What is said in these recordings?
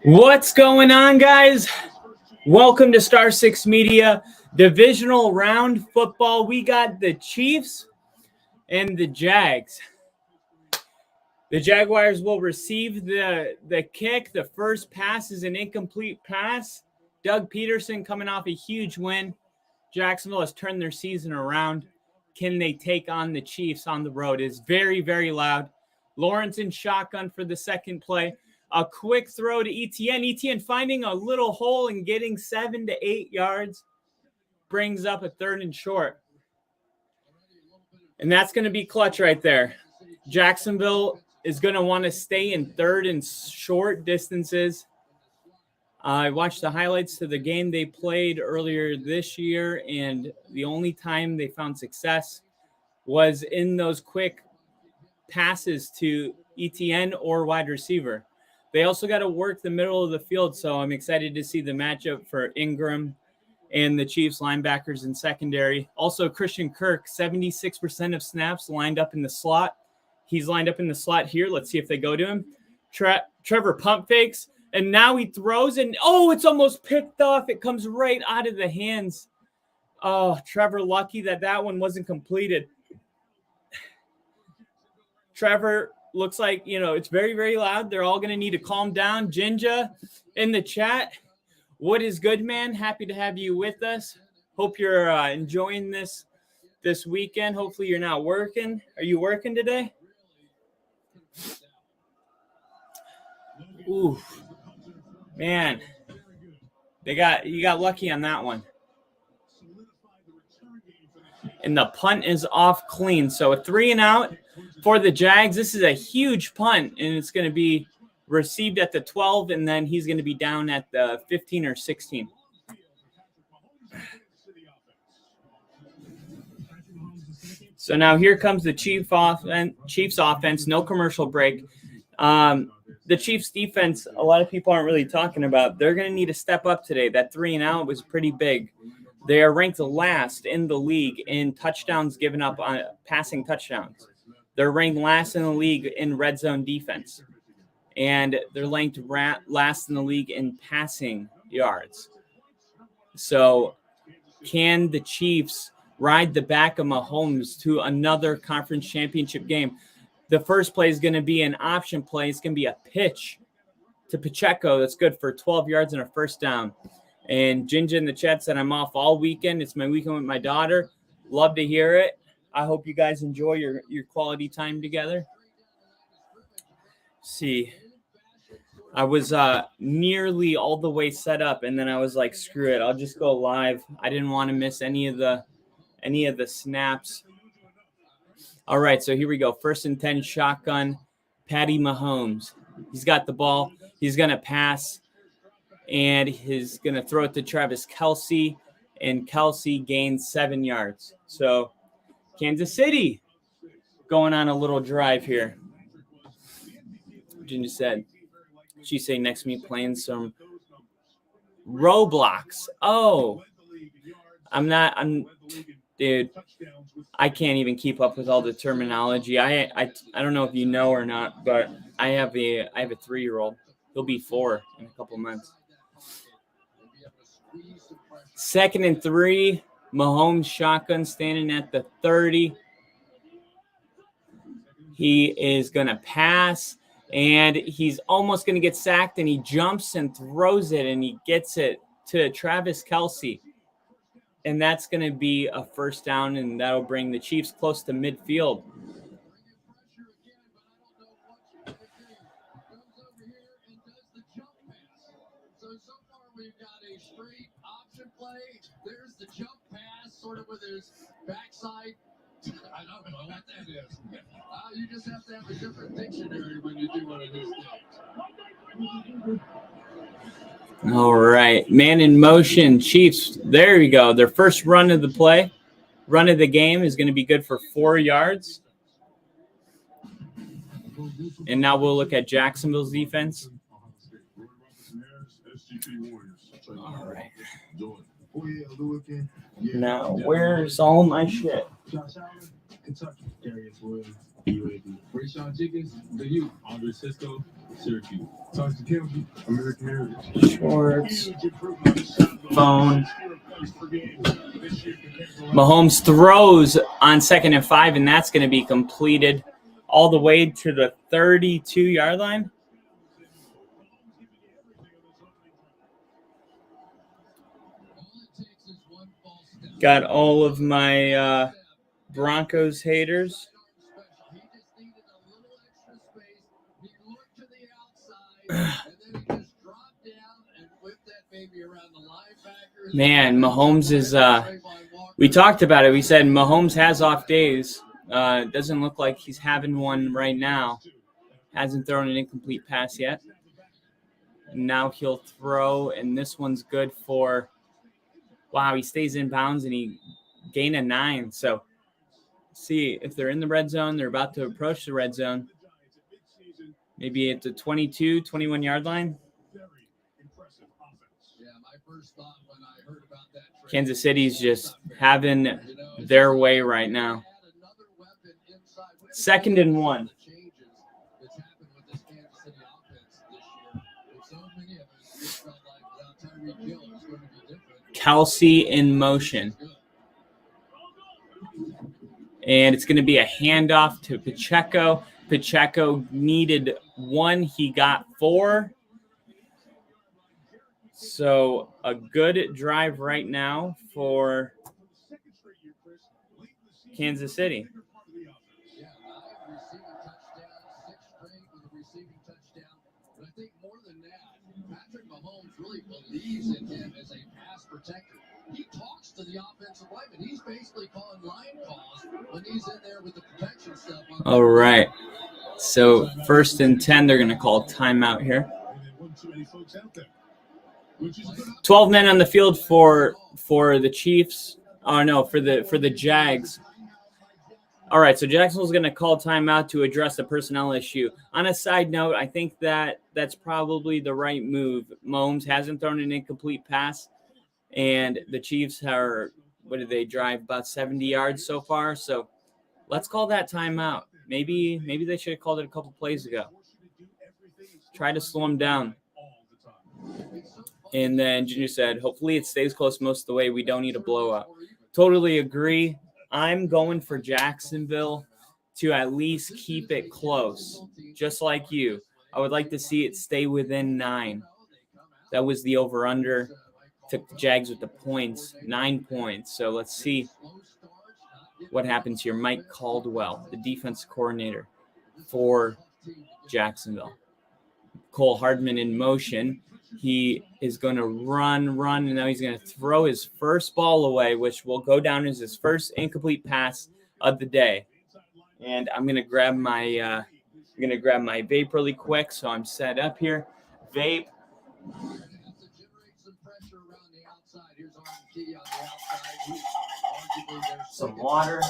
What's going on, guys? Welcome to Star 6 Media Divisional Round Football. We got the Chiefs and the Jags. The Jaguars will receive the kick. The first pass is an incomplete pass. Doug Peterson coming off a huge win. Jacksonville has turned their season around. Can they take on the Chiefs on the road? It's very, very loud. Lawrence in shotgun for the second play. A quick throw to Etienne. Etienne finding a little hole and getting 7 to 8 yards. Brings up a 3rd and short. And that's going to be clutch right there. Jacksonville is going to want to stay in 3rd and short distances. I watched the highlights to the game they played earlier this year, and the only time they found success was in those quick passes to Etienne or wide receiver. They also got to work the middle of the field, so I'm excited to see the matchup for Ingram and the Chiefs linebackers in secondary. Also, Christian Kirk, 76% of snaps lined up in the slot. He's lined up in the slot here. Let's see if they go to him. Trevor pump fakes, and now he throws, and it's almost picked off. It comes right out of the hands. Oh, Trevor lucky that one wasn't completed. Trevor looks like, it's very, very loud. They're all going to need to calm down. Jinja in the chat. What is good, man? Happy to have you with us. Hope you're enjoying this weekend. Hopefully you're not working. Are you working today? Ooh, man. You got lucky on that one. And the punt is off clean. So a 3 and out for the Jags. This is a huge punt, and it's going to be received at the 12, and then he's going to be down at the 15 or 16. So now here comes the Chiefs offense. No commercial break. The Chiefs defense, a lot of people aren't really talking about. They're going to need to step up today. That 3 and out was pretty big. They are ranked last in the league in touchdowns given up on passing touchdowns. They're ranked last in the league in red zone defense. And they're ranked last in the league in passing yards. So can the Chiefs ride the back of Mahomes to another conference championship game? The first play is going to be an option play. It's going to be a pitch to Pacheco. That's good for 12 yards and a first down. And Ginger in the chat said, I'm off all weekend. It's my weekend with my daughter. Love to hear it. I hope you guys enjoy your quality time together. See, I was nearly all the way set up, and then I was like, screw it. I'll just go live. I didn't want to miss any of the snaps. All right, so here we go. 1st and 10 shotgun. Patty Mahomes. He's got the ball. He's going to pass. And he's going to throw it to Travis Kelce, and Kelce gains 7 yards. So Kansas City going on a little drive here. Ginger said, she's saying next to me playing some Roblox. Oh, dude, I can't even keep up with all the terminology. I don't know if you know or not, but I have a 3-year-old. He'll be 4 in a couple months. 2nd and 3, Mahomes shotgun standing at the 30. He is going to pass, and he's almost going to get sacked, and he jumps and throws it, and he gets it to Travis Kelce. And that's going to be a first down, and that'll bring the Chiefs close to midfield. We've got a straight option play. There's the jump pass, sort of with his backside. I don't know what that is. You just have to have a different dictionary when you do one of these things. All right, man in motion, Chiefs. There we go. Their first run of the game is going to be good for 4 yards. And now we'll look at Jacksonville's defense. All right. Now, where's all my shit? Rayshawn Jenkins, the youth. Andre Cisco, Syracuse. Sergeant Kelsey, American Heritage. Shorts. Phone. Mahomes throws on 2nd and 5, and that's going to be completed all the way to the 32-yard line. Got all of my Broncos haters. Man, Mahomes is we talked about it. We said Mahomes has off days. Doesn't look like he's having one right now. Hasn't thrown an incomplete pass yet. Now he'll throw, and this one's good for, wow, he stays in bounds and he gained a 9. So see if they're in the red zone. They're about to approach the red zone. Maybe at the 22, 21-yard line. Kansas City's just having their way right now. 2nd and 1. Kelsey in motion. And it's going to be a handoff to Pacheco. Pacheco needed 1. He got 4. So a good drive right now for Kansas City. I think more than that, Patrick Mahomes really believes in him as a pass protector. He talks to the offensive lineman. He's basically calling line calls when he's in there with the protection stuff. All right. So 1st and 10, they're going to call timeout here. 12 men on the field for the Chiefs. Oh no, for the Jags. All right, so Jacksonville's going to call timeout to address the personnel issue. On a side note, I think that's probably the right move. Mahomes hasn't thrown an incomplete pass, and the Chiefs are, what did they drive, about 70 yards so far? So let's call that timeout. Maybe they should have called it a couple plays ago. Try to slow them down. And then Junior said, hopefully it stays close most of the way. We don't need a blowout. Totally agree. I'm going for Jacksonville to at least keep it close, just like you. I would like to see it stay within 9. That was the over-under. Took the Jags with the points, 9 points. So let's see what happens here. Mike Caldwell, the defense coordinator for Jacksonville. Cole Hardman in motion. He is going to run, and now he's going to throw his first ball away, which will go down as his first incomplete pass of the day. And I'm going to grab my vape really quick, so I'm set up here. Vape. Some water.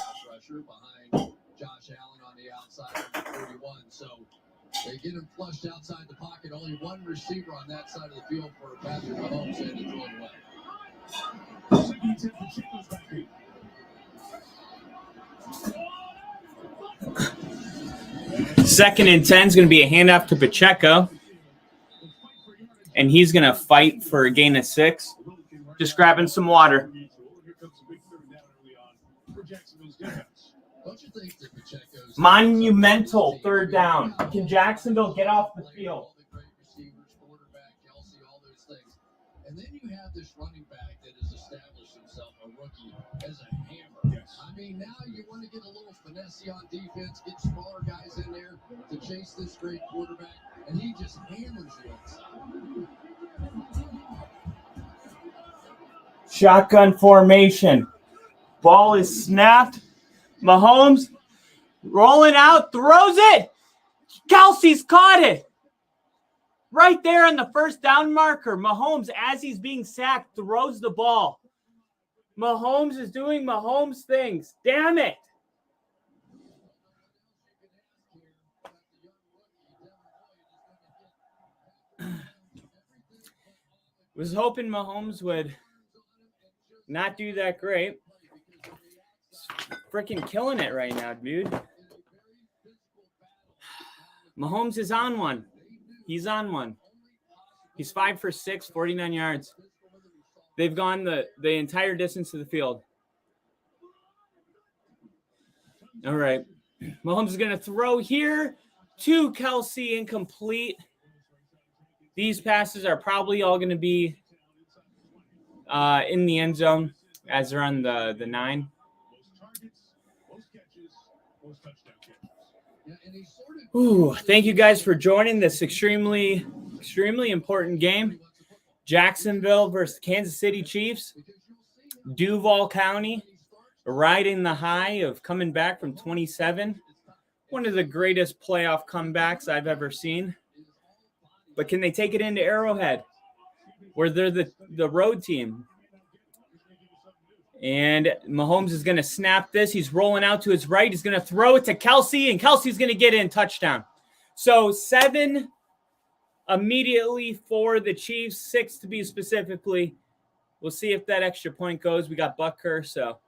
Josh Allen on the outside, 41. So they get him flushed outside the pocket. Only one receiver on that side of the field for Patrick Mahomes and to throw it away. 2nd and 10 is going to be a handoff to Pacheco. And he's going to fight for a gain of 6. Just grabbing some water. Monumental 3rd down. Can Jacksonville get off the field? And then you have this running back that has established himself, a rookie, as a hammer. Yes. I mean, now you want to get a little finesse on defense, get smaller guys in there to chase this great quarterback, and he just hammers you inside. Shotgun formation. Ball is snapped. Mahomes rolling out, throws it. Kelsey's caught it. Right there on the 1st down marker. Mahomes, as he's being sacked, throws the ball. Mahomes is doing Mahomes things. Damn it. Was hoping Mahomes would not do that great. Freaking killing it right now, dude. Mahomes is on one. He's on one. He's 5 for 6, 49 yards. They've gone the entire distance of the field. All right. Mahomes is going to throw here to Kelsey, incomplete. These passes are probably all going to be in the end zone as they're on the 9. Ooh, thank you guys for joining this extremely important game. Jacksonville versus Kansas City Chiefs. Duval County riding the high of coming back from 27. One of the greatest playoff comebacks I've ever seen. But can they take it into Arrowhead, where they're the road team? And Mahomes is going to snap this. He's rolling out to his right. He's going to throw it to Kelsey, and Kelsey's going to get in. Touchdown. So 7 immediately for the Chiefs, 6 to be specifically. We'll see if that extra point goes. We got Butker, so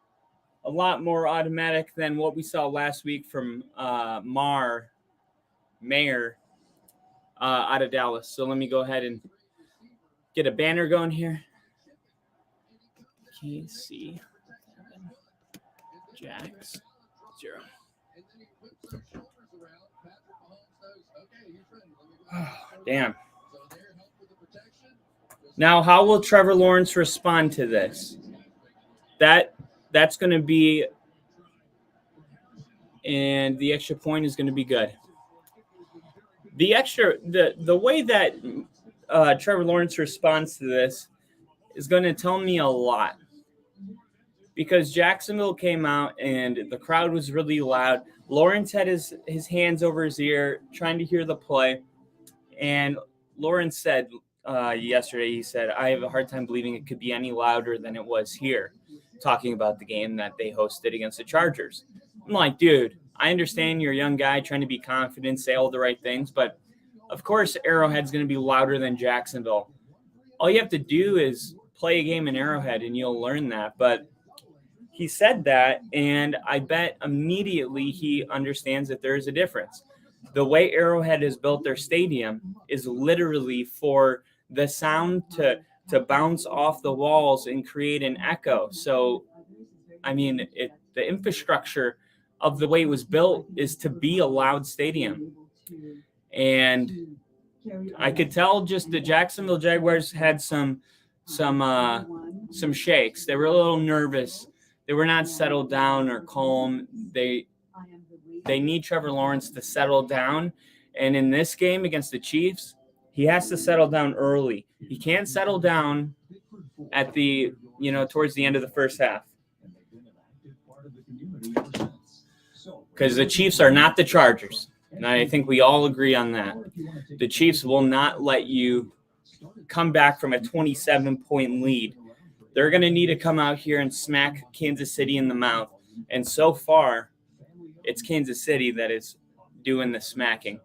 a lot more automatic than what we saw last week from Mayer out of Dallas. So let me go ahead and get a banner going here. KC Jags 0. Oh, damn. Now, how will Trevor Lawrence respond to this? That's going to be, and the extra point is going to be good. The way that Trevor Lawrence responds to this is going to tell me a lot. Because Jacksonville came out and the crowd was really loud. Lawrence had his hands over his ear trying to hear the play. And Lawrence said yesterday, he said, I have a hard time believing it could be any louder than it was here, talking about the game that they hosted against the Chargers. I'm like, dude, I understand you're a young guy trying to be confident, say all the right things, but of course Arrowhead's going to be louder than Jacksonville. All you have to do is play a game in Arrowhead and you'll learn that. But he said that, and I bet immediately he understands that there is a difference. The way Arrowhead has built their stadium is literally for the sound to bounce off the walls and create an echo. So, I mean, the infrastructure of the way it was built is to be a loud stadium. And I could tell just the Jacksonville Jaguars had some shakes. They were a little nervous. They were not settled down or calm. They need Trevor Lawrence to settle down. And in this game against the Chiefs, he has to settle down early. He can't settle down at towards the end of the first half. Because the Chiefs are not the Chargers. And I think we all agree on that. The Chiefs will not let you come back from a 27-point lead. They're going to need to come out here and smack Kansas City in the mouth. And so far, it's Kansas City that is doing the smacking.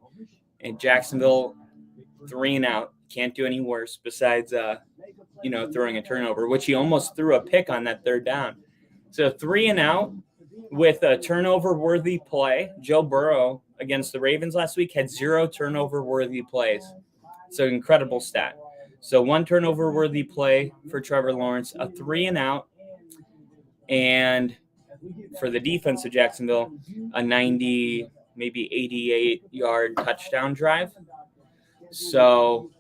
And Jacksonville, 3 and out. Can't do any worse besides, throwing a turnover, which he almost threw a pick on that third down. So 3 and out with a turnover-worthy play. Joe Burrow against the Ravens last week had 0 turnover-worthy plays. It's an incredible stat. So 1 turnover-worthy play for Trevor Lawrence, a 3 and out, and for the defense of Jacksonville, a 90, maybe 88-yard touchdown drive. So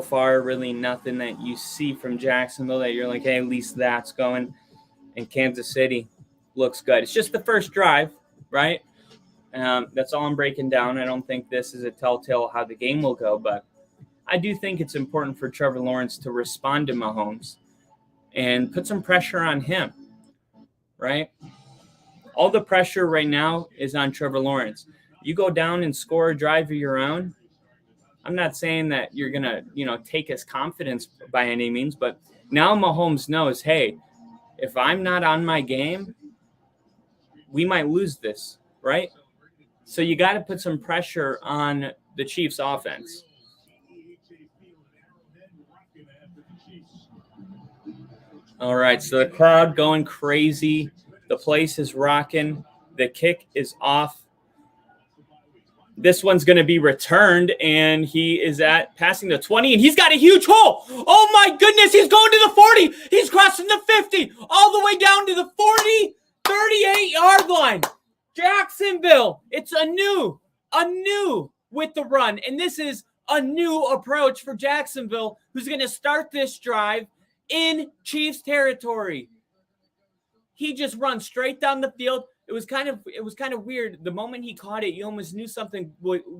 far, really nothing that you see from Jacksonville that you're like, hey, at least that's going. And Kansas City looks good. It's just the first drive, right? That's all I'm breaking down. I don't think this is a telltale how the game will go, but I do think it's important for Trevor Lawrence to respond to Mahomes and put some pressure on him, right? All the pressure right now is on Trevor Lawrence. You go down and score a drive of your own. I'm not saying that you're going to, take his confidence by any means, but now Mahomes knows, hey, if I'm not on my game, we might lose this, right? So you got to put some pressure on the Chiefs offense. All right, so the crowd going crazy. The place is rocking. The kick is off. This one's going to be returned, and he is at passing the 20, and he's got a huge hole. Oh, my goodness. He's going to the 40. He's crossing the 50, all the way down to the 40, 38-yard line. Jacksonville, it's a new with the run, and this is a new approach for Jacksonville, who's going to start this drive in Chiefs territory. He just runs straight down the field. It was kind of weird. The moment he caught it, you almost knew something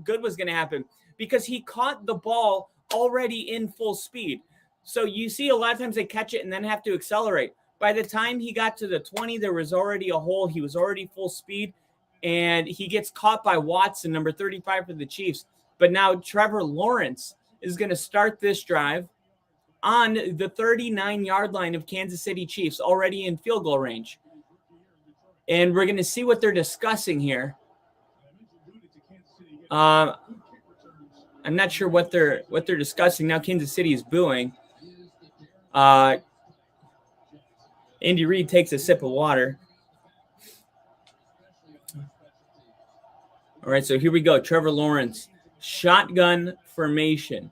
good was going to happen because he caught the ball already in full speed. So you see a lot of times they catch it and then have to accelerate. By the time he got to the 20, there was already a hole. He was already full speed, and he gets caught by Watson, number 35 for the Chiefs. But now Trevor Lawrence is going to start this drive on the 39-yard line of Kansas City Chiefs, already in field goal range. And we're going to see what they're discussing here. I'm not sure what they're discussing. Now Kansas City is booing. Andy Reid takes a sip of water. All right, so here we go. Trevor Lawrence, shotgun formation.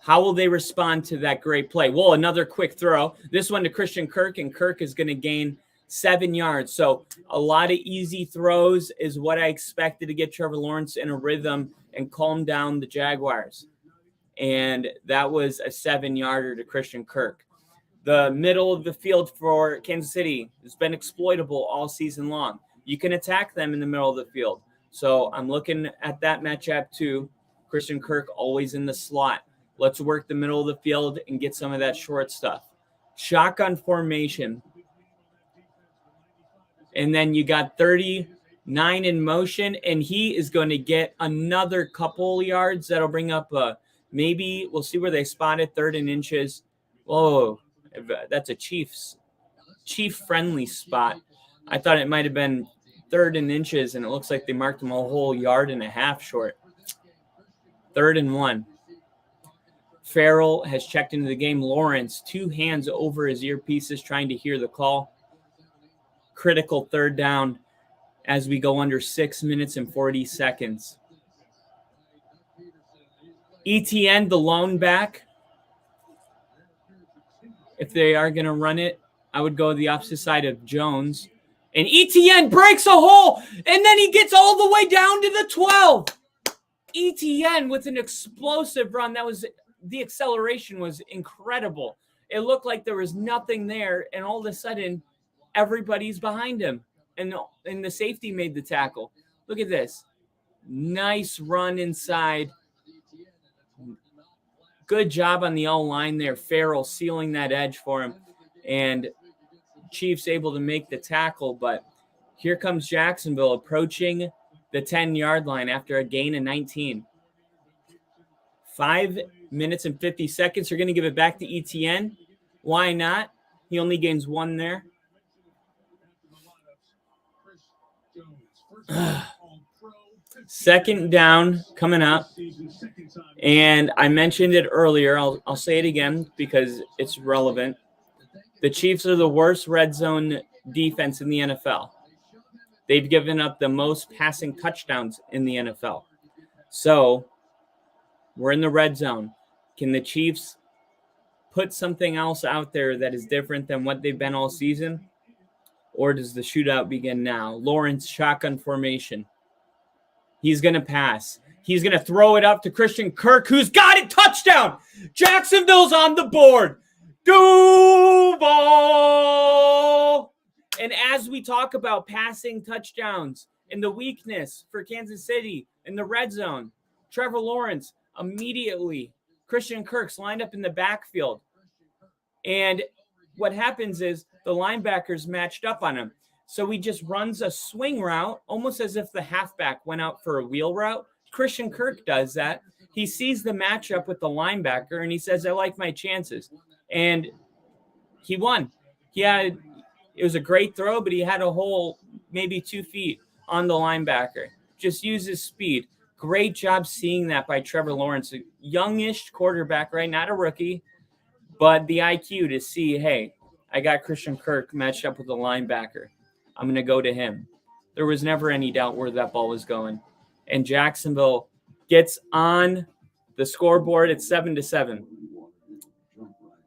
How will they respond to that great play? Well, another quick throw. This one to Christian Kirk, and Kirk is going to gain 7 yards. So a lot of easy throws is what I expected to get Trevor Lawrence in a rhythm and calm down the Jaguars. And that was a 7-yarder to Christian Kirk. The middle of the field for Kansas City has been exploitable all season long. You can attack them in the middle of the field. So I'm looking at that matchup too. Christian Kirk always in the slot. Let's work the middle of the field and get some of that short stuff. Shotgun formation. And then you got 39 in motion, and he is going to get another couple yards. That'll bring up maybe we'll see where they spot it, 3rd and inches. Whoa, that's a Chief-friendly spot. I thought it might have been 3rd and inches, and it looks like they marked him a whole yard and a half short. 3rd and 1. Farrell has checked into the game. Lawrence, 2 hands over his earpieces, trying to hear the call. Critical 3rd down as we go under 6 minutes and 40 seconds. ETN, the lone back. If they are going to run it, I would go the opposite side of Jones. And ETN breaks a hole, and then he gets all the way down to the 12. ETN with an explosive run. The acceleration was incredible. It looked like there was nothing there, and all of a sudden, everybody's behind him. And the safety made the tackle. Look at this. Nice run inside. Good job on the O-line there. Farrell sealing that edge for him. And Chiefs able to make the tackle. But here comes Jacksonville approaching the 10-yard line after a gain of 19. 5 minutes and 50 seconds. You're going to give it back to ETN. Why not? He only gains 1 there. Second down coming up. And I mentioned it earlier. I'll say it again because it's relevant. The Chiefs are the worst red zone defense in the NFL. They've given up the most passing touchdowns in the NFL. So we're in the red zone. Can the Chiefs put something else out there that is different than what they've been all season? Or does the shootout begin now? Lawrence, shotgun formation. He's going to pass. He's going to throw it up to Christian Kirk, who's got it. Touchdown! Jacksonville's on the board. Duval! And as we talk about passing touchdowns and the weakness for Kansas City in the red zone, Trevor Lawrence immediately, Christian Kirk's lined up in the backfield. And what happens is the linebackers matched up on him. So he just runs a swing route, almost as if the halfback went out for a wheel route. Christian Kirk does that. He sees the matchup with the linebacker, and he says, I like my chances. And he won. It was a great throw, but he had a hole maybe 2 feet on the linebacker. Just use his speed. Great job seeing that by Trevor Lawrence, a youngish quarterback, right? Not a rookie, but the IQ to see, hey, I got Christian Kirk matched up with a linebacker. I'm going to go to him. There was never any doubt where that ball was going. and Jacksonville gets on the scoreboard at 7-7.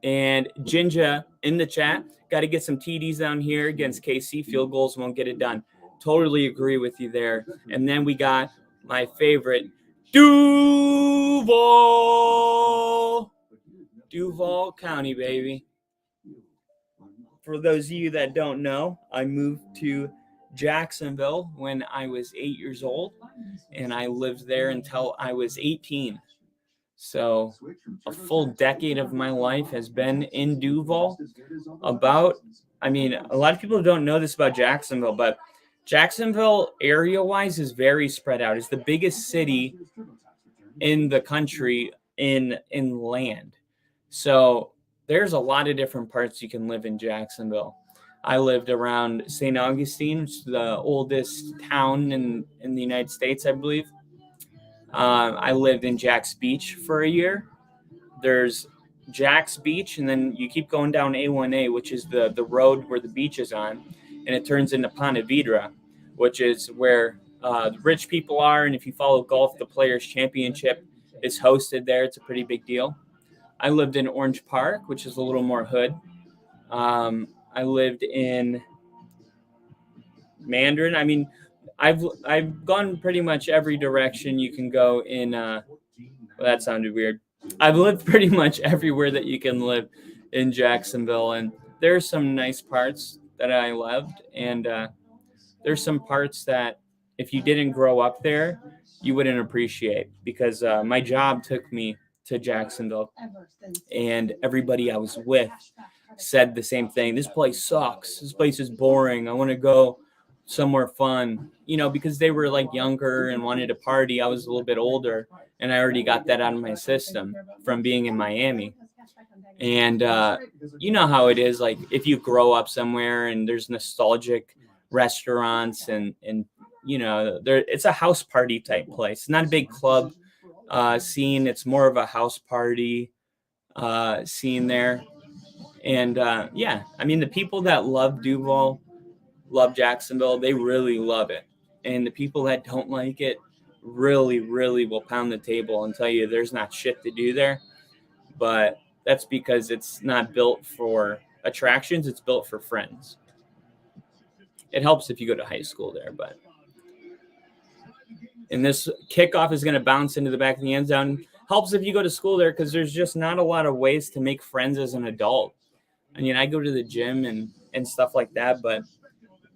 And Jinja in the chat, got to get some TDs down here against KC. Field goals won't get it done. Totally agree with you there. And then we got my favorite, Duval County, baby. For those of you that don't know, I moved to Jacksonville when I was 8 years old, and I lived there until I was 18. So a full decade of my life has been in Duval. A lot of people don't know this about Jacksonville, but Jacksonville area-wise is very spread out. It's the biggest city in the country in land. So there's a lot of different parts you can live in Jacksonville. I lived around St. Augustine, which is the oldest town in the United States, I believe. I lived in Jax Beach for a year. There's Jax Beach, and then you keep going down A1A, which is the road where the beach is on, and it turns into Ponte Vedra, which is where the rich people are. And if you follow golf, the Players' Championship is hosted there. It's a pretty big deal. I lived in Orange Park, which is a little more hood. I lived in Mandarin. I mean, I've gone pretty much every direction you can go in. Well, that sounded weird. I've lived pretty much everywhere that you can live in Jacksonville, and there's some nice parts that I loved, and there's some parts that if you didn't grow up there, you wouldn't appreciate, because my job took me to Jacksonville, and everybody I was with said the same thing. This place sucks. This place is boring. I want to go somewhere fun, because they were like younger and wanted to party. I was a little bit older, and I already got that out of my system from being in Miami. And you know how it is, like if you grow up somewhere and there's nostalgic restaurants and it's a house party type place. It's not a big club scene. It's more of a house party scene there. And the people that love Duval, love Jacksonville, they really love it. And the people that don't like it really, really will pound the table and tell you there's not shit to do there. But that's because it's not built for attractions. It's built for friends. It helps if you go to high school there, but. And this kickoff is going to bounce into the back of the end zone. Helps if you go to school there, because there's just not a lot of ways to make friends as an adult. I mean, I go to the gym and stuff like that, but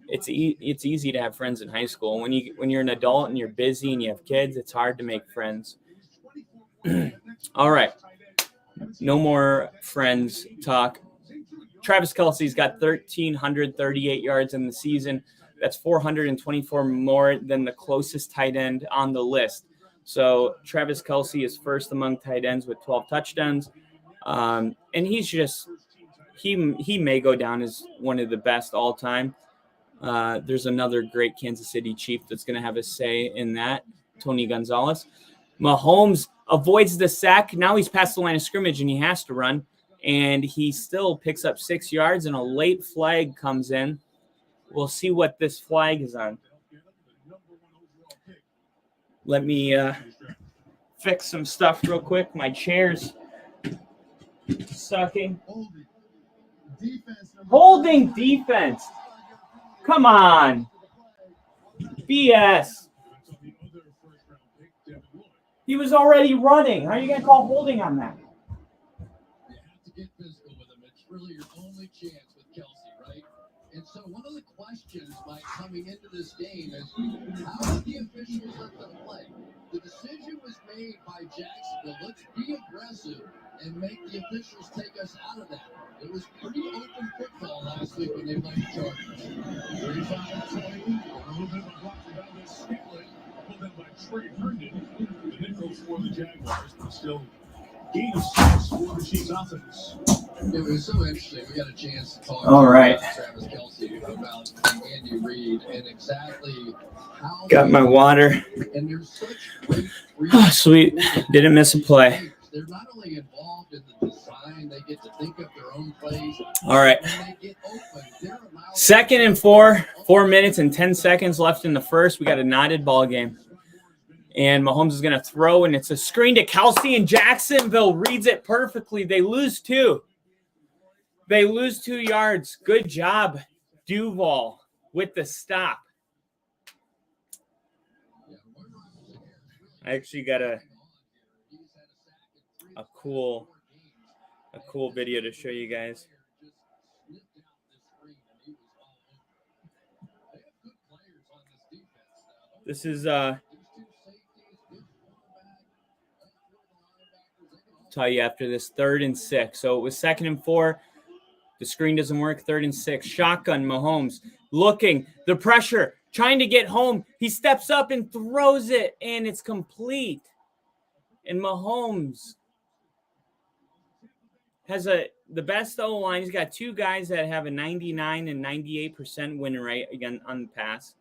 it's easy to have friends in high school. When you're an adult and you're busy and you have kids, it's hard to make friends. All right. No more friends talk. Travis Kelce's got 1,338 yards in the season. That's 424 more than the closest tight end on the list. So Travis Kelce is first among tight ends with 12 touchdowns. And he's just he may go down as one of the best all time. There's another great Kansas City Chief that's going to have a say in that, Tony Gonzalez. Mahomes avoids the sack. Now he's past the line of scrimmage and he has to run. And he still picks up 6 yards, and a late flag comes in. We'll see what this flag is on. Let me fix some stuff real quick. My chair's sucking. Holding defense. Come on. BS. He was already running. How are you going to call holding on that? You have to get physical with him. It's really your only chance with Kelce, right? And so one of the questions by coming into this game is, how did the officials let them play? The decision was made by Jacksonville. Let's be aggressive and make the officials take us out of that. It was pretty open football last week when they played the Chargers. 35-20, a little bit of a block about this Stickley, pulled in by Trey Herndon. The nickel for the Jaguars, but still gain of 6 for the Chiefs offense. It was so interesting. We got a chance to talk about Travis Kelce, about Andy Reid, and exactly how. Got my water. And there's such great. Oh, sweet. Didn't miss a play. They're not only involved in the design, they get to think of their own plays. All right. 2nd and 4, 4 minutes and 10 seconds left in the first. We got a knotted ball game. And Mahomes is going to throw, and it's a screen to Kelsey, and Jacksonville reads it perfectly. They lose 2. They lose 2 yards. Good job, Duval, with the stop. I actually got a cool video to show you guys. This is tell you after this 3rd and 6. So it was 2nd and 4. The screen doesn't work. 3rd and 6. Shotgun, Mahomes looking, the pressure, trying to get home. He steps up and throws it, and it's complete. And Mahomes has the best O-line. He's got 2 guys that have a 99 and 98% win rate again on the pass.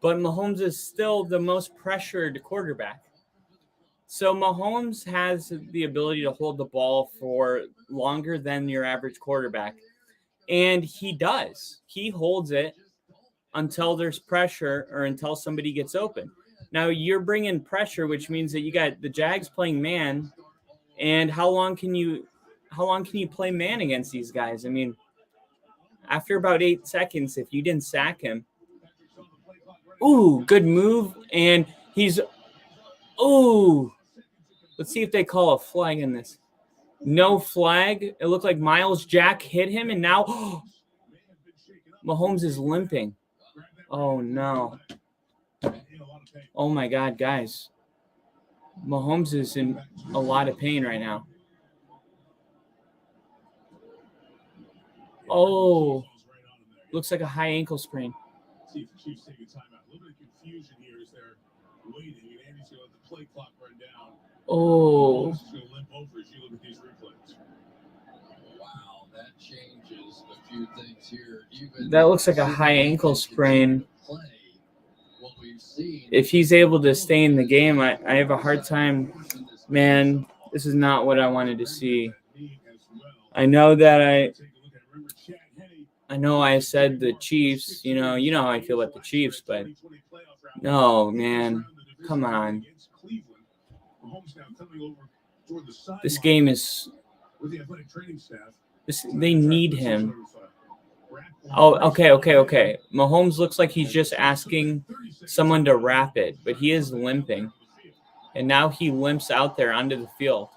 But Mahomes is still the most pressured quarterback. So Mahomes has the ability to hold the ball for longer than your average quarterback. And he does. He holds it until there's pressure or until somebody gets open. Now you're bringing pressure, which means that you got the Jags playing man. And how long can you play man against these guys? I mean, after about 8 seconds, if you didn't sack him, ooh, good move. And let's see if they call a flag in this. No flag. It looked like Miles Jack hit him, and now Mahomes is limping. Oh, no. Oh, my God, guys. Mahomes is in a lot of pain right now. Oh, looks like a high ankle sprain. See if the Chiefs take a timeout. A little bit of confusion here as they're waiting, and Andy's going to let the play clock run down. Oh. He's going to limp over as you look at these replays. Wow, that changes a few things here. That looks like a high ankle sprain. If he's able to stay in the game, I have a hard time. Man, this is not what I wanted to see. I know that I know I said the Chiefs, you know how I feel about the Chiefs, but no, man, come on. This game is they need him. Oh, okay. Mahomes looks like he's just asking someone to wrap it, but he is limping. And now he limps out there onto the field.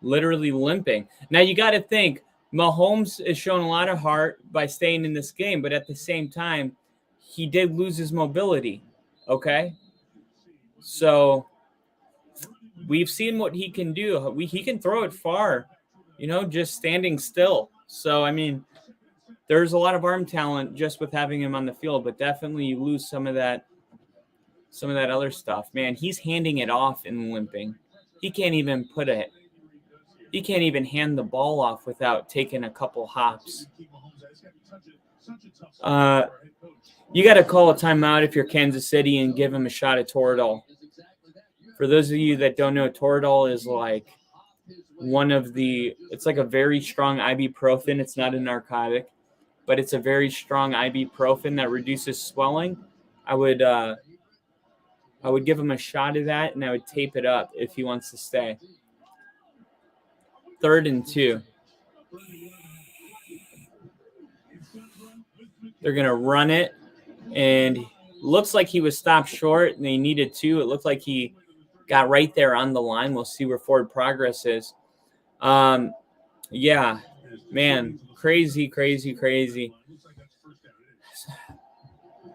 Literally limping. Now you got to think, Mahomes is showing a lot of heart by staying in this game, but at the same time, he did lose his mobility, okay? So we've seen what he can do. He can throw it far, just standing still. So, I mean, there's a lot of arm talent just with having him on the field, but definitely you lose some of that other stuff. Man, he's handing it off and limping. He can't even hand the ball off without taking a couple hops. You got to call a timeout if you're Kansas City and give him a shot of Toradol. For those of you that don't know, Toradol is like it's like a very strong ibuprofen. It's not a narcotic, but it's a very strong ibuprofen that reduces swelling. I would give him a shot of that, and I would tape it up if he wants to stay. 3rd and 2. They're going to run it, and looks like he was stopped short, and they needed 2. It looked like he got right there on the line. We'll see where forward progress is. Yeah, man, crazy.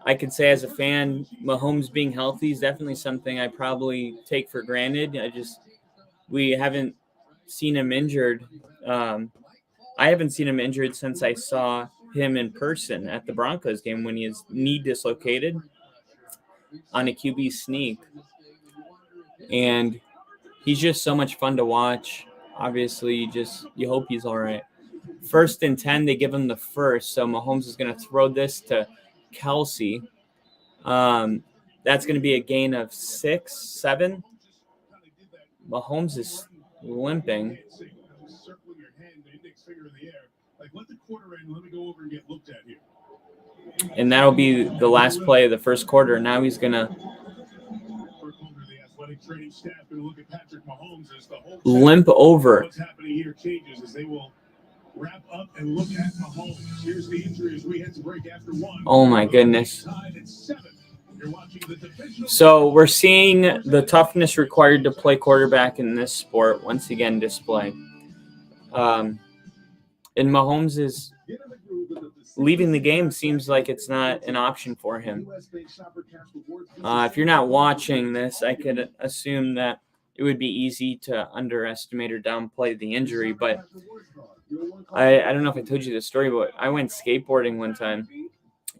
I could say as a fan, Mahomes being healthy is definitely something I probably take for granted. We haven't seen him injured. I haven't seen him injured since I saw him in person at the Broncos game when his knee dislocated on a QB sneak. And he's just so much fun to watch. Obviously, you hope he's all right. 1st and 10, they give him the first. So Mahomes is going to throw this to Kelsey. That's going to be a gain of 6-7. Mahomes is limping. And that'll be the last play of the first quarter. Now he's going to look at Patrick Mahomes as the whole limp over. What's happening here changes as they will wrap up and look at Mahomes. Here's the injury as we head to break after one. Oh my goodness. Tied at 7. You're watching the divisional. So we're seeing the toughness required to play quarterback in this sport once again displayed. And Mahomes is leaving the game seems like it's not an option for him. If you're not watching this, I could assume that it would be easy to underestimate or downplay the injury, but I don't know if I told you this story, but I went skateboarding one time,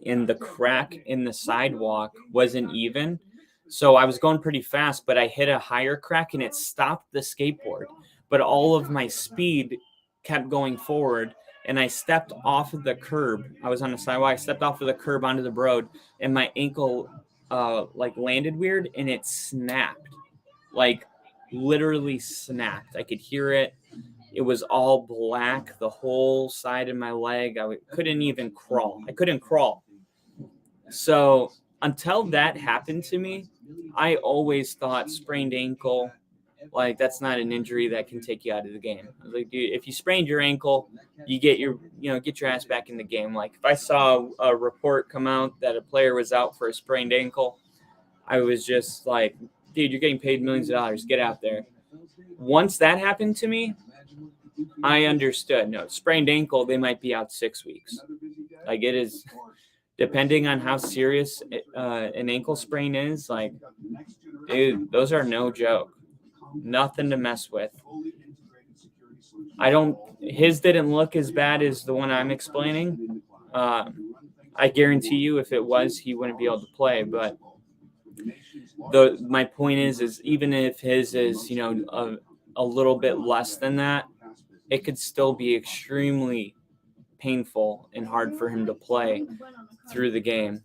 and the crack in the sidewalk wasn't even. So I was going pretty fast, but I hit a higher crack, and it stopped the skateboard. But all of my speed kept going forward, and I stepped off of the curb. I was on the sidewalk. I stepped off of the curb onto the road, and my ankle landed weird, and it snapped. Like, literally snapped. I could hear it. It was all black, the whole side of my leg. I couldn't even crawl. I couldn't crawl. So until that happened to me, I always thought sprained ankle, like that's not an injury that can take you out of the game. Like, dude, if you sprained your ankle, you get your ass back in the game. Like if I saw a report come out that a player was out for a sprained ankle, I was just like, dude, you're getting paid millions of dollars. Get out there. Once that happened to me, I understood. No, sprained ankle, they might be out 6 weeks. Like it is, depending on how serious an ankle sprain is, like, dude, those are no joke. Nothing to mess with. His didn't look as bad as the one I'm explaining. I guarantee you if it was, he wouldn't be able to play. But my point is even if his is, a little bit less than that, it could still be extremely painful and hard for him to play through the game.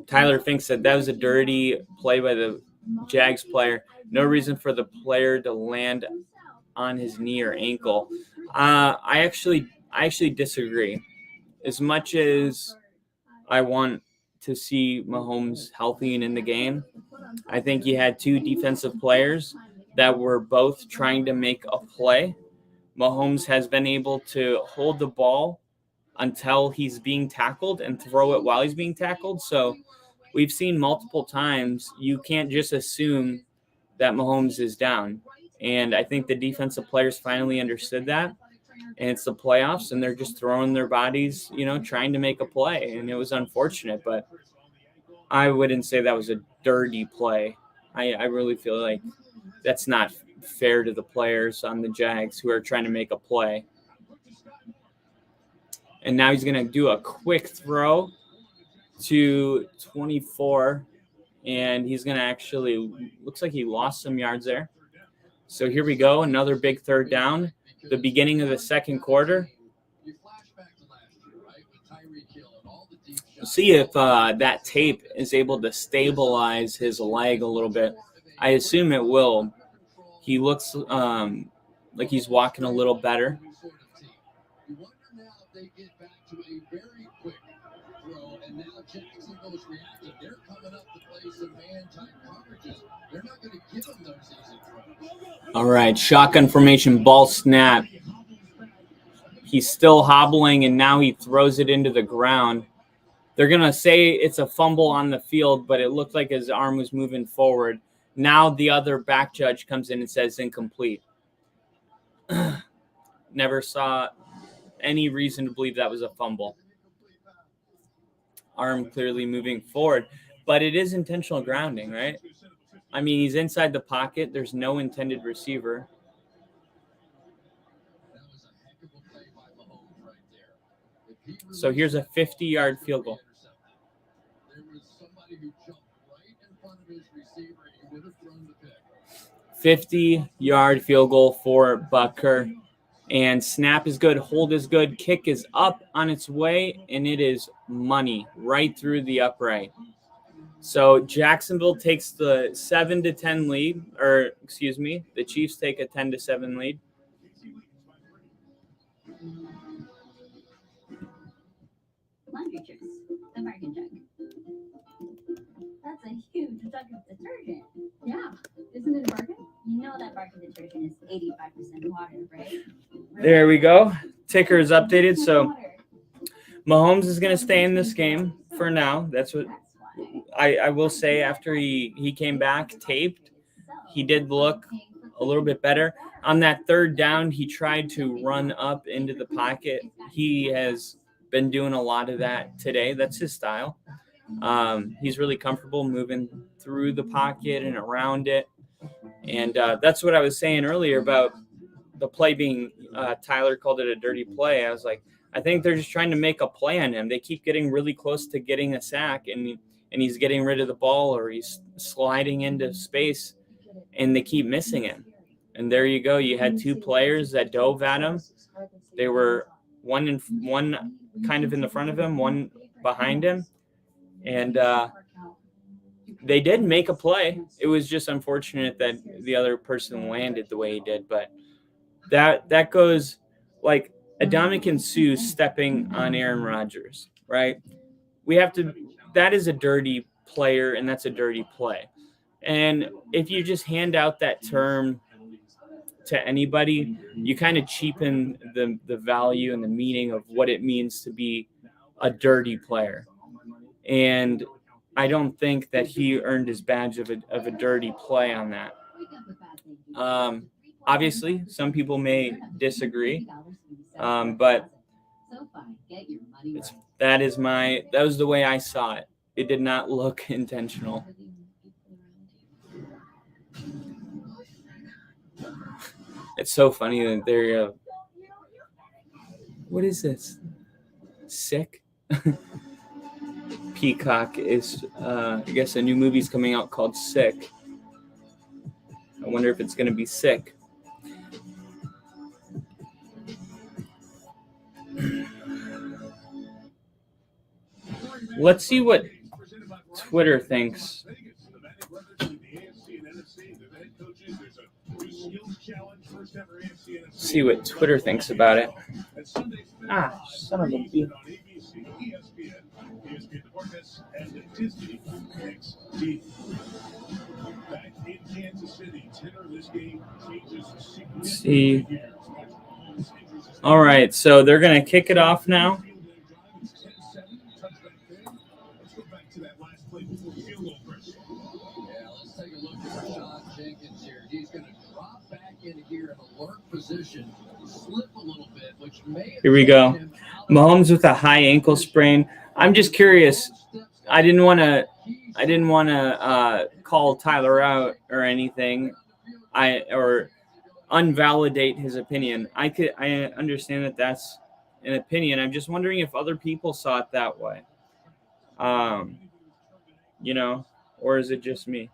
Tyler Fink said that was a dirty play by the Jags player. No reason for the player to land on his knee or ankle. I actually disagree. As much as I want to see Mahomes healthy and in the game, I think you had two defensive players that were both trying to make a play. Mahomes has been able to hold the ball until he's being tackled and throw it while he's being tackled. So we've seen multiple times you can't just assume that Mahomes is down. And I think the defensive players finally understood that. And it's the playoffs, and they're just throwing their bodies, trying to make a play. And it was unfortunate, but I wouldn't say that was a dirty play. I really feel like that's not fair to the players on the Jags who are trying to make a play. And now he's going to do a quick throw to 24, and he's going to actually, looks like he lost some yards there. So here we go, another big third down, the beginning of the second quarter. We'll see if that tape is able to stabilize his leg a little bit. I assume it will. He looks like he's walking a little better. You wonder now if they get back to a very quick throw, and now Jacksonville's reacting. They're coming up to play some man-type coverages. They're not going to give them those easy throws. All right, shotgun formation, ball snap. He's still hobbling, and now he throws it into the ground. They're going to say it's a fumble on the field, but it looked like his arm was moving forward. Now the other back judge comes in and says incomplete. Never saw any reason to believe that was a fumble. Arm clearly moving forward, but it is intentional grounding, right? I mean, he's inside the pocket. There's no intended receiver. So here's a 50-yard field goal. 50-yard field goal for Butker. And snap is good, hold is good, kick is up on its way, and it is money right through the upright. So Jacksonville takes the 7-10 lead, the Chiefs take a 10-7 lead. Laundry Chicks, the bargain jug. That's a huge jug of detergent. Yeah. Isn't it a bargain? You know that bargain detergent is 85% water, right? There we go. Ticker is updated. So Mahomes is going to stay in this game for now. That's what I will say. After he came back taped, he did look a little bit better. On that third down, he tried to run up into the pocket. He has been doing a lot of that today. That's his style. He's really comfortable moving through the pocket and around it. And that's what I was saying earlier about the play being Tyler called it a dirty play. I was like, I think they're just trying to make a play on him. They keep getting really close to getting a sack, and he's getting rid of the ball, or he's sliding into space, and they keep missing him. And there you go. You had two players that dove at him. They were one kind of in the front of him, one behind him, and they did make a play. It was just unfortunate that the other person landed the way he did, but that goes like Adamik Suh stepping on Aaron Rodgers, right? That is a dirty player, and that's a dirty play. And if you just hand out that term to anybody, you kind of cheapen the value and the meaning of what it means to be a dirty player. And I don't think that he earned his badge of a dirty play on that. Obviously, some people may disagree, but that was the way I saw it. It did not look intentional. It's so funny that they're. What is this? Sick? Peacock is, I guess, a new movie's coming out called Sick. I wonder if it's going to be sick. Let's see what Twitter thinks. See what Twitter thinks about it. Son of a bitch. Let's see. All right, so they're going to kick it off now. Here we go. Mahomes with a high ankle sprain. I'm just curious. I didn't want to call Tyler out or anything. Or unvalidate his opinion. I understand that that's an opinion. I'm just wondering if other people saw it that way. Or is it just me?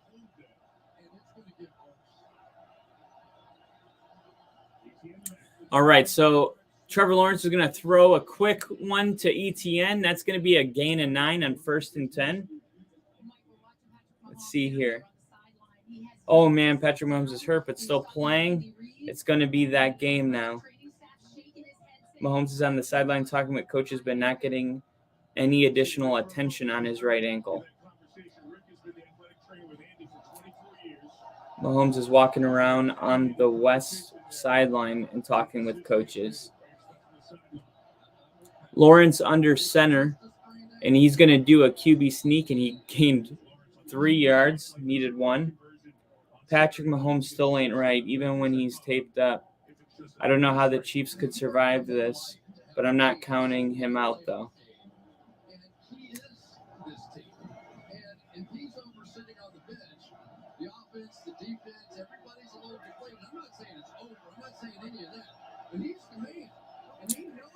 All right, so Trevor Lawrence is going to throw a quick one to ETN. That's going to be a gain of 9 on 1st and 10. Let's see here. Oh, man, Patrick Mahomes is hurt, but still playing. It's going to be that game now. Mahomes is on the sideline talking with coaches, but not getting any additional attention on his right ankle. Mahomes is walking around on the west sideline and talking with coaches. Lawrence under center, and he's going to do a QB sneak, and he gained 3 yards, needed 1. Patrick Mahomes still ain't right, even when he's taped up. I don't know how the Chiefs could survive this, but I'm not counting him out, though.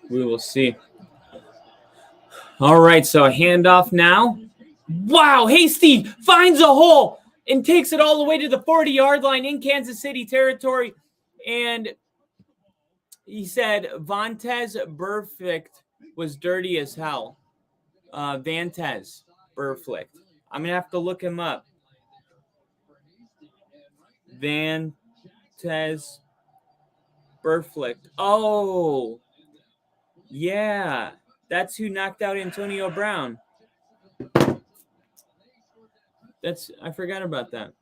We will see. All right, so a handoff now. Wow, Hasty finds a hole and takes it all the way to the 40-yard line in Kansas City territory. And he said Vontez Burfict was dirty as hell. Vontez Burfict. I'm going to have to look him up. Vontez Burfict. Oh, yeah. That's who knocked out Antonio Brown. I forgot about that.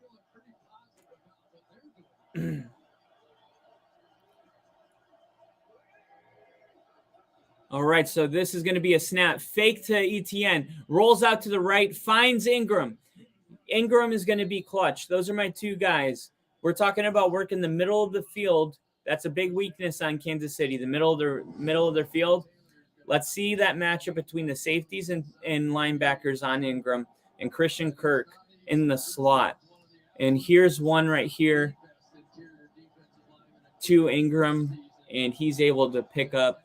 All right, so this is going to be a snap. Fake to ETN. Rolls out to the right. Finds Ingram. Ingram is going to be clutch. Those are my two guys. We're talking about working the middle of the field. That's a big weakness on Kansas City, the middle of their field. Let's see that matchup between the safeties and linebackers on Ingram and Christian Kirk in the slot. And here's one right here to Ingram, and he's able to pick up,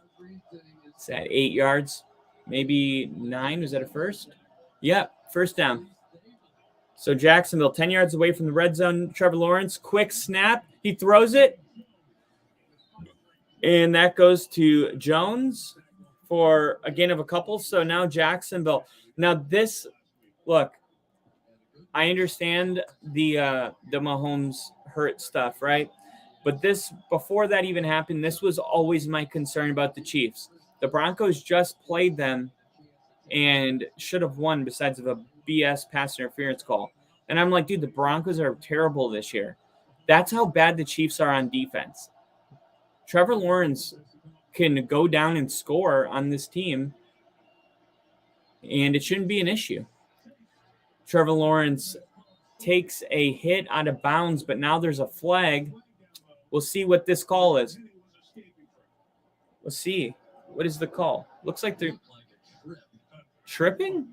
it's at 8 yards, maybe 9. Was that a first? Yep, first down. So Jacksonville, 10 yards away from the red zone. Trevor Lawrence, quick snap. He throws it. And that goes to Jones for a gain of a couple. So now Jacksonville. Now this, look, I understand the Mahomes hurt stuff, right? But this, before that even happened, this was always my concern about the Chiefs. The Broncos just played them and should have won besides of a BS pass interference call. And I'm like, dude, the Broncos are terrible this year. That's how bad the Chiefs are on defense. Trevor Lawrence can go down and score on this team, and it shouldn't be an issue. Trevor Lawrence takes a hit out of bounds, but now there's a flag. We'll see what this call is. Let's see. What is the call? Looks like they're tripping?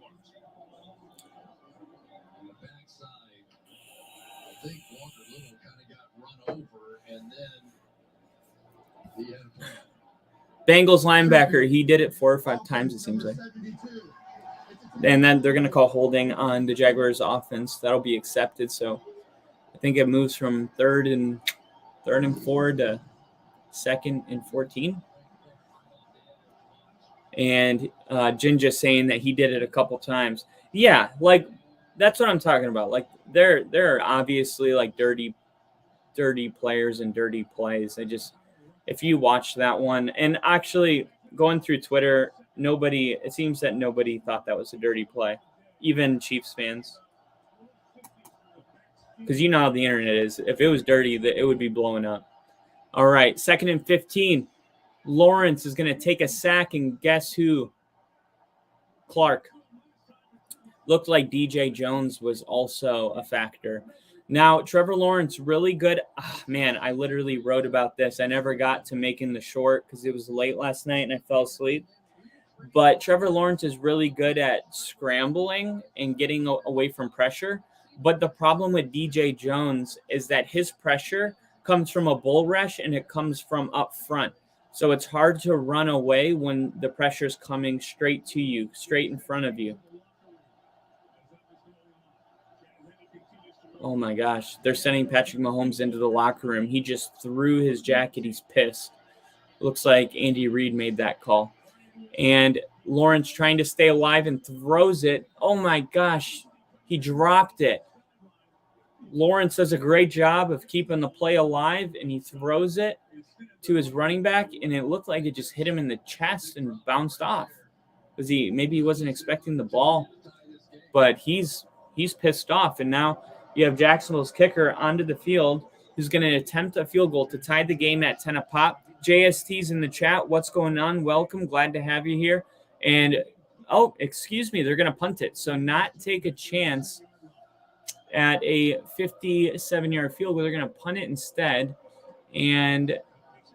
Bengals linebacker, he did it 4 or 5 times, it seems like. And then they're going to call holding on the Jaguars offense. That'll be accepted. So I think it moves from third and 4 to 2nd and 14. And Jin just saying that he did it a couple times. Yeah, like that's what I'm talking about. Like there are obviously like dirty players and dirty plays. If you watch that one, and actually going through Twitter, it seems that nobody thought that was a dirty play, even Chiefs fans. Because you know how the internet is. If it was dirty, it would be blowing up. All right, 2nd and 15. Lawrence is going to take a sack, and guess who? Clark. Looked like DJ Jones was also a factor. Now, Trevor Lawrence, really good. Man, I literally wrote about this. I never got to making the short because it was late last night and I fell asleep. But Trevor Lawrence is really good at scrambling and getting away from pressure. But the problem with DJ Jones is that his pressure comes from a bull rush and it comes from up front. So it's hard to run away when the pressure is coming straight to you, straight in front of you. Oh my gosh, they're sending Patrick Mahomes into the locker room. He just threw his jacket. He's pissed. Looks like Andy Reid made that call. And Lawrence trying to stay alive and throws it. Oh my gosh, he dropped it. Lawrence does a great job of keeping the play alive, and he throws it to his running back, and it looked like it just hit him in the chest and bounced off. Because maybe he wasn't expecting the ball, but he's pissed off. And now you have Jacksonville's kicker onto the field who's going to attempt a field goal to tie the game at 10 a pop. JST's in the chat. What's going on? Welcome. Glad to have you here. And, excuse me, they're going to punt it. So not take a chance at a 57-yard field goal. They're going to punt it instead and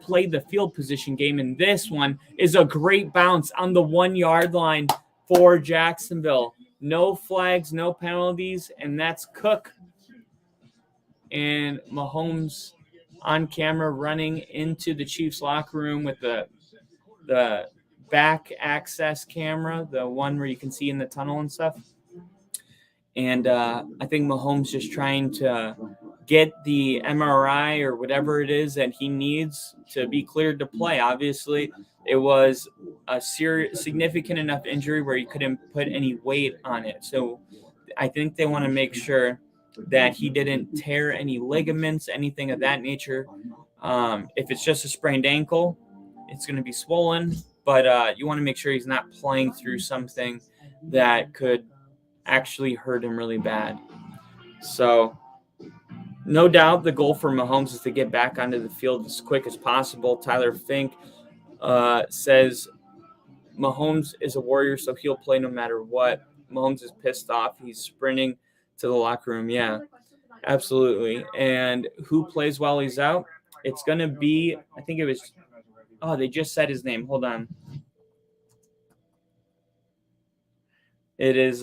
play the field position game. And this one is a great bounce on the 1-yard line for Jacksonville. No flags, no penalties, and that's Cook. And Mahomes on camera running into the Chiefs locker room with the back access camera, the one where you can see in the tunnel and stuff. And I think Mahomes just trying to get the MRI or whatever it is that he needs to be cleared to play. Obviously, it was a significant enough injury where he couldn't put any weight on it. So I think they want to make sure that he didn't tear any ligaments, anything of that nature. If it's just a sprained ankle, it's going to be swollen. But you want to make sure he's not playing through something that could actually hurt him really bad. So No doubt the goal for Mahomes is to get back onto the field as quick as possible. Tyler Fink says Mahomes is a warrior, so he'll play no matter what. Mahomes is pissed off. He's sprinting to the locker room. Yeah, absolutely. And who plays while he's out? It's going to be, I think it was, they just said his name. Hold on. It is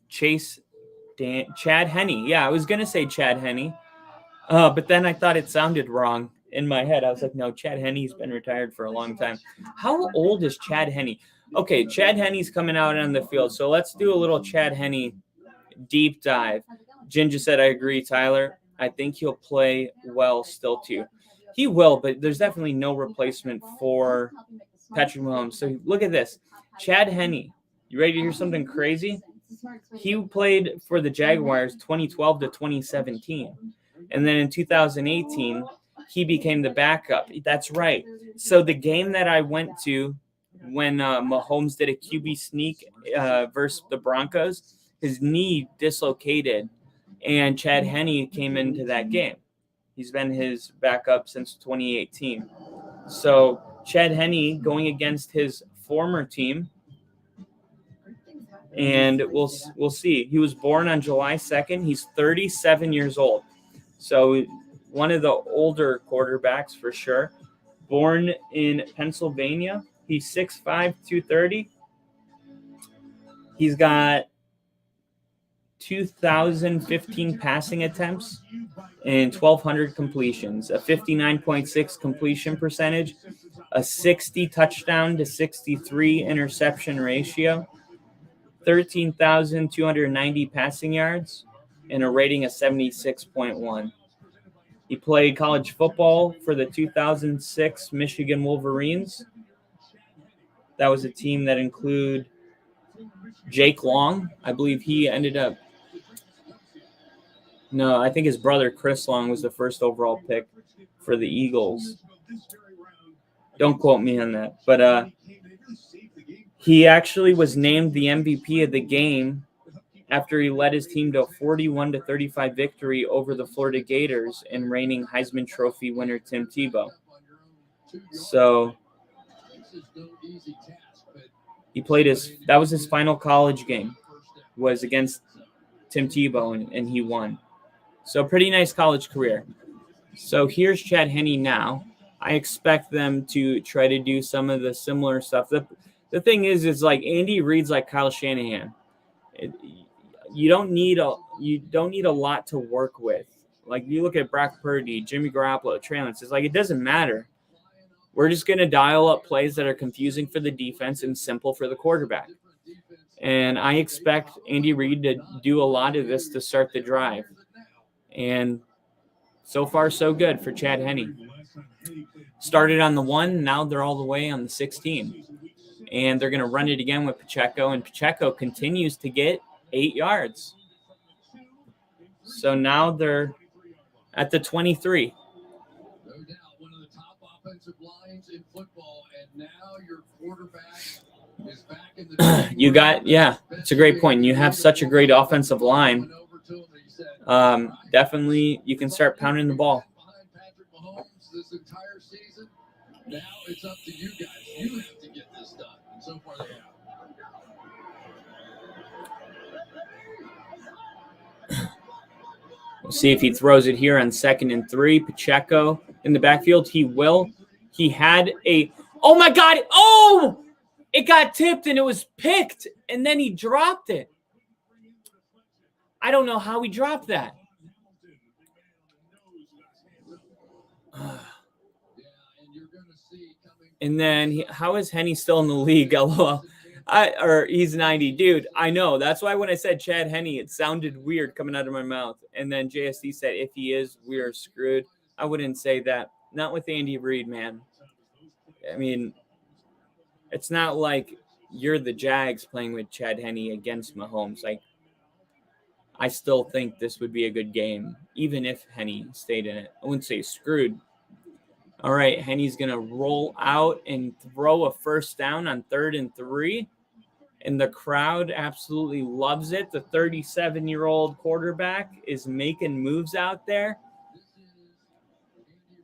Chad Henne. Yeah, I was going to say Chad Henne. But then I thought it sounded wrong in my head. I was like, no, Chad Henne's been retired for a long time. How old is Chad Henne? Okay, Chad Henne's coming out on the field. So let's do a little Chad Henne deep dive. Ginger said, I agree, Tyler. I think he'll play well still, too. He will, but there's definitely no replacement for Patrick Mahomes. So look at this. Chad Henne. You ready to hear something crazy? He played for the Jaguars 2012 to 2017. And then in 2018, he became the backup. That's right. So the game that I went to when Mahomes did a QB sneak versus the Broncos, his knee dislocated, and Chad Henne came into that game. He's been his backup since 2018. So Chad Henne going against his former team, and we'll see. He was born on July 2nd. He's 37 years old. So one of the older quarterbacks for sure. Born in Pennsylvania. He's 6'5", 230. He's got 2,015 passing attempts and 1,200 completions, a 59.6 completion percentage, a 60 touchdown to 63 interception ratio, 13,290 passing yards, and a rating of 76.1. He played college football for the 2006 Michigan Wolverines. That was a team that included Jake Long. I believe he ended up – no, I think his brother Chris Long was the first overall pick for the Eagles. Don't quote me on that. But he actually was named the MVP of the game after he led his team to a 41-35 victory over the Florida Gators and reigning Heisman Trophy winner Tim Tebow. So he played that was his final college game, was against Tim Tebow, and he won. So pretty nice college career. So here's Chad Henne now. I expect them to try to do some of the similar stuff. The thing is like Andy Reid's like Kyle Shanahan. You don't need a lot to work with. Like you look at Brock Purdy, Jimmy Garoppolo, Trey Lance. It's like it doesn't matter. We're just going to dial up plays that are confusing for the defense and simple for the quarterback. And I expect Andy Reid to do a lot of this to start the drive. And so far, so good for Chad Henne. Started on the 1, now they're all the way on the 16. And they're going to run it again with Pacheco, and Pacheco continues to get 8 yards. So now they're at the 23. No doubt, one of the top offensive lines in football, and now your quarterback is back in the it's a great point. You have such a great offensive line. Definitely, you can start pounding the ball. Patrick Mahomes this entire season. Now it's up to you guys. You have to get this done. And so far they have. We'll see if he throws it here on 2nd and 3. Pacheco in the backfield. He will. He had oh my God. Oh, it got tipped and it was picked and then he dropped it. I don't know how he dropped that. And then how is Henne still in the league? LOL. Or he's 90. Dude, I know. That's why when I said Chad Henne, it sounded weird coming out of my mouth. And then JSD said, if he is, we are screwed. I wouldn't say that. Not with Andy Reid, man. I mean, it's not like you're the Jags playing with Chad Henne against Mahomes. Like, I still think this would be a good game, even if Henne stayed in it. I wouldn't say screwed. All right, Henne's going to roll out and throw a first down on 3rd and 3. and the crowd absolutely loves it. The 37-year-old quarterback is making moves out there.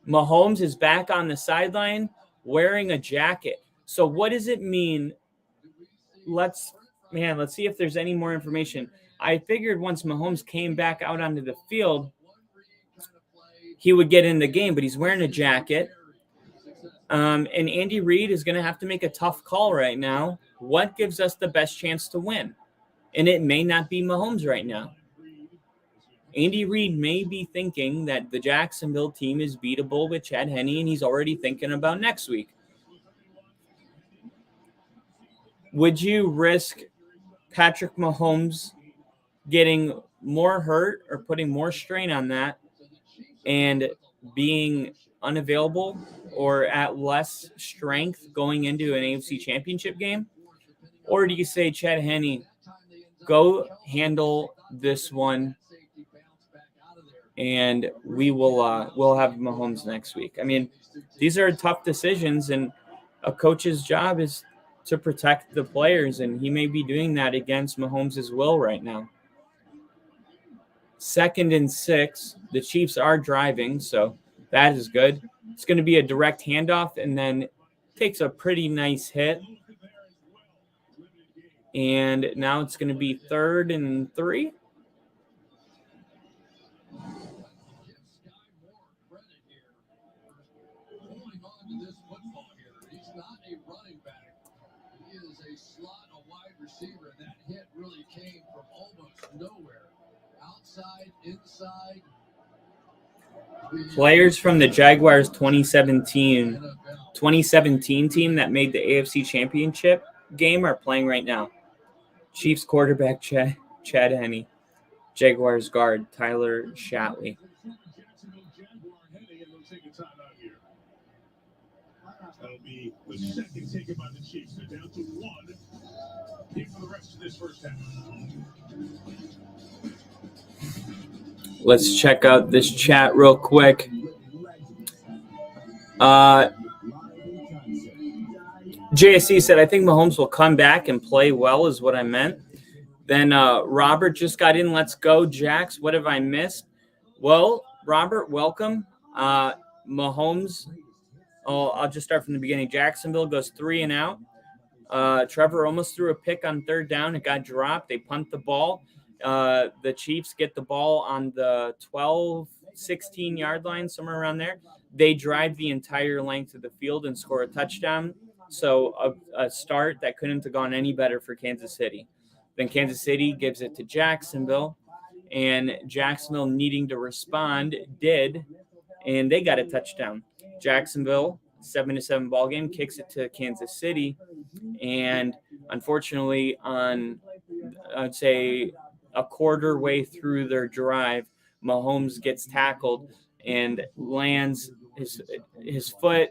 Mahomes is back on the sideline wearing a jacket. So what does it mean? Let's see if there's any more information. I figured once Mahomes came back out onto the field, he would get in the game, but he's wearing a jacket. And Andy Reid is going to have to make a tough call right now. What gives us the best chance to win? And it may not be Mahomes right now. Andy Reid may be thinking that the Jacksonville team is beatable with Chad Henne, and he's already thinking about next week. Would you risk Patrick Mahomes getting more hurt or putting more strain on that and being unavailable or at less strength going into an AFC Championship game? Or do you say, Chad Henne, go handle this one, and we'll have Mahomes next week? I mean, these are tough decisions, and a coach's job is to protect the players, and he may be doing that against Mahomes' will right now. 2nd and 6, the Chiefs are driving, so that is good. It's going to be a direct handoff, and then takes a pretty nice hit. And now it's going to be 3rd and 3. Receiver, and that hit really came from almost nowhere. Outside, inside. Players from the Jaguars 2017 team that made the AFC Championship game are playing right now. Chiefs quarterback Chad Henne, Jaguars guard Tyler Shatley. That'll be the second taken by the Chiefs. They're down to 1 here for the rest of this first half. Let's check out this chat real quick. JSC said, I think Mahomes will come back and play well is what I meant. Then Robert just got in. Let's go, Jax. What have I missed? Well, Robert, welcome. Mahomes, I'll just start from the beginning. Jacksonville goes 3 and out. Trevor almost threw a pick on 3rd down. It got dropped. They punt the ball. The Chiefs get the ball on the 12, 16-yard line, somewhere around there. They drive the entire length of the field and score a touchdown. So a start that couldn't have gone any better for Kansas City. Then Kansas City gives it to Jacksonville, and Jacksonville, needing to respond, did, and they got a touchdown. Jacksonville, 7-7 ball game, kicks it to Kansas City, and unfortunately, I'd say a quarter way through their drive, Mahomes gets tackled and lands his foot.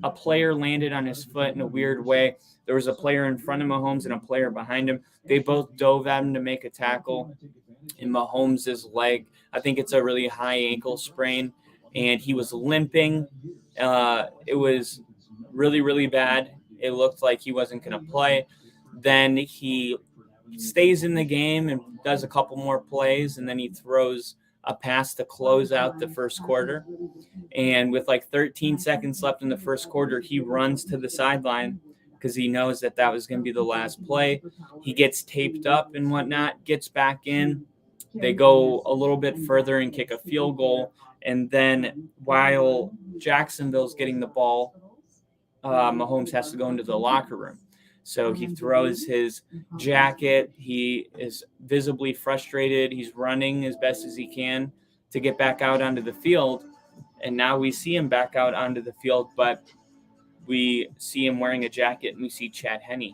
A player landed on his foot in a weird way. There was a player in front of Mahomes and a player behind him. They both dove at him to make a tackle. And Mahomes' leg, I think it's a really high ankle sprain, and he was limping. It was really, really bad. It looked like he wasn't going to play. Then he stays in the game and does a couple more plays, and then he throws a pass to close out the first quarter. And with like 13 seconds left in the first quarter, he runs to the sideline because he knows that was going to be the last play. He gets taped up and whatnot, gets back in. They go a little bit further and kick a field goal. And then while Jacksonville's getting the ball, Mahomes has to go into the locker room. So he throws his jacket. He is visibly frustrated. He's running as best as he can to get back out onto the field. And now we see him back out onto the field, but we see him wearing a jacket, and we see Chad Henne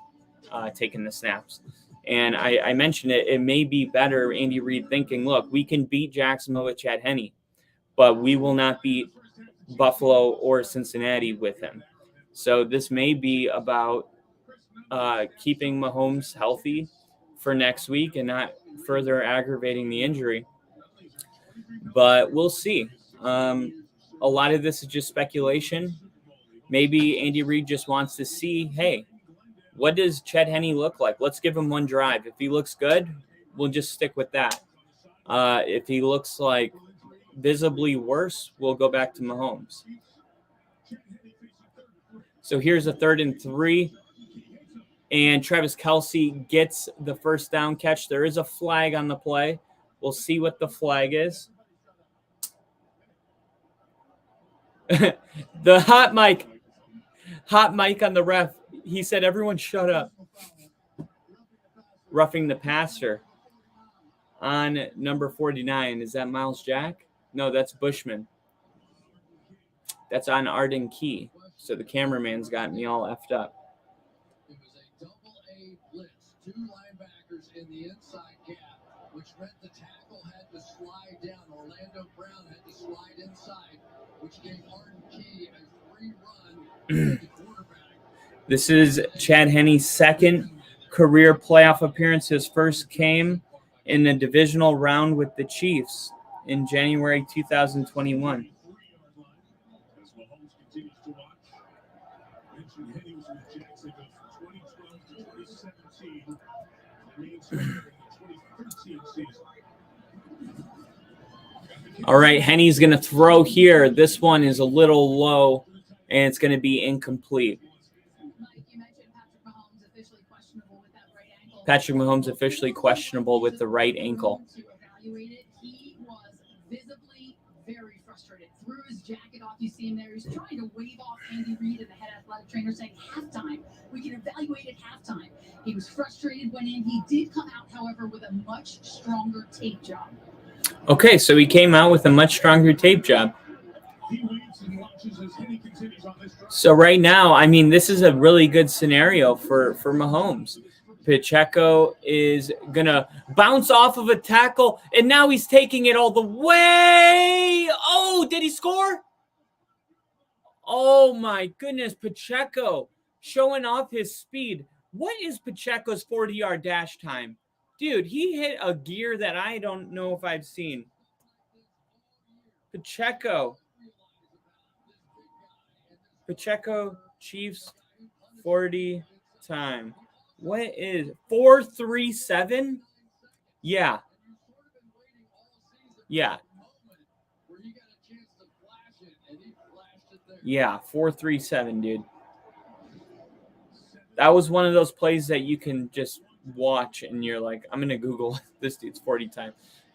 taking the snaps. And I mentioned it may be better, Andy Reid thinking, look, we can beat Jacksonville with Chad Henne, but we will not beat Buffalo or Cincinnati with him. So this may be about keeping Mahomes healthy for next week and not further aggravating the injury. But we'll see. A lot of this is just speculation. Maybe Andy Reid just wants to see, hey, What does Chet Henne look like? Let's give him one drive. If he looks good, we'll just stick with that. If he looks like visibly worse, we'll go back to Mahomes. So here's a 3rd and 3. And Travis Kelce gets the first down catch. There is a flag on the play. We'll see what the flag is. The hot mic on the ref. He said, everyone shut up. Roughing the passer on number 49. Is that Miles Jack? No, that's Bushman. That's on Arden Key. So the cameraman's got me all effed up. It was a double-A blitz, 2 linebackers in the inside gap, which meant the tackle had to slide down. Orlando Brown had to slide inside, which gave Arden Key a free run to the quarterback. This is Chad Henne's second career playoff appearance. His first came in the divisional round with the Chiefs in January 2021. All right, Henne's going to throw here. This one is a little low, and it's going to be incomplete. Patrick Mahomes officially questionable with the right ankle. He was visibly very frustrated. Threw his jacket off. You see him there. He's trying to wave off Andy Reid and the head athletic trainer saying, halftime. We can evaluate at halftime. He was frustrated, went in. He did come out, however, with a much stronger tape job. Okay, so he came out with a much stronger tape job. So right now, I mean, this is a really good scenario for Mahomes. Pacheco is going to bounce off of a tackle, and now he's taking it all the way. Oh, did he score? Oh, my goodness, Pacheco showing off his speed. What is Pacheco's 40-yard dash time? Dude, he hit a gear that I don't know if I've seen. Pacheco, Chiefs, 40 time. What is 4.37? Yeah. Yeah. Yeah, 4.37, dude. That was one of those plays that you can just watch and you're like, I'm going to Google this dude's 40 time.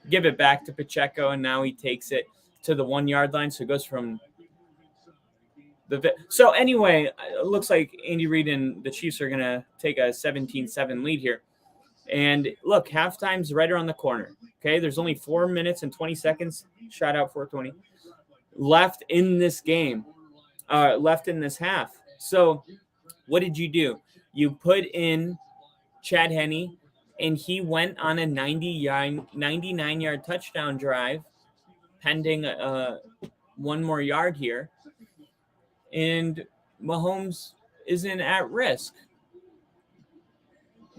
Give it back to Pacheco, and now he takes it to the 1 yard line. So it goes from so anyway, it looks like Andy Reid and the Chiefs are going to take a 17-7 lead here. And look, halftime's right around the corner. Okay, there's only 4 minutes and 20 seconds. Shout out 420 left in this game, left in this half. So what did you do? You put in Chad Henne, and he went on a 99-yard touchdown drive, pending one more yard here. And Mahomes isn't at risk.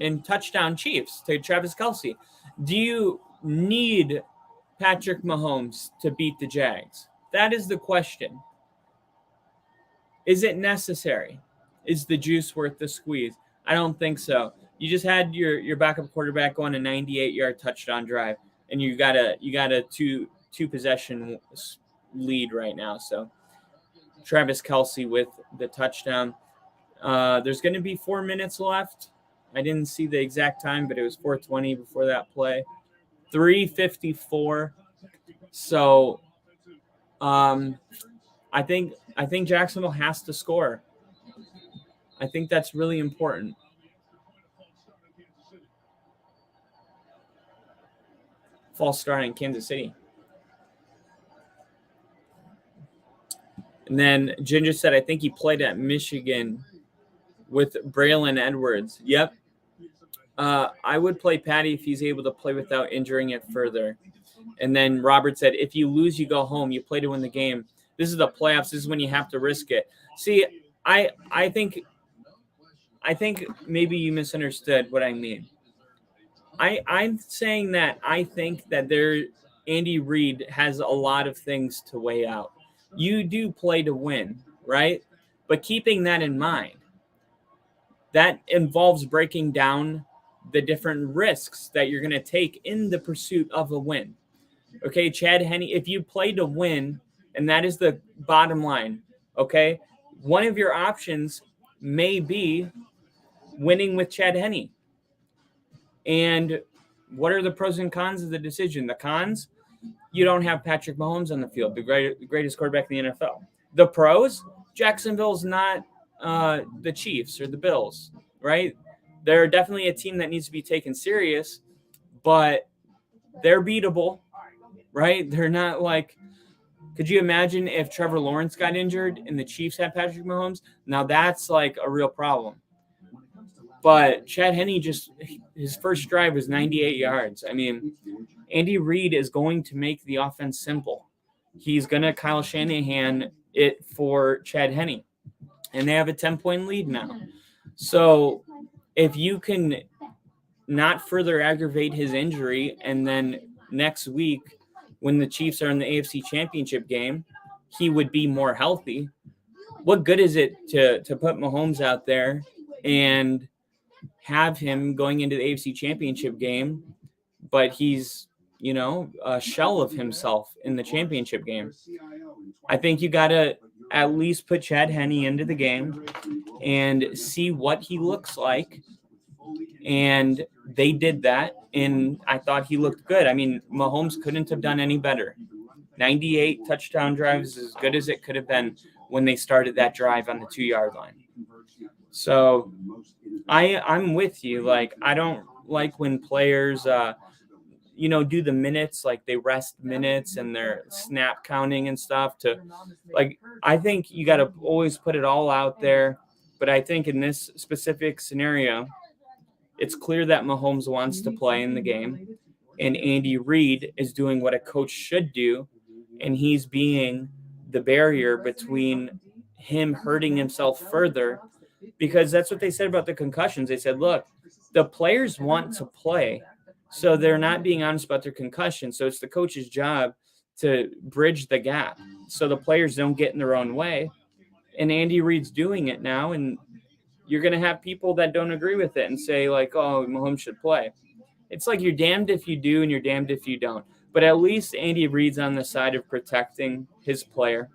And touchdown Chiefs to Travis Kelce. Do you need Patrick Mahomes to beat the Jags? That is the question. Is it necessary? Is the juice worth the squeeze? I don't think so. You just had your backup quarterback on a 98-yard touchdown drive, and you got a two possession lead right now. So Travis Kelce with the touchdown. There's going to be 4 minutes left. I didn't see the exact time, but it was 4:20 before that play. 3:54. So I think Jacksonville has to score. I think that's really important. False start in Kansas City. And then Ginger said, I think he played at Michigan with Braylon Edwards. Yep. I would play Patty if he's able to play without injuring it further. And then Robert said, if you lose, you go home. You play to win the game. This is the playoffs. This is when you have to risk it. See, I think maybe you misunderstood what I mean. I'm saying that I think that Andy Reid has a lot of things to weigh out. You do play to win, right? But keeping that in mind, that involves breaking down the different risks that you're going to take in the pursuit of a win. Okay, Chad Henne, if you play to win, and that is the bottom line, okay, one of your options may be winning with Chad Henne. And what are the pros and cons of the decision? The cons, you don't have Patrick Mahomes on the field, the greatest quarterback in the NFL. The pros, Jacksonville's not the Chiefs or the Bills, right? They're definitely a team that needs to be taken serious, but they're beatable, right? They're not like, could you imagine if Trevor Lawrence got injured and the Chiefs had Patrick Mahomes? Now that's like a real problem. But Chad Henne his first drive was 98 yards. I mean, Andy Reid is going to make the offense simple. He's going to Kyle Shanahan it for Chad Henne. And they have a 10-point lead now. So if you can not further aggravate his injury, and then next week when the Chiefs are in the AFC Championship game, he would be more healthy. What good is it to put Mahomes out there and have him going into the AFC Championship game, but he's, a shell of himself in the championship game? I think you got to at least put Chad Henne into the game and see what he looks like. And they did that, and I thought he looked good. I mean, Mahomes couldn't have done any better. 98 touchdown drives is as good as it could have been when they started that drive on the 2-yard line. So I'm with you. Like, I don't like when players, do the minutes, like they rest minutes and they're snap counting and stuff I think you got to always put it all out there. But I think in this specific scenario, it's clear that Mahomes wants to play in the game, and Andy Reid is doing what a coach should do, and he's being the barrier between him hurting himself further, because that's what they said about the concussions. They said, look, the players want to play, so they're not being honest about their concussion. So it's the coach's job to bridge the gap so the players don't get in their own way. And Andy Reid's doing it now, and you're going to have people that don't agree with it and say, like, oh, Mahomes should play. It's like you're damned if you do and you're damned if you don't. But at least Andy Reid's on the side of protecting his player,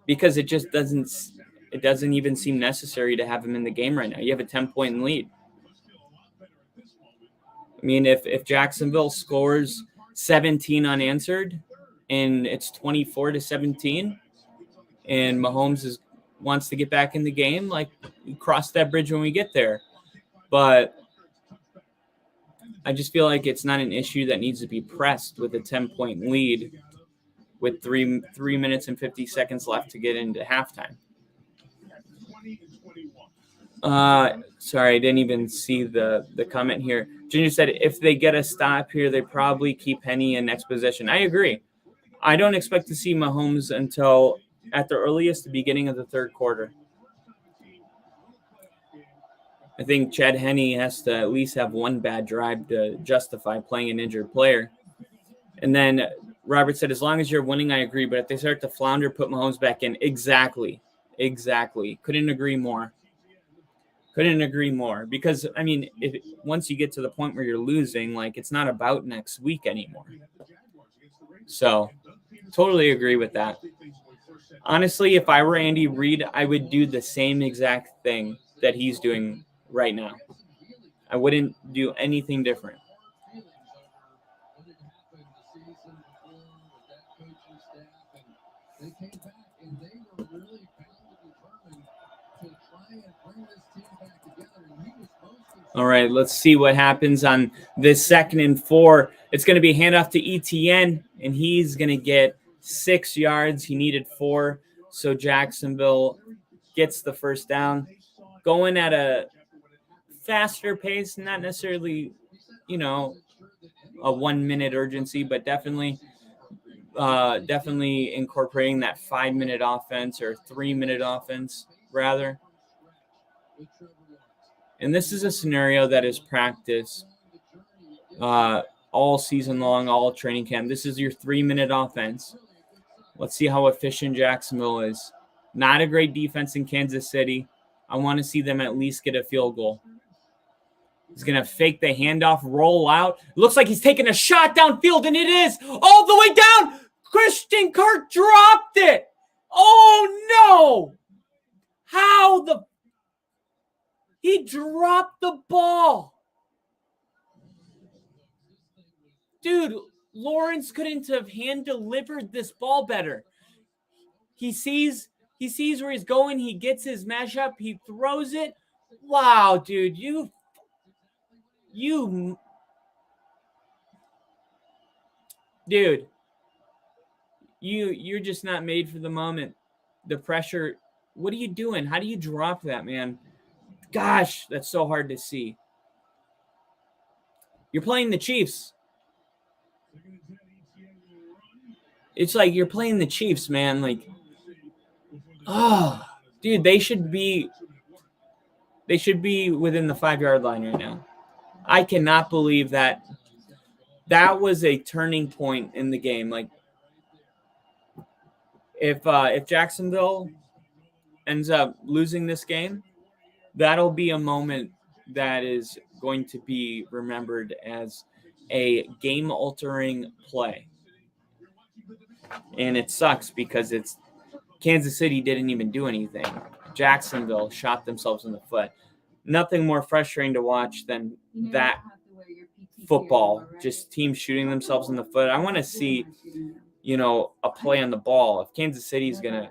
because it just doesn't even seem necessary to have him in the game right now. You have a 10-point lead. I mean, if Jacksonville scores 17 unanswered and it's 24-17 and Mahomes wants to get back in the game, like, we cross that bridge when we get there. But I just feel like it's not an issue that needs to be pressed with a 10-point lead with 3 minutes and 50 seconds left to get into halftime. Sorry, I didn't even see the comment here. Junior said if they get a stop here, they probably keep Henne in next possession. I agree. I don't expect to see Mahomes until at the earliest the beginning of the third quarter. I think Chad Henne has to at least have one bad drive to justify playing an injured player. And then Robert said, as long as you're winning, I agree. But if they start to flounder, put Mahomes back in. Exactly. Couldn't agree more. Because, I mean, once you get to the point where you're losing, like, it's not about next week anymore. So, totally agree with that. Honestly, if I were Andy Reid, I would do the same exact thing that he's doing right now. I wouldn't do anything different. All right, let's see what happens on this 2nd and 4. It's going to be handoff to Etienne, and he's going to get 6 yards. He needed 4, so Jacksonville gets the first down. Going at a faster pace, not necessarily, a 1-minute urgency, but definitely incorporating that 5-minute offense or 3-minute offense, rather. And this is a scenario that is practiced all season long, all training camp. This is your 3-minute offense. Let's see how efficient Jacksonville is. Not a great defense in Kansas City. I want to see them at least get a field goal. He's going to fake the handoff, roll out. Looks like he's taking a shot downfield, and it is all the way down. Christian Kirk dropped it. Oh, no. How he dropped the ball. Dude, Lawrence couldn't have hand-delivered this ball better. He sees where he's going. He gets his mashup. He throws it. Wow, dude, you're just not made for the moment. The pressure. What are you doing? How do you drop that, man? Gosh, that's so hard to see. You're playing the Chiefs. It's like you're playing the Chiefs, man. Like, oh, dude, they should be within the 5-yard line right now. I cannot believe that was a turning point in the game. Like, if Jacksonville ends up losing this game, that'll be a moment that is going to be remembered as a game-altering play. And it sucks because it's Kansas City didn't even do anything. Jacksonville shot themselves in the foot. Nothing more frustrating to watch than that football, just teams shooting themselves in the foot. I want to see, a play on the ball. If Kansas City is going to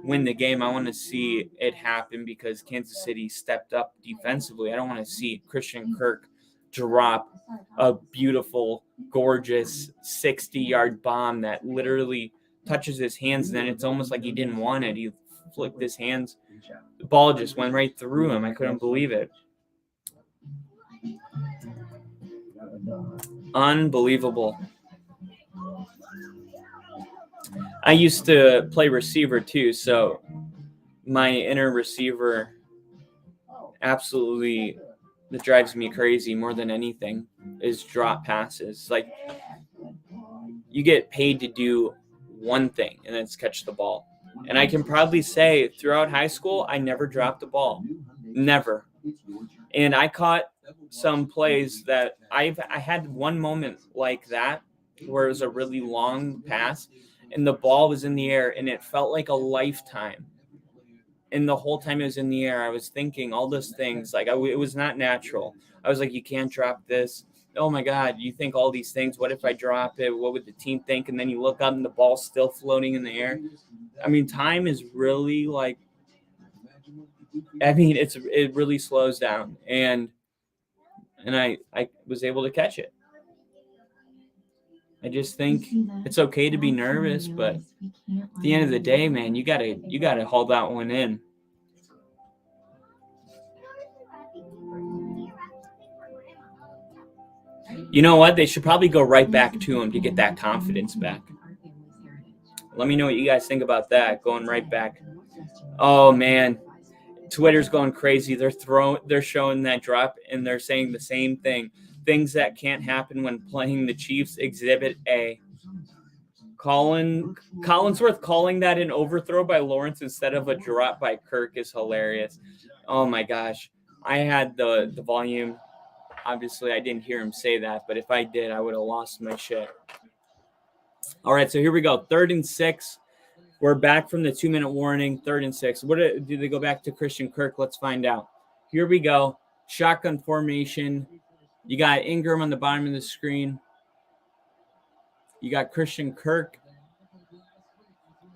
win the game, I want to see it happen because Kansas City stepped up defensively. I don't want to see Christian Kirk drop a beautiful, gorgeous 60-yard bomb that literally touches his hands, and then it's almost like he didn't want it. He flicked his hands. The ball just went right through him. I couldn't believe it. Unbelievable. I used to play receiver too, so my inner receiver absolutely that drives me crazy more than anything is drop passes. Like, you get paid to do one thing, and that's catch the ball. And I can proudly say throughout high school, I never dropped the ball. Never. And I caught some plays that I had one moment like that where it was a really long pass and the ball was in the air and it felt like a lifetime. And the whole time it was in the air, I was thinking all those things. Like, it was not natural. I was like, you can't drop this. Oh, my God, you think all these things. What if I drop it? What would the team think? And then you look up and the ball's still floating in the air. I mean, time is really it really slows down. And I was able to catch it. I just think it's okay to be nervous, but at the end of the day, man, you gotta hold that one in. You know what? They should probably go right back to him to get that confidence back. Let me know what you guys think about that. Going right back. Oh man, Twitter's going crazy. They're showing that drop and they're saying the same thing. Things that can't happen when playing the Chiefs, Exhibit A. Collinsworth calling that an overthrow by Lawrence instead of a drop by Kirk is hilarious. Oh my gosh. I had the volume. Obviously, I didn't hear him say that, but if I did, I would have lost my shit. All right, so here we go. 3rd and 6. We're back from the 2-minute warning. 3rd and 6. Do they go back to Christian Kirk? Let's find out. Here we go. Shotgun formation. You got Ingram on the bottom of the screen. You got Christian Kirk.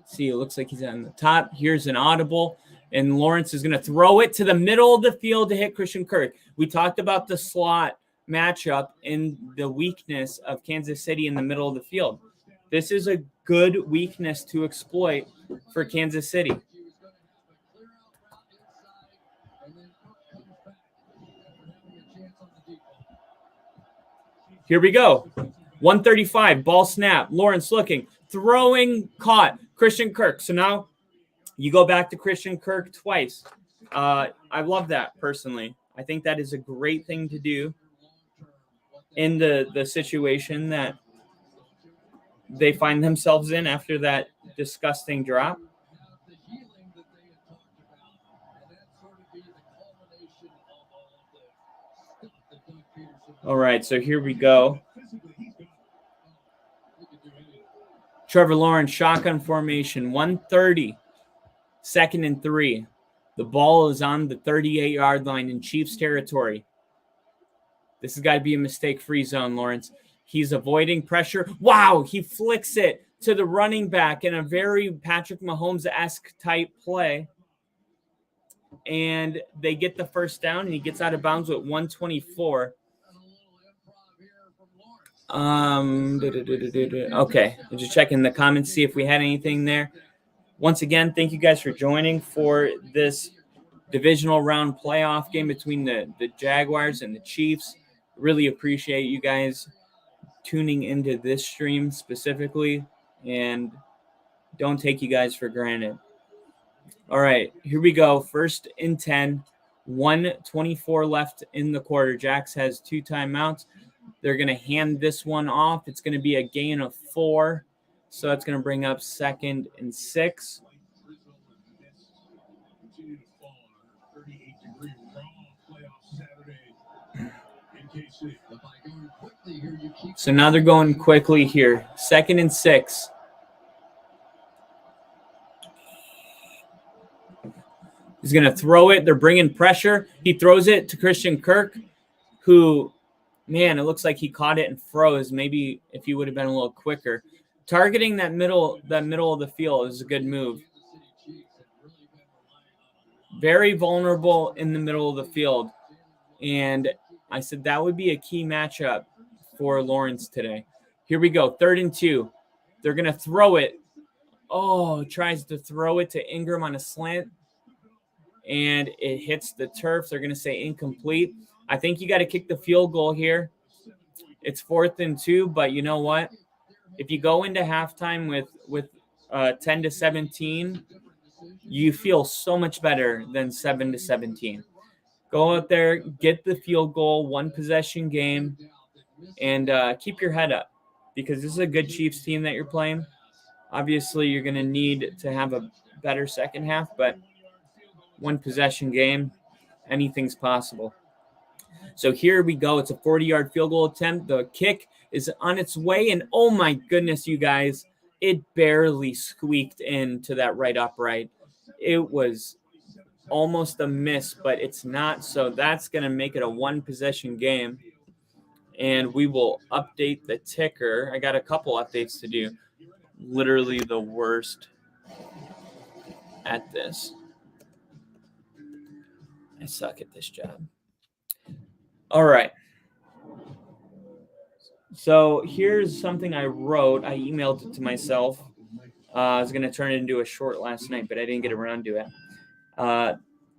See, it looks like he's on the top. Here's an audible. And Lawrence is going to throw it to the middle of the field to hit Christian Kirk. We talked about the slot matchup and the weakness of Kansas City in the middle of the field. This is a good weakness to exploit for Kansas City. Here we go. 135, ball snap. Lawrence looking, throwing, caught. Christian Kirk. So now you go back to Christian Kirk twice. I love that personally. I think that is a great thing to do in the situation that they find themselves in after that disgusting drop. All right, so here we go. Trevor Lawrence, shotgun formation, 130, 2nd and 3. The ball is on the 38-yard line in Chiefs territory. This has got to be a mistake-free zone, Lawrence. He's avoiding pressure. Wow, he flicks it to the running back in a very Patrick Mahomes-esque type play. And they get the first down, and he gets out of bounds with 124. Okay, I'm just checking the comments, see if we had anything there. Once again, thank you guys for joining for this divisional round playoff game between the Jaguars and the Chiefs. Really appreciate you guys tuning into this stream specifically, and don't take you guys for granted. All right, here we go. 1st and 10, 1:24 left in the quarter. Jax has 2 timeouts. They're going to hand this one off. It's going to be a gain of 4, so that's going to bring up 2nd and 6. So now they're going quickly here. 2nd and 6. He's going to throw it. They're bringing pressure. He throws it to Christian Kirk, who, man, it looks like he caught it and froze. Maybe if he would have been a little quicker. Targeting that middle of the field is a good move. Very vulnerable in the middle of the field. And I said that would be a key matchup for Lawrence today. Here we go. 3rd and 2. They're going to throw it. Oh, tries to throw it to Ingram on a slant. And it hits the turf. They're going to say incomplete. I think you got to kick the field goal here. It's 4th and 2, but you know what? If you go into halftime with 10-17, you feel so much better than 7-17. Go out there, get the field goal, 1 possession game, and keep your head up, because this is a good Chiefs team that you're playing. Obviously, you're going to need to have a better second half, but 1 possession game, anything's possible. So here we go. It's a 40-yard field goal attempt. The kick is on its way, and oh my goodness, you guys, it barely squeaked into that right upright. It was almost a miss, but it's not. So that's going to make it a 1 possession game, and we will update the ticker. I got a couple updates to do. Literally the worst at this. I suck at this job. All right. So here's something I wrote. I emailed it to myself. I was going to turn it into a short last night, but I didn't get around to it.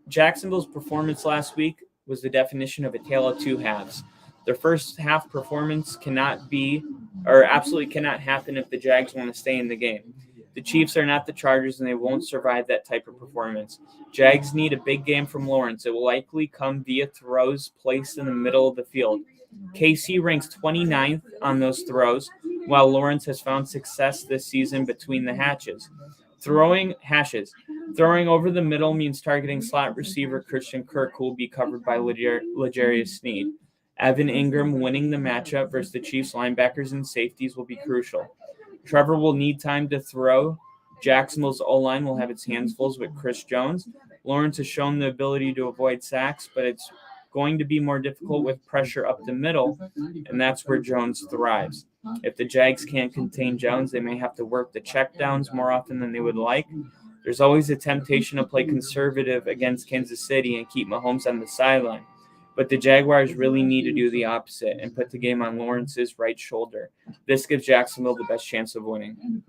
Jacksonville's performance last week was the definition of a tale of 2 halves. Their first half performance absolutely cannot happen if the Jags want to stay in the game. The Chiefs are not the Chargers, and they won't survive that type of performance. Jags need a big game from Lawrence. It will likely come via throws placed in the middle of the field. KC ranks 29th on those throws, while Lawrence has found success this season between the hashes. Throwing over the middle means targeting slot receiver Christian Kirk, who will be covered by L'Jarius Sneed. Evan Ingram winning the matchup versus the Chiefs linebackers and safeties will be crucial. Trevor will need time to throw. Jacksonville's O-line will have its hands full with Chris Jones. Lawrence has shown the ability to avoid sacks, but it's going to be more difficult with pressure up the middle, and that's where Jones thrives. If the Jags can't contain Jones, they may have to work the checkdowns more often than they would like. There's always a temptation to play conservative against Kansas City and keep Mahomes on the sideline. But the Jaguars really need to do the opposite and put the game on Lawrence's right shoulder. This gives Jacksonville the best chance of winning.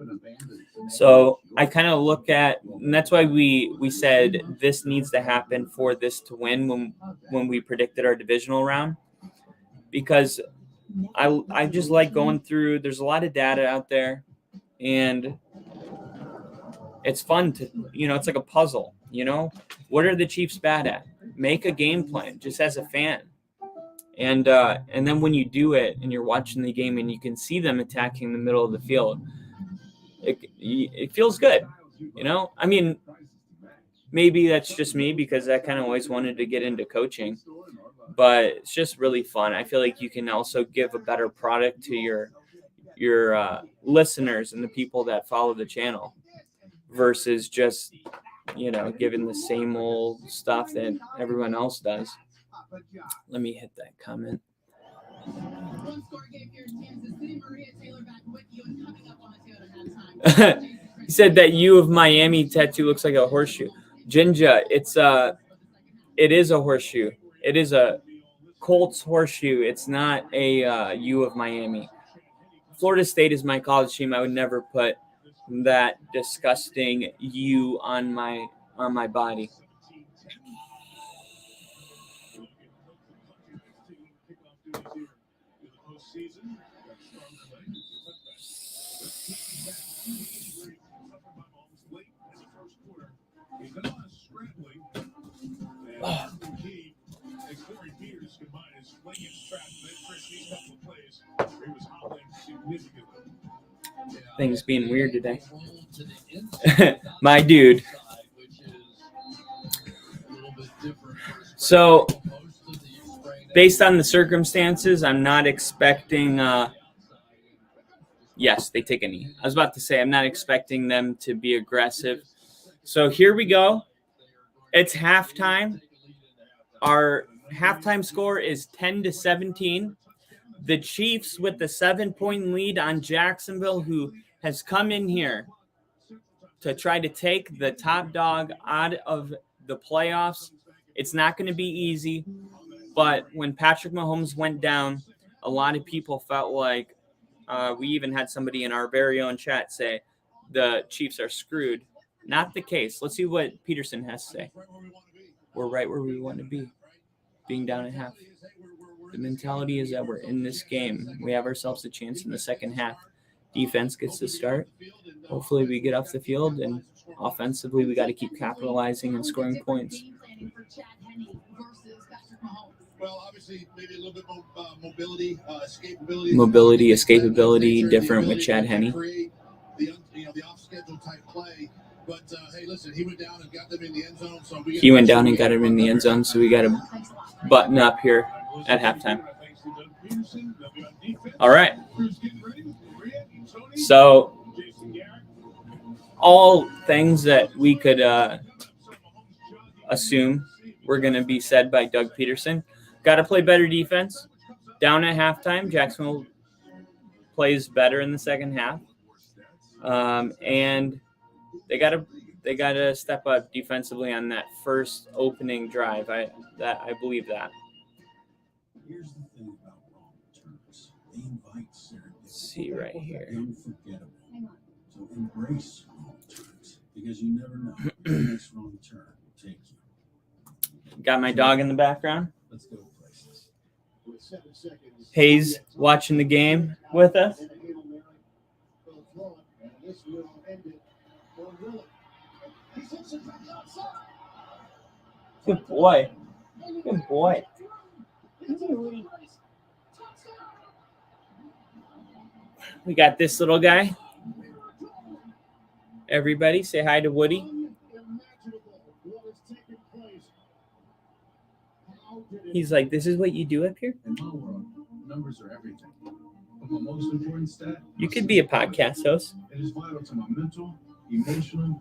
So I kind of look at, and that's why we said this needs to happen for this to win when we predicted our divisional round. Because I just like going through, there's a lot of data out there, and it's fun to, it's like a puzzle, What are the Chiefs bad at? Make a game plan just as a fan. And then when you do it and you're watching the game and you can see them attacking the middle of the field, it feels good, I mean, maybe that's just me because I kind of always wanted to get into coaching. but it's just really fun. I feel like you can also give a better product to your listeners and the people that follow the channel versus just giving the same old stuff that everyone else does. Let me hit that comment. One score game here in Kansas City. Maria Taylor back with you and coming up on the Toyota halftime. He said that U of Miami tattoo looks like a horseshoe. Jinja, it is a horseshoe. It is a Colts horseshoe. It's not a U of Miami. Florida State is my college team. I would never put that disgusting U on my body. Things being weird today. My dude. So, based on the circumstances, I'm not expecting. Yes, they take a knee. I was about to say I'm not expecting them to be aggressive. So here we go. It's halftime. Our halftime score is 10-17. The Chiefs with the 7-point lead on Jacksonville, who has come in here to try to take the top dog out of the playoffs. It's not going to be easy, but when Patrick Mahomes went down, a lot of people felt like we even had somebody in our very own chat say the Chiefs are screwed. Not the case. Let's see what Peterson has to say. We're right where we want to be, being down at half. The mentality is that we're in this game. We have ourselves a chance in the second half. Defense gets to start. Hopefully we get off the field, and offensively we got to keep capitalizing and scoring points. Well, obviously, maybe a little bit more mobility, escapability. Mobility, escapability, different with Chad Henne. The off-schedule type play. But, hey, listen, he went down and got them in the end zone. So we got to button up here at halftime. All right. So, all things that we could assume were going to be said by Doug Peterson. Got to play better defense. Down at halftime, Jacksonville plays better in the second half. And they got to step up defensively on that first opening drive. I believe that. Here's the thing about wrong turns. They invite serendipity. Let's see right here. Unforgettable. So embrace wrong turns because you never know where the next wrong turn will take you. Got my dog in the background. Let's go places. Hayes watching the game with us. Good boy. Good boy. We got this little guy. Everybody say hi to Woody. He's like, this is what you do up here? In my world, numbers are everything. But my most important stat, You could be a podcast host. it is vital to my mental, emotional,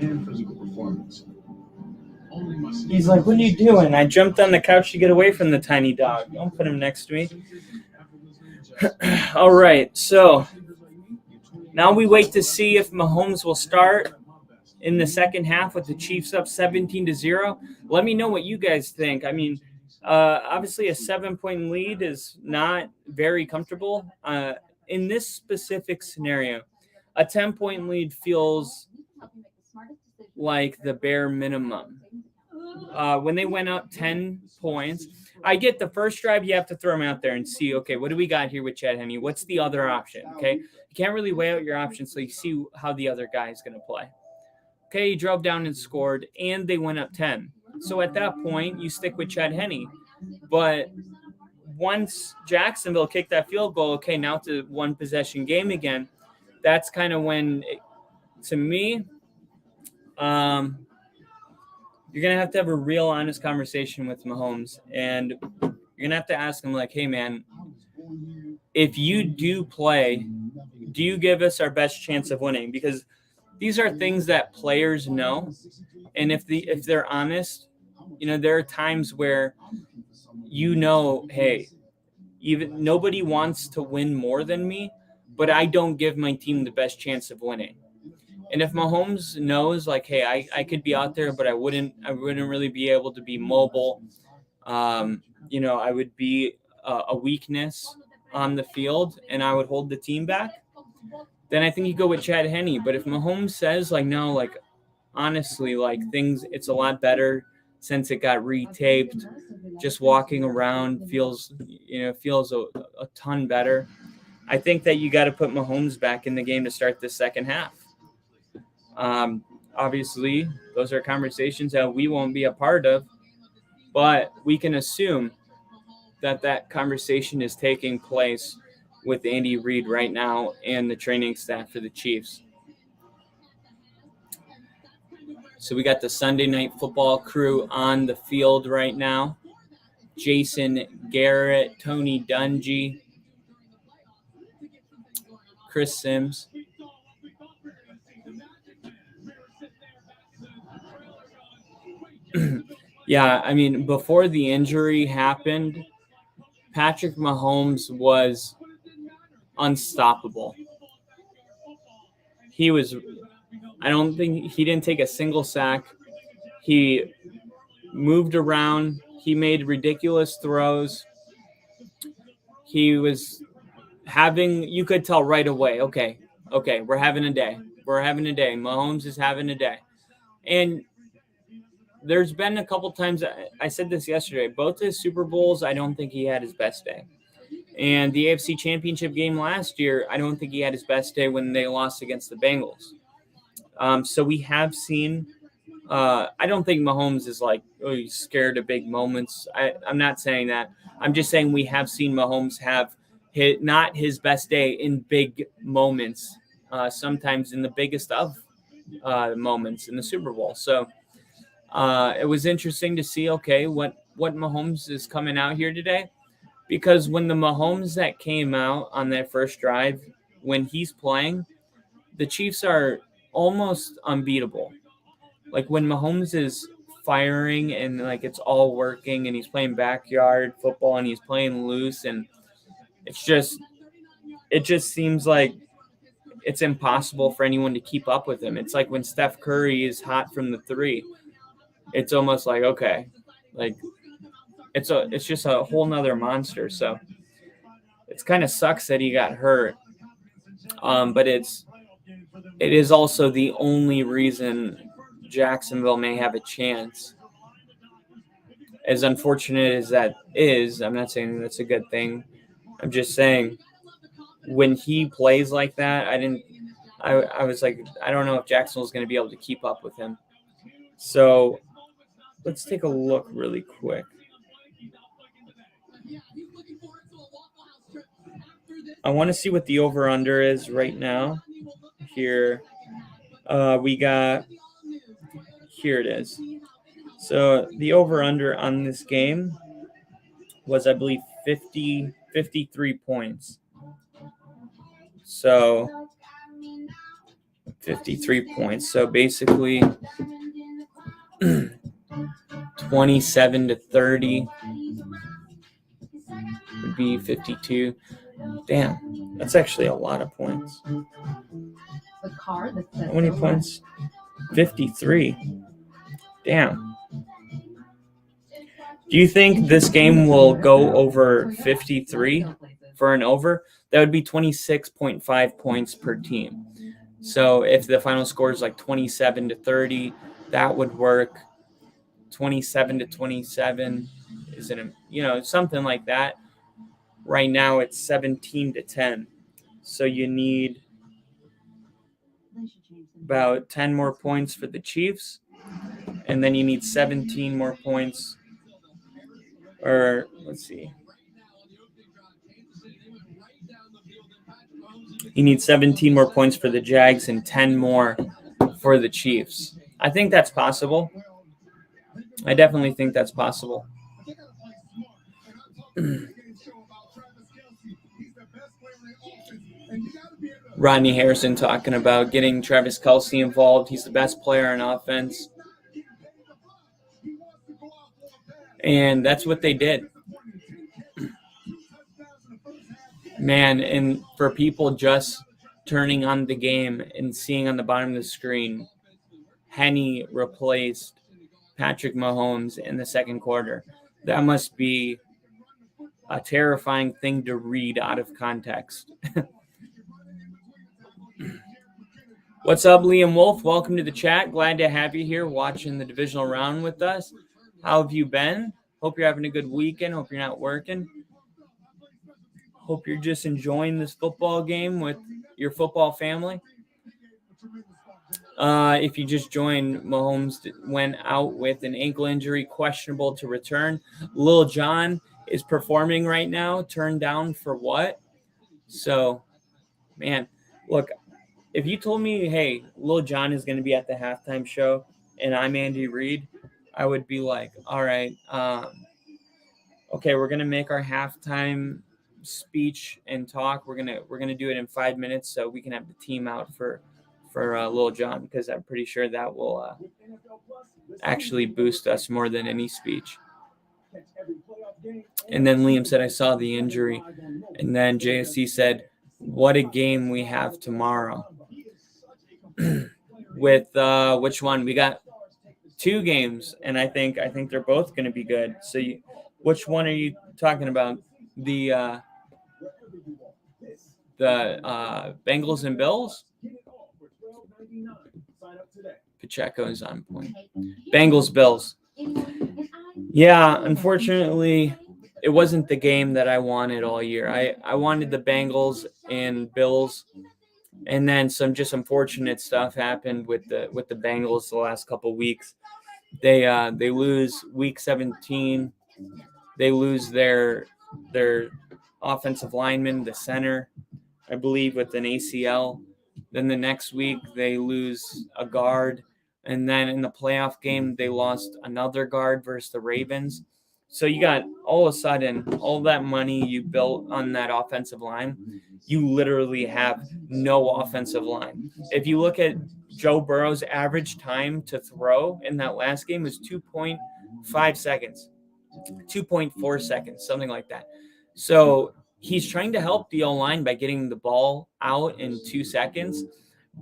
and physical performance. Only my He's like, what are you doing? I jumped on the couch to get away from the tiny dog. Don't put him next to me. All right, so now we wait to see if Mahomes will start in the second half with the Chiefs up 17-0. Let me know what you guys think. I mean, obviously a 7-point lead is not very comfortable. In this specific scenario, a 10-point lead feels like the bare minimum. When they went up 10 points, I get the first drive, you have to throw them out there and see, okay, what do we got here with Chad Henne? What's the other option, okay? You can't really weigh out your options so you see how the other guy is going to play. Okay, he drove down and scored, and they went up 10. So at that point, you stick with Chad Henne. But once Jacksonville kicked that field goal, okay, now it's a one-possession game again. That's kind of when, to me, you're going to have a real honest conversation with Mahomes, and you're going to have to ask him, like, hey, man, if you do play, do you give us our best chance of winning? Because these are things that players know, and if they're honest, there are times where hey, even nobody wants to win more than me, but I don't give my team the best chance of winning. And if Mahomes knows, like, hey, I could be out there, but I wouldn't really be able to be mobile. I would be a weakness on the field, and I would hold the team back. Then I think you go with Chad Henne. But if Mahomes says, like, no, like, honestly, like, it's a lot better since it got retaped. Just walking around feels a ton better. I think that you got to put Mahomes back in the game to start the second half. Obviously, those are conversations that we won't be a part of, but we can assume that conversation is taking place with Andy Reid right now and the training staff for the Chiefs. So we got the Sunday Night Football crew on the field right now. Jason Garrett, Tony Dungy, Chris Sims. Yeah, I mean, before the injury happened, Patrick Mahomes was unstoppable. I don't think he didn't take a single sack. He moved around. He made ridiculous throws. He was you could tell right away, okay, we're having a day. Mahomes is having a day. And there's been a couple times, I said this yesterday, both his Super Bowls, I don't think he had his best day. And the AFC Championship game last year, I don't think he had his best day when they lost against the Bengals. So we have seen, I don't think Mahomes is like, oh, he's scared of big moments. I'm not saying that. I'm just saying we have seen Mahomes have not his best day in big moments, sometimes in the biggest of moments in the Super Bowl. So it was interesting to see, okay, what Mahomes is coming out here today. Because when the Mahomes that came out on that first drive, when he's playing, the Chiefs are almost unbeatable. Like when Mahomes is firing and like it's all working and he's playing backyard football and he's playing loose and it just seems like it's impossible for anyone to keep up with him. It's like when Steph Curry is hot from the three, it's almost like, okay, like it's just a whole nother monster. So it's kind of sucks that he got hurt. But it is also the only reason Jacksonville may have a chance. As unfortunate as that is, I'm not saying that's a good thing. I'm just saying when he plays like that, I was like, I don't know if Jacksonville's going to be able to keep up with him. So let's take a look really quick. I want to see what the over-under is right now. Here, we got, here it is. So the over-under on this game was, I believe, 53 points. So 53 points. So basically 27 to 30 would be 52. Damn, that's actually a lot of points. How many points? 53. Damn. Do you think this game will go over 53 for an over? That would be 26.5 points per team. So if the final score is like 27 to 30, that would work. 27 to 27 isn't, something like that. Right now it's 17 to 10. So you need about 10 more points for the Chiefs. And then you need 17 more points. Or let's see. You need 17 more points for the Jags and 10 more for the Chiefs. I think that's possible. I definitely think that's possible. They gotta play smart. And I'm talking in the show about Travis Kelce. He's the best player in the offense. And you gotta be able to Rodney Harrison talking about getting Travis Kelce involved. He's the best player on offense. And that's what they did. Man, and for people just turning on the game and seeing on the bottom of the screen, Henny replaced Patrick Mahomes in the second quarter. That must be a terrifying thing to read out of context. What's up, Liam Wolf? Welcome to the chat. Glad to have you here watching the divisional round with us. How have you been? Hope you're having a good weekend. Hope you're not working. Hope you're just enjoying this football game with your football family. If you just joined, Mahomes went out with an ankle injury, questionable to return. Lil Jon is performing right now, turned down for what? So, man, look, if you told me, hey, Lil Jon is going to be at the halftime show and I'm Andy Reid, I would be like, all right, okay, we're going to make our halftime speech and talk. We're gonna do it in 5 minutes so we can have the team out for Lil Jon, because I'm pretty sure that will actually boost us more than any speech. And then Liam said, I saw the injury. And then JSC said, what a game we have tomorrow. With which one? We got 2 games, and I think they're both going to be good. So which one are you talking about? The Bengals and Bills? Pacheco is on point. Bengals, Bills. Yeah, unfortunately, it wasn't the game that I wanted all year. I wanted the Bengals and Bills, and then some just unfortunate stuff happened with the Bengals the last couple weeks. They lose week 17. They lose their offensive lineman, the center, I believe, with an ACL. Then the next week they lose a guard. And then in the playoff game, they lost another guard versus the Ravens. So you got, all of a sudden, all that money you built on that offensive line, you literally have no offensive line. If you look at Joe Burrow's average time to throw in that last game was 2.5 seconds, 2.4 seconds, something like that. So he's trying to help the O-line by getting the ball out in 2 seconds,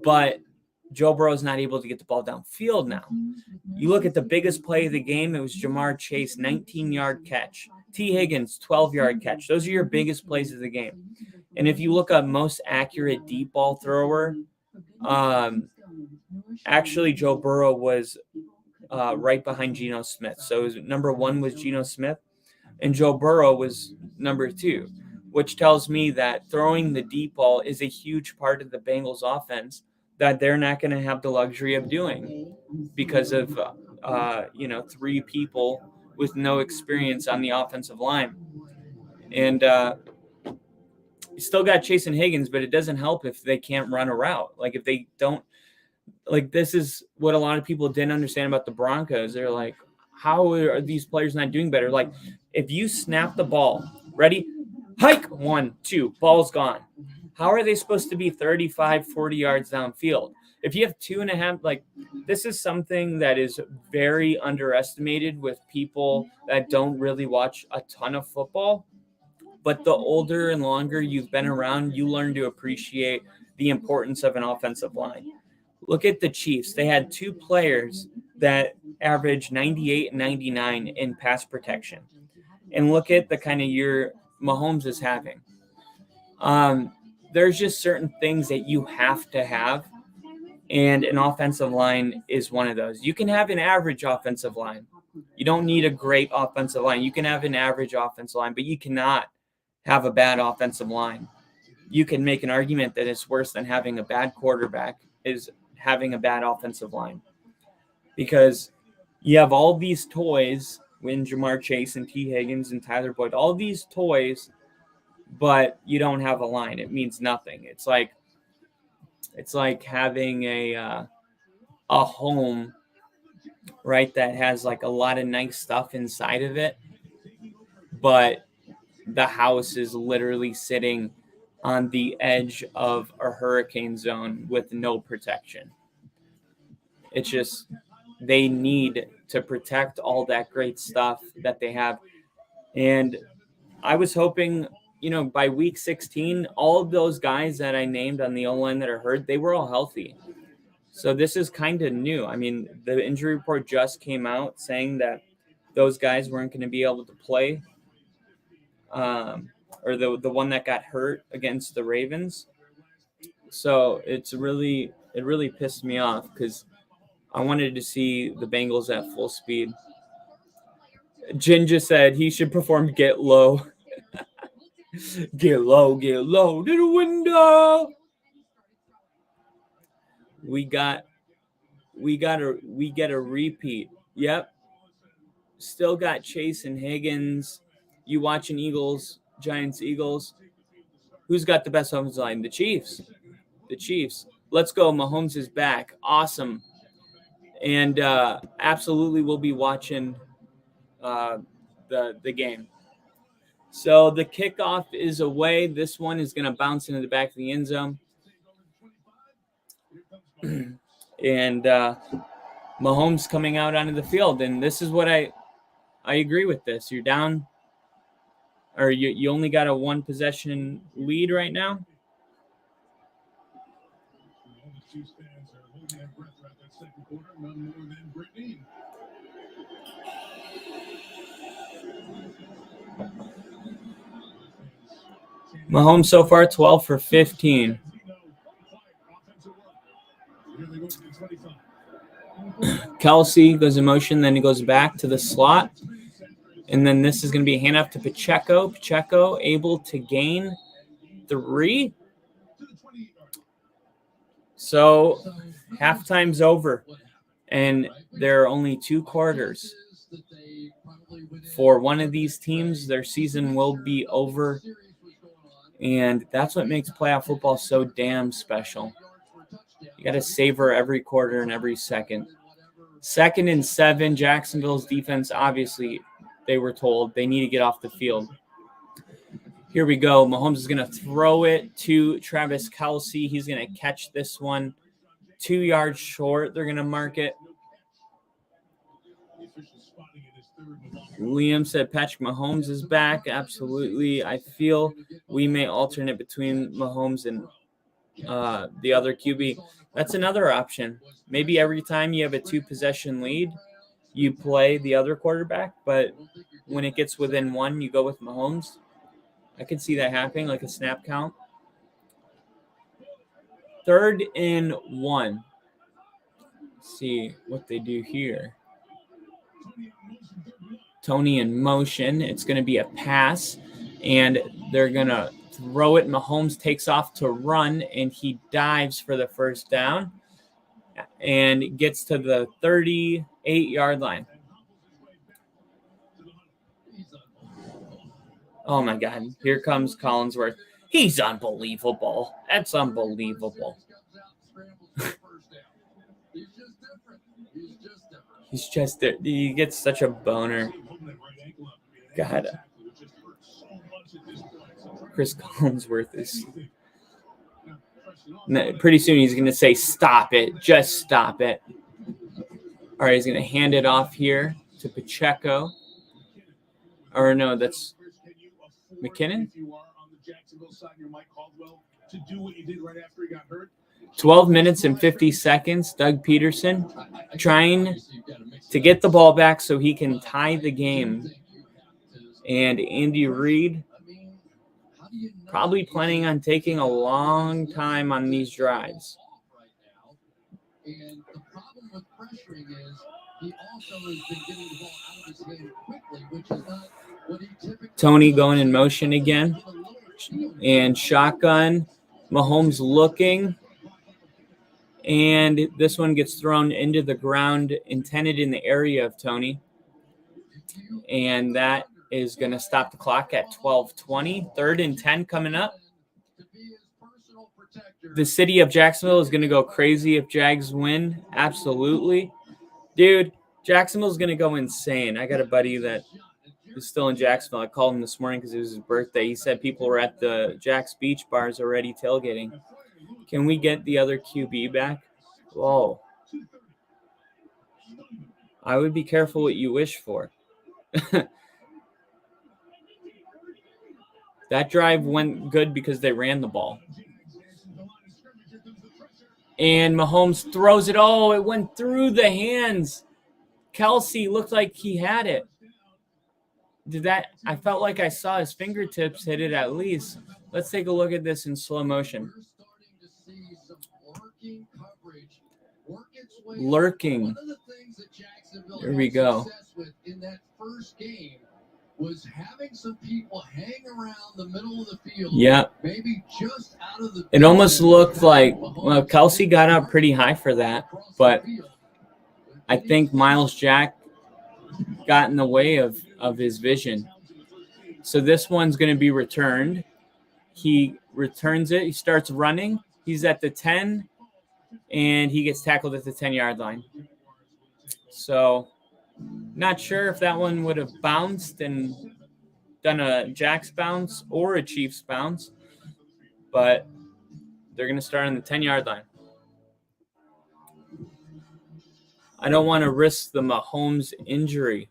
but Joe Burrow's not able to get the ball downfield now. You look at the biggest play of the game, it was Jamar Chase, 19-yard catch. T. Higgins, 12-yard catch. Those are your biggest plays of the game. And if you look up most accurate deep ball thrower, actually Joe Burrow was right behind Geno Smith. So number 1 was Geno Smith, and Joe Burrow was number 2, which tells me that throwing the deep ball is a huge part of the Bengals offense that they're not going to have the luxury of doing because of 3 people with no experience on the offensive line. And you still got Chase and Higgins, but it doesn't help if they can't run a route. Like, if they don't, like, this is what a lot of people didn't understand about the Broncos. They're like, how are these players not doing better? Like, if you snap the ball, ready, hike, 1, 2, ball's gone. How are they supposed to be 35, 40 yards downfield? If you have 2.5, like, this is something that is very underestimated with people that don't really watch a ton of football. But the older and longer you've been around, you learn to appreciate the importance of an offensive line. Look at the Chiefs. They had 2 players that averaged 98 and 99 in pass protection. And look at the kind of year Mahomes is having. There's just certain things that you have to have, and an offensive line is one of those. You can have an average offensive line. You don't need a great offensive line. You can have an average offensive line, but you cannot have a bad offensive line. You can make an argument that it's worse than having a bad quarterback is having a bad offensive line, because you have all these toys when Jamar Chase and T. Higgins and Tyler Boyd, all these toys, but you don't have a line. It means nothing. It's like having a home right, that has like a lot of nice stuff inside of it, but the house is literally sitting on the edge of a hurricane zone with no protection. It's just they need to protect all that great stuff that they have. And I was hoping, by week 16, all of those guys that I named on the O-line that are hurt, they were all healthy. So this is kind of new. I mean, the injury report just came out saying that those guys weren't going to be able to play, or the one that got hurt against the Ravens. So it really pissed me off because I wanted to see the Bengals at full speed. Jin just said he should perform Get Low. Get low to the window. We get a repeat. Yep. Still got Chase and Higgins. You watching Giants, Eagles. Who's got the best offensive line? The Chiefs. Let's go. Mahomes is back. Awesome. And absolutely we'll be watching the game. So the kickoff is away. This one is going to bounce into the back of the end zone. And Mahomes coming out onto the field. And this is what I agree with this. You're down, or you only got a one possession lead right now. Chiefs fans are holding their breath throughout that second quarter, none more than Brittany. Mahomes so far 12 for 15. Kelsey goes in motion, then he goes back to the slot. And then this is going to be a handoff to Pacheco. Pacheco able to gain 3. So halftime's over, and there are only 2 quarters. For one of these teams, their season will be over, and that's what makes playoff football so damn special. You got to savor every quarter and every second. 2nd and 7, Jacksonville's defense, obviously, they were told they need to get off the field. Here we go. Mahomes is going to throw it to Travis Kelsey. He's going to catch this one 2 yards short. They're going to mark it. Liam said Patrick Mahomes is back. Absolutely. I feel we may alternate between Mahomes and the other QB. That's another option. Maybe every time you have a 2-possession lead, you play the other quarterback, but when it gets within 1, you go with Mahomes. I could see that happening, like a snap count. 3rd and 1. Let's see what they do here. Tony in motion. It's going to be a pass, and they're going to throw it. Mahomes takes off to run, and he dives for the first down and gets to the 38-yard line. Oh, my God. Here comes Collinsworth. He's unbelievable. That's unbelievable. He's just there. He gets such a boner. God. Chris Collinsworth is... Pretty soon he's going to say, stop it. Just stop it. All right, he's going to hand it off here to Pacheco. Or no, that's McKinnon. 12 minutes and 50 seconds. Doug Peterson trying to get the ball back so he can tie the game. And Andy Reid probably planning on taking a long time on these drives. And the problem with pressuring is he also has been getting the ball out of his hand quickly, which is not what he typically Tony going in motion again. And shotgun. Mahomes looking. And this one gets thrown into the ground, intended in the area of Tony. And that is going to stop the clock at 12:20. 3rd and 10 coming up. The city of Jacksonville is going to go crazy if Jags win. Absolutely. Dude, Jacksonville's going to go insane. I got a buddy that is still in Jacksonville. I called him this morning because it was his birthday. He said people were at the Jack's Beach bars already tailgating. Can we get the other QB back? Whoa. I would be careful what you wish for. That drive went good because they ran the ball. And Mahomes throws it. Oh, it went through the hands. Kelsey looked like he had it. I felt like I saw his fingertips hit it at least. Let's take a look at this in slow motion. Lurking. Here we go. In that first game was having some people hang around the middle of the field. Yeah. Maybe just out of the. It almost looked like, well, Kelsey got up pretty high for that, but I think Miles Jack got in the way of his vision. So this one's going to be returned. He returns it. He starts running. He's at the 10, and he gets tackled at the 10-yard line. So not sure if that one would have bounced and done a Jack's bounce or a Chiefs bounce, but they're going to start on the 10-yard line. I don't want to risk the Mahomes injury.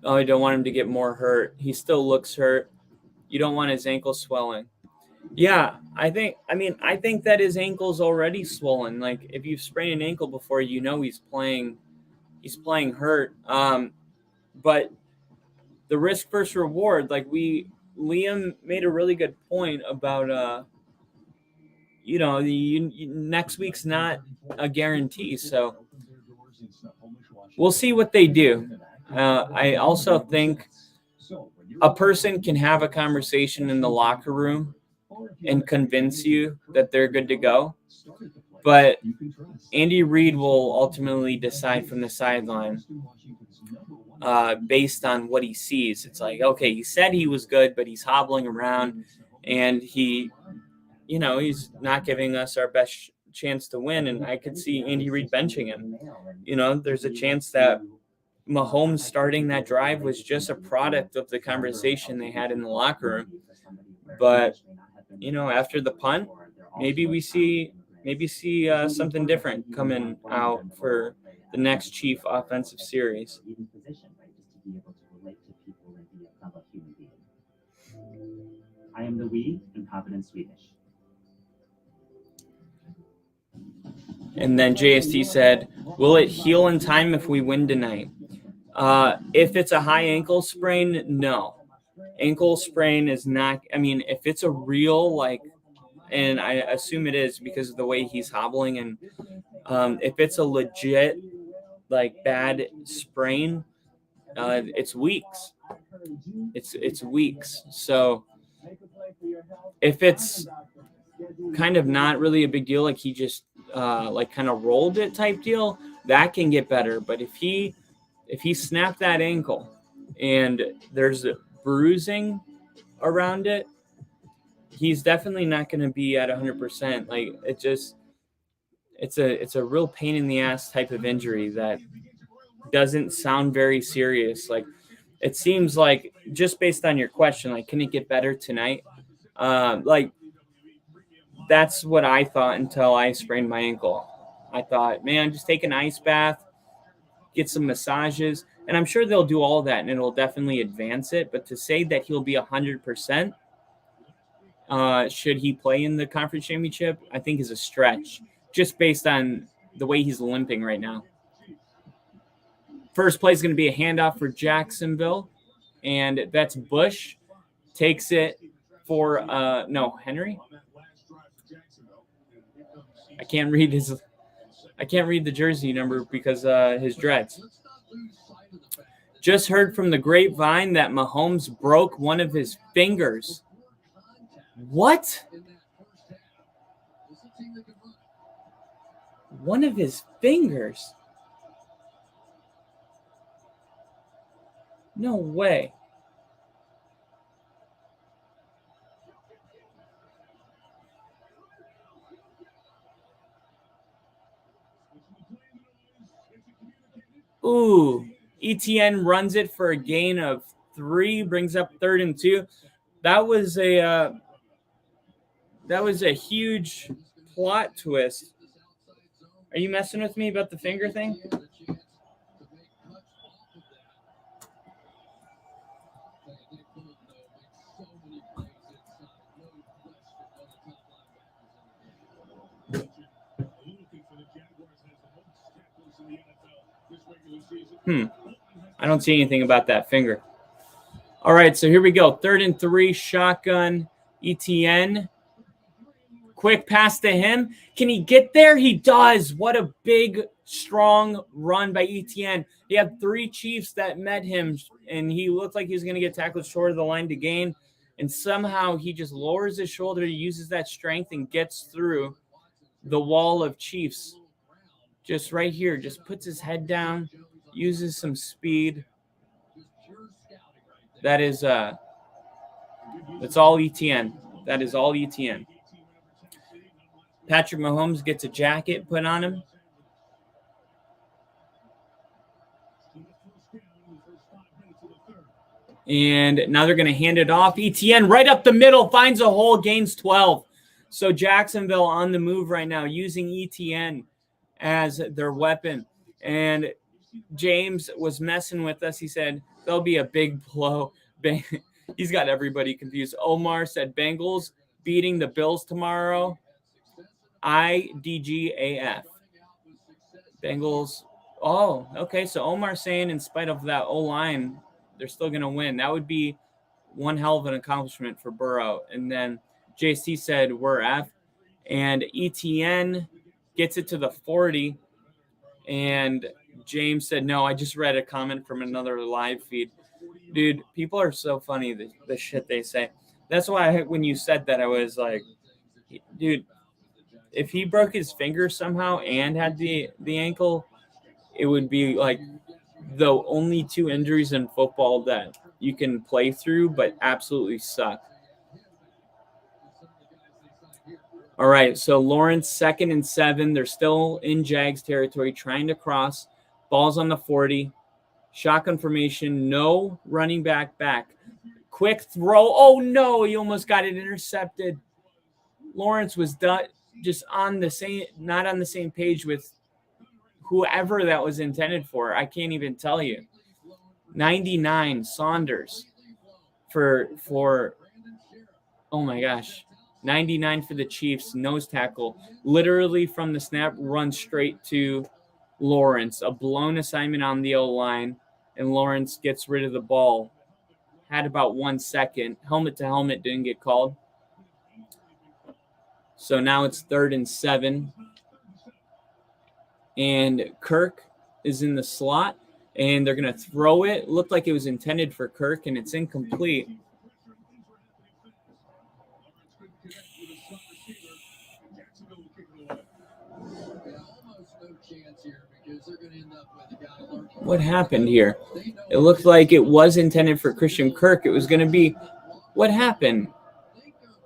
Oh, I don't want him to get more hurt. He still looks hurt. You don't want his ankle swelling. Yeah, I think that his ankle's already swollen. Like, if you've sprained an ankle before, you know he's playing hurt. But the risk versus reward, like Liam made a really good point about next week's not a guarantee, so we'll see what they do. I also think a person can have a conversation in the locker room and convince you that they're good to go, but Andy Reid will ultimately decide from the sideline based on what he sees. It's like, okay, he said he was good, but he's hobbling around, and he's not giving us our best chance to win, and I could see Andy Reid benching him. There's a chance that Mahomes starting that drive was just a product of the conversation they had in the locker room. But, after the punt, maybe we see something different coming out for the next Chief offensive series. I am the we in confident Swedish. And then JST said, will it heal in time if we win tonight? If it's a high ankle sprain, no. Ankle sprain is not, if it's a real, and I assume it is because of the way he's hobbling, and if it's a legit, bad sprain, it's weeks. It's weeks. So if it's kind of not really a big deal, like he just kind of rolled it type deal, that can get better. But if he snapped that ankle and there's a bruising around it, he's definitely not going to be at 100%. It's a real pain in the ass type of injury that doesn't sound very serious. It seems like, just based on your question, can it get better tonight? That's what I thought until I sprained my ankle. I thought, man, just take an ice bath, get some massages, and I'm sure they'll do all that, and it'll definitely advance it. But to say that he'll be 100%, should he play in the conference championship, I think is a stretch, just based on the way he's limping right now. First play is going to be a handoff for Jacksonville, and that's Bush. Takes it for Henry. I can't read the jersey number because his dreads. Just heard from the grapevine that Mahomes broke one of his fingers. What? One of his fingers? No way. Ooh, ETN runs it for a gain of 3, brings up 3rd and 2. That was a huge plot twist. Are you messing with me about the finger thing? I don't see anything about that finger. All right, so here we go. 3rd and 3, shotgun, ETN. Quick pass to him. Can he get there? He does. What a big, strong run by ETN. He had 3 Chiefs that met him, and he looked like he was going to get tackled short of the line to gain. And somehow he just lowers his shoulder, uses that strength, and gets through the wall of Chiefs. Just right here, just puts his head down, uses some speed. That's all ETN. That is all ETN. Patrick Mahomes gets a jacket put on him. And now they're going to hand it off. ETN right up the middle, finds a hole, gains 12. So Jacksonville on the move right now, using ETN as their weapon. And James was messing with us. He said, there'll be a big blow. He's got everybody confused. Omar said, Bengals beating the Bills tomorrow. IDGAF. Bengals. Oh, okay. So Omar saying in spite of that O-line, they're still going to win. That would be one hell of an accomplishment for Burrow. And then JC said, we're F. And ETN gets it to the 40. And James said, no, I just read a comment from another live feed. Dude, people are so funny, the shit they say. That's why when you said that, I was like, dude, if he broke his finger somehow and had the ankle, it would be like the only 2 injuries in football that you can play through but absolutely suck. All right, so Lawrence, 2nd and 7. They're still in Jags territory, trying to cross. Ball's on the 40. Shotgun formation, no running back. Quick throw. Oh, no, he almost got it intercepted. Lawrence was just not on the same page with whoever that was intended for. I can't even tell you. 99, Saunders for oh my gosh. 99 for the Chiefs, nose tackle. Literally from the snap, runs straight to Lawrence. A blown assignment on the O-line, and Lawrence gets rid of the ball. Had about 1 second. Helmet to helmet, didn't get called. So now it's 3rd and 7. And Kirk is in the slot, and they're going to throw it. Looked like it was intended for Kirk, and it's incomplete. What happened here? It looked like it was intended for Christian Kirk. It was going to be – what happened?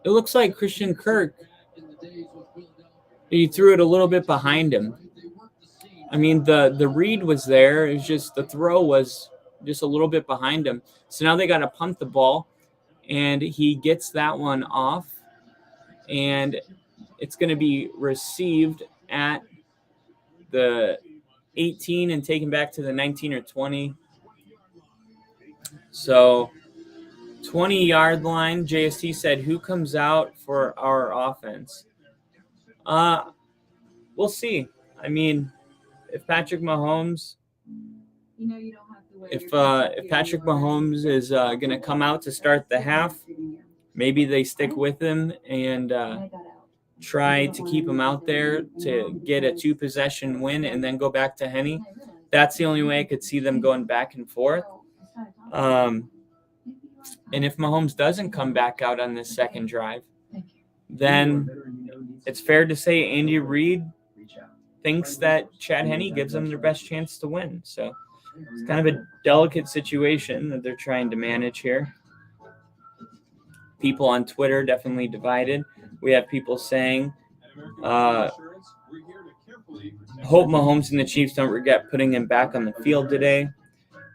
It looks like Christian Kirk, he threw it a little bit behind him. I mean, the read was there. It was just the throw was just a little bit behind him. So now they got to punt the ball, and he gets that one off, and it's going to be received at the 18 and taken back to the 19 or 20. So 20-yard line. JST said, who comes out for our offense? We'll see. I mean, if Patrick Mahomes, if Patrick Mahomes is going to come out to start the half, maybe they stick with him and try to keep him out there to get a 2-possession win and then go back to Henny. That's the only way I could see them going back and forth. And if Mahomes doesn't come back out on this second drive, then it's fair to say Andy Reid thinks that Chad Henne gives them their best chance to win. So it's kind of a delicate situation that they're trying to manage here. People on Twitter definitely divided. We have people saying Hope Mahomes and the Chiefs don't regret putting him back on the field today.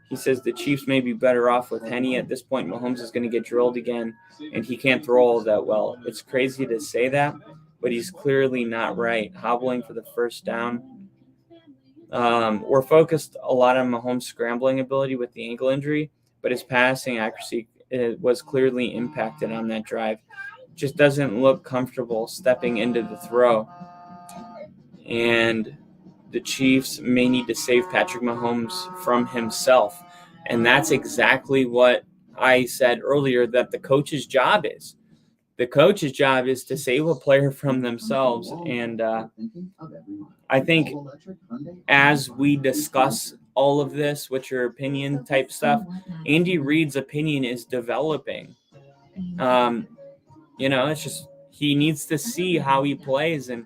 He says the Chiefs may be better off with Henny. At this point, Mahomes is going to get drilled again, and he can't throw all that well. It's crazy to say that, but he's clearly not right. Hobbling for the first down. We're focused a lot on Mahomes' scrambling ability with the ankle injury, but his passing accuracy was clearly impacted on that drive. Just doesn't look comfortable stepping into the throw. And the Chiefs may need to save Patrick Mahomes from himself. And that's exactly what I said earlier that the coach's job is. The coach's job is to save a player from themselves. And I think as we discuss all of this, what's your opinion type stuff, Andy Reid's opinion is developing. It's just he needs to see how he plays. And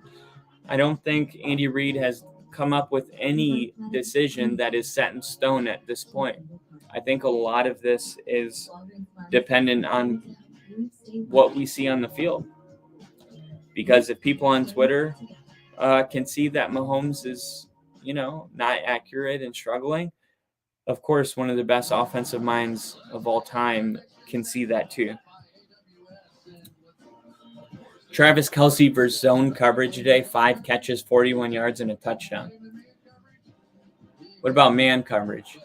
I don't think Andy Reid has come up with any decision that is set in stone at this point. I think a lot of this is dependent on what we see on the field. Because if people on Twitter can see that Mahomes is, not accurate and struggling, of course, one of the best offensive minds of all time can see that too. Travis Kelce versus zone coverage today, 5 catches, 41 yards, and a touchdown. What about man coverage?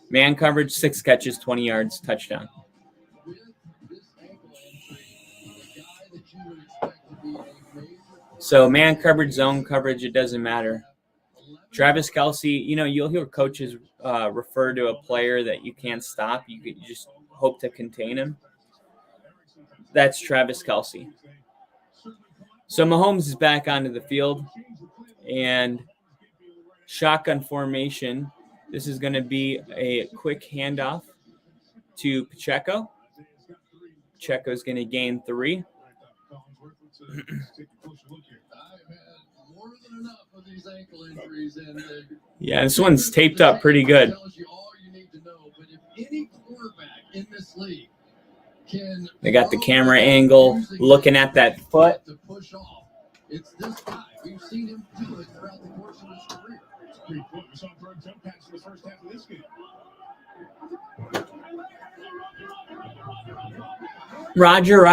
Man coverage, 6 catches, 20 yards, touchdown. So man coverage, zone coverage, it doesn't matter. Travis Kelce, you'll hear coaches refer to a player that you can't stop. You just hope to contain him. That's Travis Kelce. So Mahomes is back onto the field, and shotgun formation. This is going to be a quick handoff to Pacheco. Pacheco's going to gain 3. Yeah, this one's taped up pretty good. They got the camera angle looking at that foot. It's this guy. We've seen him do it throughout the course of his career. We saw Bird jump pass in the first half of this game. Roger.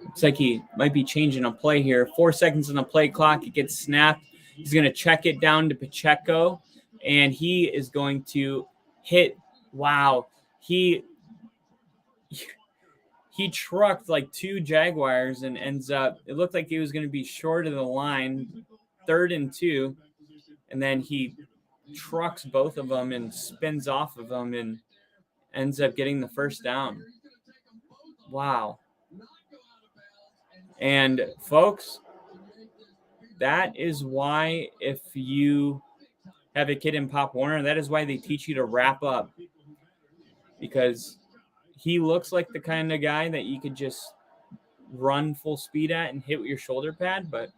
Looks like he might be changing a play here. 4 seconds on the play clock. It gets snapped. He's going to check it down to Pacheco, and he is going to hit. Wow. He trucked like 2 Jaguars and ends up, it looked like he was going to be short of the line, 3rd and 2, and then he trucks both of them and spins off of them and ends up getting the first down. Wow. And folks, that is why if you have a kid in Pop Warner, that is why they teach you to wrap up, because he looks like the kind of guy that you could just run full speed at and hit with your shoulder pad, but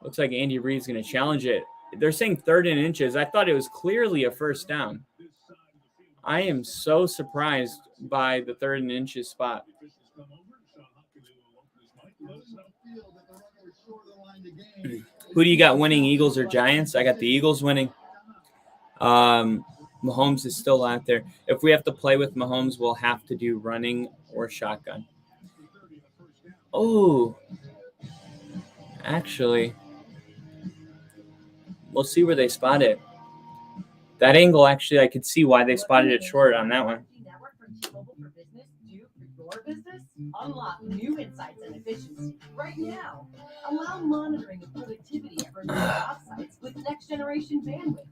looks like Andy Reid's going to challenge it. They're saying 3rd and inches. I thought it was clearly a first down. I am so surprised by the 3rd and inches spot. Who do you got winning, Eagles or Giants? I got the Eagles winning. Mahomes is still out there. If we have to play with Mahomes, we'll have to do running or shotgun. Oh, actually, we'll see where they spot it. That angle, actually, I could see why they spotted it short on that one. Unlock new insights and efficiency right now. Allow monitoring of productivity at remote job sites with next-generation bandwidth.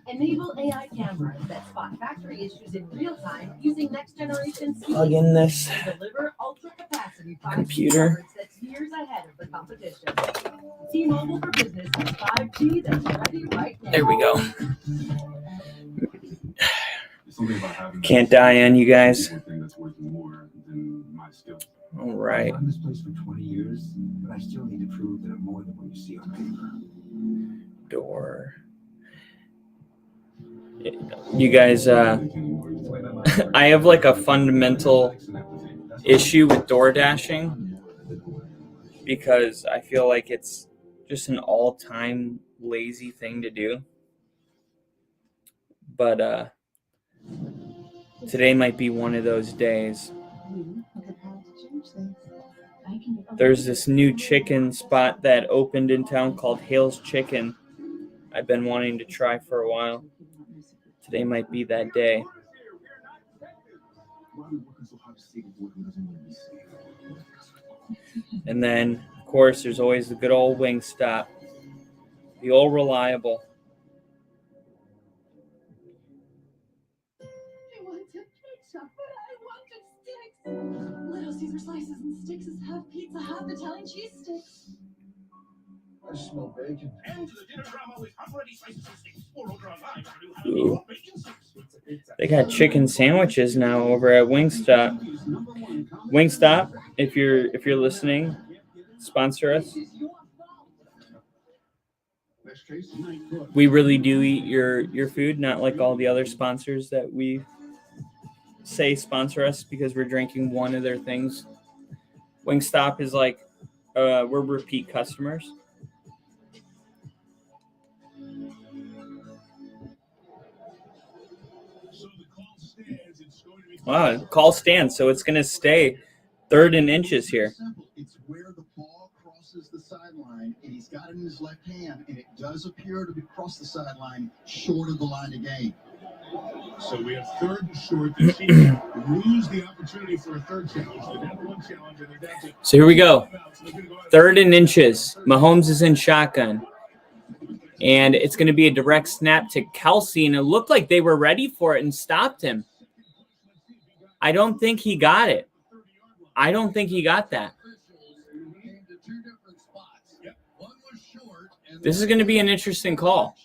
Enable AI cameras that spot factory issues in real time using next-generation speed. Plug in this Deliver ultra-capacity 5G computer. coverage that's years ahead of the competition. T-Mobile for Business has 5G that's ready right now. There we go. Can't die on you guys. All right. I've been in this place for 20 years, but I still need to prove that I'm more than what you see on paper. Door. You guys, I have like a fundamental issue with door dashing. because I feel like it's just an all-time lazy thing to do. But today might be one of those days. There's this new chicken spot that opened in town called Hale's Chicken. I've been wanting to try for a while. Today might be that day. And then, of course, there's always the good old Wingstop. The old reliable. I wanted ketchup, but I wanted sticks. Little Caesar slices and sticks is half pizza, half Italian cheese sticks. I smell bacon. And to the dinner drama with hot ready slices of steaks. Or order online for new Ooh. They got chicken sandwiches now over at Wingstop. Wingstop, if you're listening, sponsor us. Next case. We really do eat your food, not like all the other sponsors that we say sponsor us because we're drinking one of their things. Wingstop is like we're repeat customers. So the call stands. It's going to be Wow, call stands, so it's gonna stay 3rd and inches here. It's where the ball crosses the sideline, and he's got it in his left hand, and it does appear to be across the sideline, short of the line of game. So we have 3rd and short. The Chiefs lose the opportunity for a third challenge. They're down to one challenge, and they're down to So here we go. 3rd and inches. Mahomes is in shotgun. And it's going to be a direct snap to Kelsey, and it looked like they were ready for it and stopped him. I don't think he got it. I don't think he got that. This is going to be an interesting call.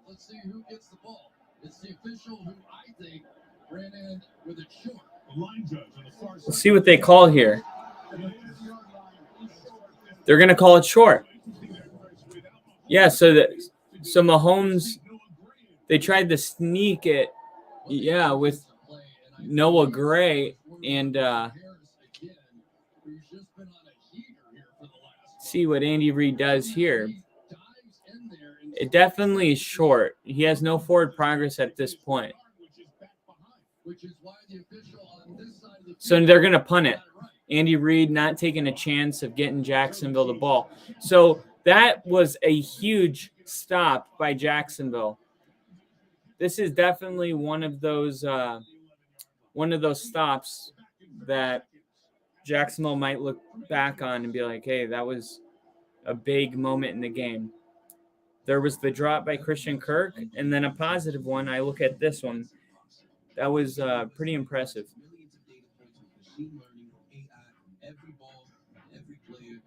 Let's see who gets the ball. It's the official who I think ran in with it short. The line judge on the far Let's side. see what they call here. They're going to call it short. Yeah, so Mahomes, they tried to sneak it, with Noah Gray, and see what Andy Reid does here. It definitely is short. He has no forward progress at this point. So they're going to punt it. Andy Reid not taking a chance of getting Jacksonville the ball. So that was a huge stop by Jacksonville. This is definitely one of those stops that Jacksonville might look back on and be like, hey, that was a big moment in the game. There was the drop by Christian Kirk, and then a positive one. I look at this one. That was pretty impressive. Every ball, every player,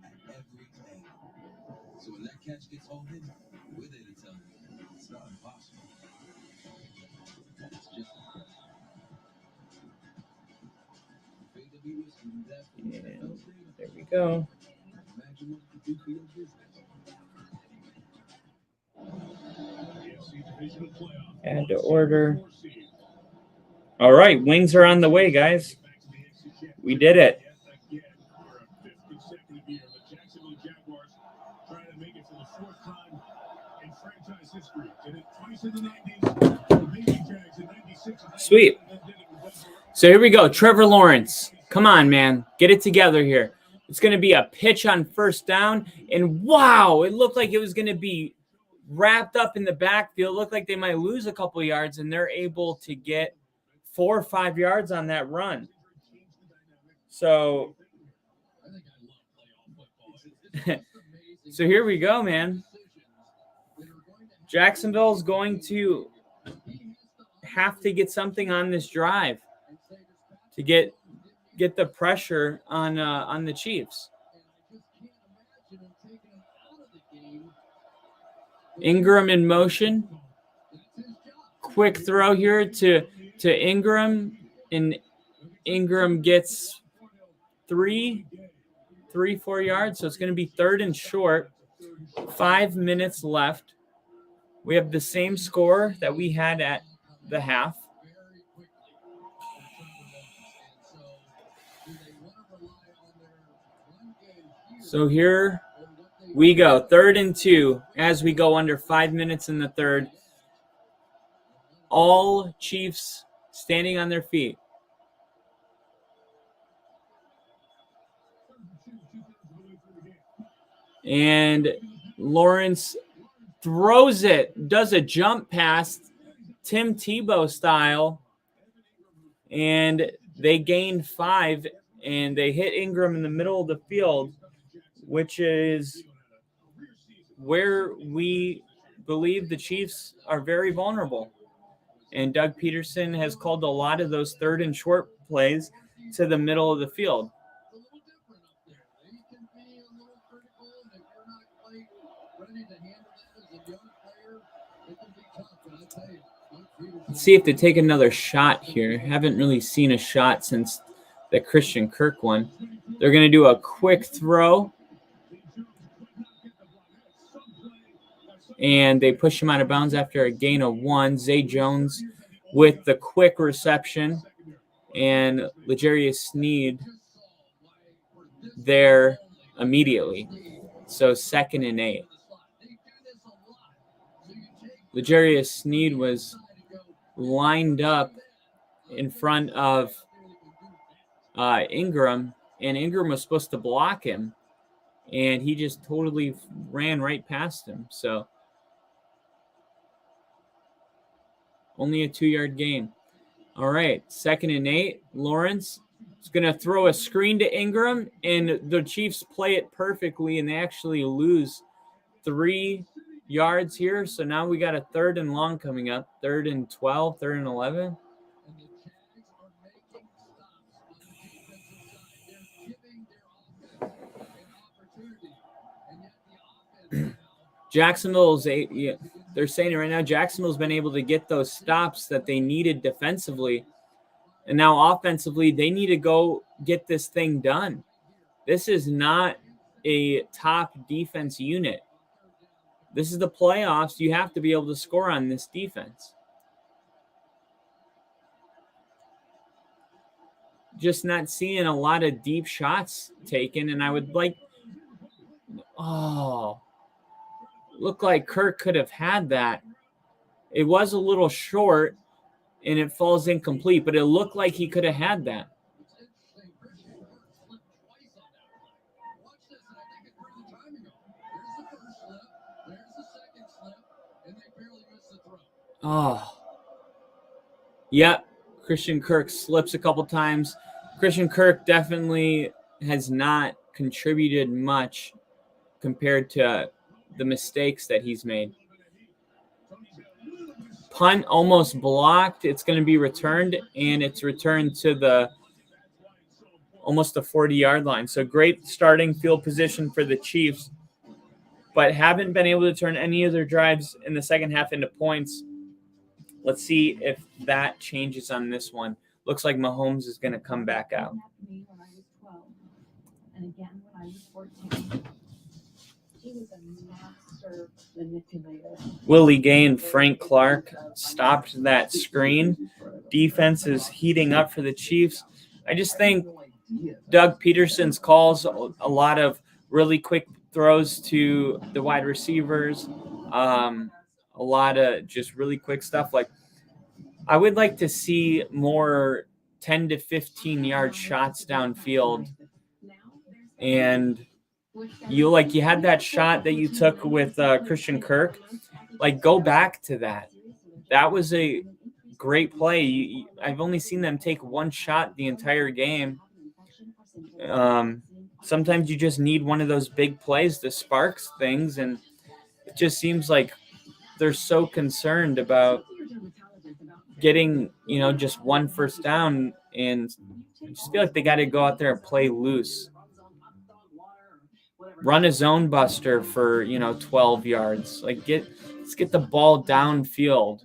at every angle. So when that catch gets hauled in, we're there to tell you it's not impossible. It's just And there we go. imagine what you do for your business. Divisional playoff. Add to order. All right, wings are on the way, guys. We did it. Again, for a 5th consecutive year, the Jacksonville Jaguars trying to make it for the 4th time in franchise history. Did it twice in the 90s, the Baby Jags in 96. Sweet. So here we go. Trevor Lawrence. Come on, man. Get it together here. It's going to be a pitch on 1st down. And wow, it looked like it was going to be wrapped up in the backfield. It looked like they might lose a couple yards, and they're able to get 4 or 5 yards on that run. So, so here we go, man. Jacksonville's going to have to get something on this drive to get the pressure on the Chiefs. Ingram in motion. Quick throw here to Ingram, and Ingram gets 4 yards. So it's going to be 3rd and short. 5 minutes left. We have the same score that we had at the half. So here we go. 3rd and 2 as we go under 5 minutes in the third. All Chiefs standing on their feet. And Lawrence throws it, does a jump pass, Tim Tebow style, and they gained 5, and they hit Ingram in the middle of the field, which is where we believe the Chiefs are very vulnerable. And Doug Peterson has called a lot of those 3rd and short plays to the middle of the field. Let's see if they take another shot here. Haven't really seen a shot since the Christian Kirk one. They're going to do a quick throw. And they push him out of bounds after a gain of 1. Zay Jones with the quick reception. And L'Jarius Sneed there immediately. So 2nd and 8. L'Jarius Sneed was lined up in front of Ingram, and Ingram was supposed to block him, and he just totally ran right past him. So only a 2-yard gain. All right, 2nd and 8. Lawrence is going to throw a screen to Ingram, and the Chiefs play it perfectly, and they actually lose 3 yards here. So now we got a 3rd and long coming up. 3rd and 12, 3rd and 11. Jacksonville's they're saying it right now. Jacksonville's been able to get those stops that they needed defensively. And now offensively, they need to go get this thing done. This is not a top defense unit. This is the playoffs. You have to be able to score on this defense. Just not seeing a lot of deep shots taken, and I would like looked like Kirk could have had that. It was a little short, and it falls incomplete, but it looked like he could have had that. Yep. Christian Kirk slips a couple times. Christian Kirk definitely has not contributed much compared to the mistakes that he's made. Punt almost blocked. It's going to be returned, and it's returned to the almost the 40-yard line. So great starting field position for the Chiefs, but haven't been able to turn any of their drives in the second half into points. Let's see if that changes on this one. Looks like Mahomes is going to come back out. And again, when I was 14, he was a master manipulator. Willie Gay and Frank Clark stopped that screen. Defense is heating up for the Chiefs. I just think Doug Peterson's calls a lot of really quick throws to the wide receivers, a lot of just really quick stuff. Like, I would like to see more 10 to 15-yard shots downfield. And you had that shot that you took with Christian Kirk. Like, go back to that. That was a great play. I've only seen them take one shot the entire game. Sometimes you just need one of those big plays to spark things, and it just seems like they're so concerned about getting, just one first down, and I just feel like they got to go out there and play loose. Run a zone buster for, 12 yards. Let's get the ball downfield.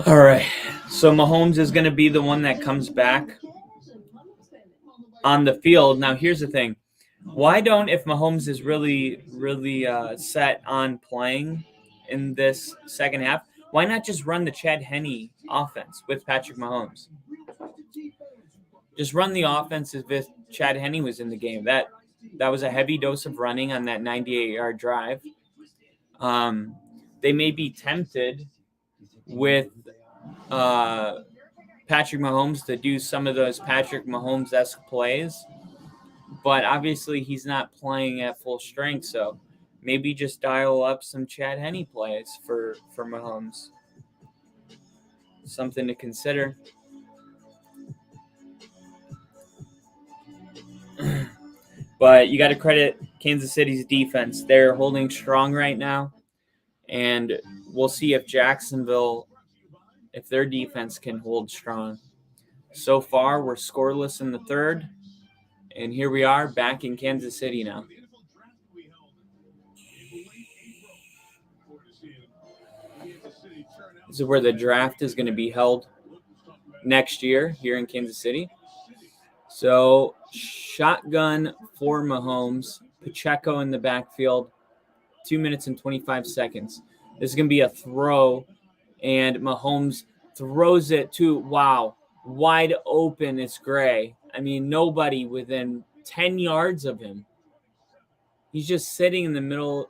All right. So Mahomes is going to be the one that comes back on the field. Now, here's the thing. Why don't, if Mahomes is really, really set on playing in this second half, Why not just run the Chad Henne offense with Patrick Mahomes? Just run the offense as if Chad Henne was in the game. That was a heavy dose of running on that 98-yard drive. They may be tempted with Patrick Mahomes to do some of those Patrick Mahomes-esque plays, but obviously he's not playing at full strength, so maybe just dial up some Chad Henne plays for Mahomes. Something to consider. But you got to credit Kansas City's defense. They're holding strong right now, and we'll see if Jacksonville, if their defense can hold strong. So far, we're scoreless in the third, and here we are back in Kansas City now. This is where the draft is going to be held next year here in Kansas City. So, shotgun for Mahomes, Pacheco in the backfield, 2 minutes and 25 seconds. This is going to be a throw, and Mahomes throws it to, wide open. It's Gray. I mean, nobody within 10 yards of him. He's just sitting in the middle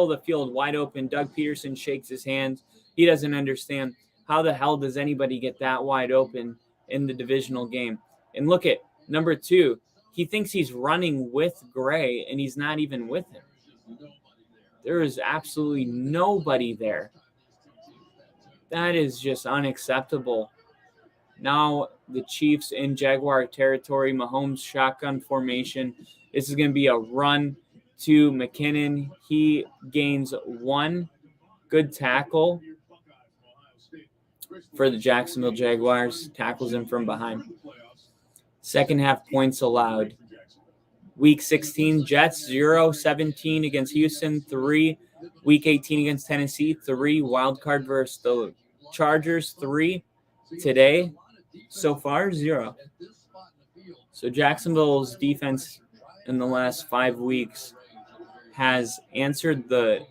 of the field, wide open. Doug Peterson shakes his hands. He doesn't understand how the hell does anybody get that wide open in the divisional game. And look at number 2. He thinks he's running with Gray, and he's not even with him. There is absolutely nobody there. That is just unacceptable. Now the Chiefs in Jaguar territory, Mahomes shotgun formation. This is going to be a run to McKinnon. He gains 1 good tackle for the Jacksonville Jaguars. Tackles him from behind. Second half points allowed. Week 16, Jets 0-17 against Houston, 3. Week 18 against Tennessee, 3. Wild card versus the Chargers, 3. Today, so far, 0. So Jacksonville's defense in the last 5 weeks has answered the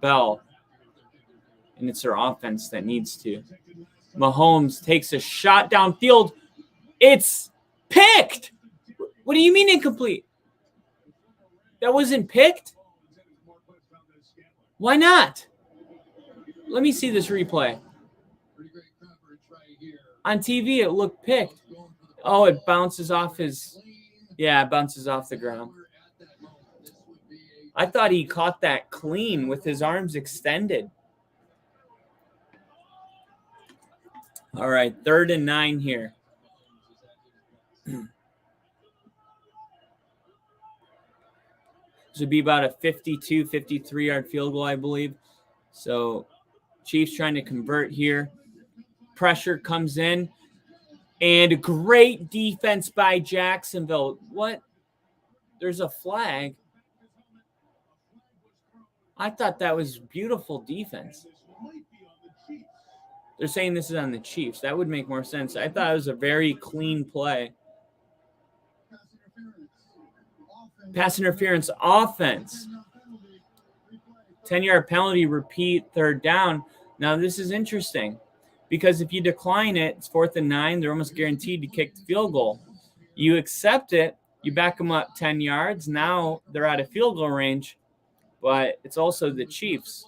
bell, and it's their offense that needs to. Mahomes takes a shot downfield. It's picked. What do you mean incomplete? That wasn't picked? Why not? Let me see this replay. On TV, it looked picked. Oh, it bounces off it bounces off the ground. I thought he caught that clean with his arms extended. All right, 3rd and 9 here. This would be about a 52, 53-yard field goal, I believe. So Chiefs trying to convert here. Pressure comes in. And great defense by Jacksonville. What? There's a flag. I thought that was beautiful defense. They're saying this is on the Chiefs. That would make more sense. I thought it was a very clean play. Pass interference offense. 10-yard penalty, repeat, 3rd down. Now, this is interesting because if you decline it, it's 4th and 9. They're almost guaranteed to kick the field goal. You accept it. You back them up 10 yards. Now they're out of field goal range, but it's also the Chiefs.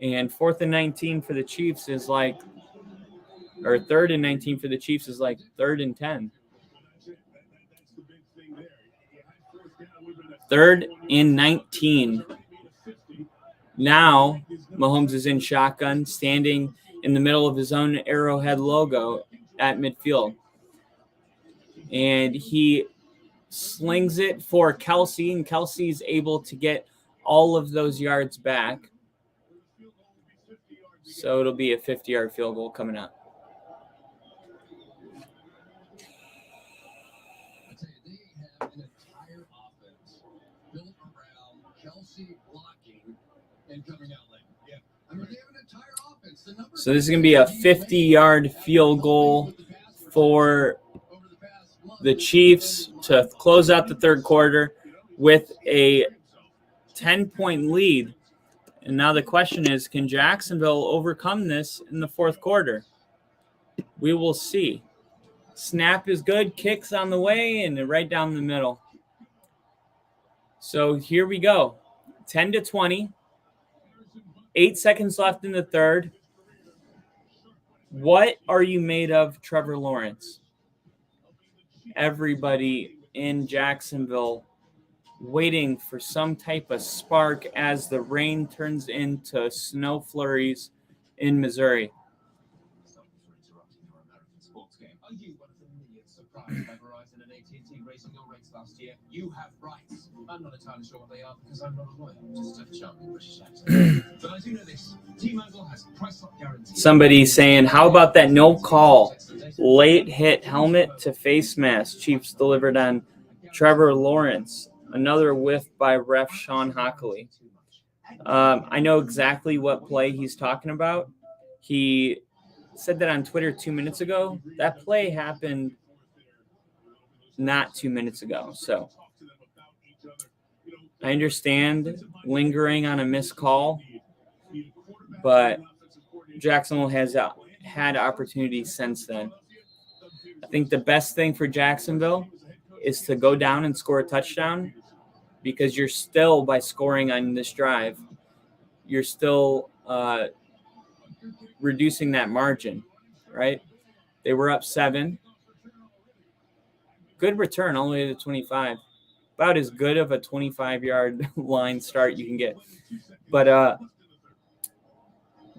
And 4th and 19 for the Chiefs is like, or 3rd and 19 for the Chiefs is like 3rd and 10. 3rd and 19. Now, Mahomes is in shotgun, standing in the middle of his own Arrowhead logo at midfield. And he slings it for Kelsey, and Kelsey's able to get all of those yards back. So it'll be a 50-yard field goal coming up. So this is going to be a 50-yard field goal for the Chiefs to close out the 3rd quarter with a 10-point lead. And now the question is, can Jacksonville overcome this in the fourth quarter? We will see. Snap is good, kicks on the way, and right down the middle. So here we go. 10-20. 8 seconds left in the third. What are you made of, Trevor Lawrence? Everybody in Jacksonville waiting for some type of spark as the rain turns into snow flurries in Missouri. Sorry for interrupting your American sports game. Are you one of the millions surprised by Verizon and AT&T raising your rates last year? You have rights. I'm not entirely sure what they are because I'm not a lawyer. Just a charming British accent. But I do know this. T-Mobile has price lock guarantee. Somebody saying, how about that no call? Late hit helmet to face mask. Chiefs delivered on Trevor Lawrence. Another whiff by ref Sean Hockley. I know exactly what play he's talking about. He said that on Twitter 2 minutes ago. That play happened not 2 minutes ago. So I understand lingering on a missed call, but Jacksonville has had opportunities since then. I think the best thing for Jacksonville is to go down and score a touchdown, because you're still, by scoring on this drive, you're still reducing that margin, right? They were up 7. Good return all the way to 25. About as good of a 25-yard line start you can get. But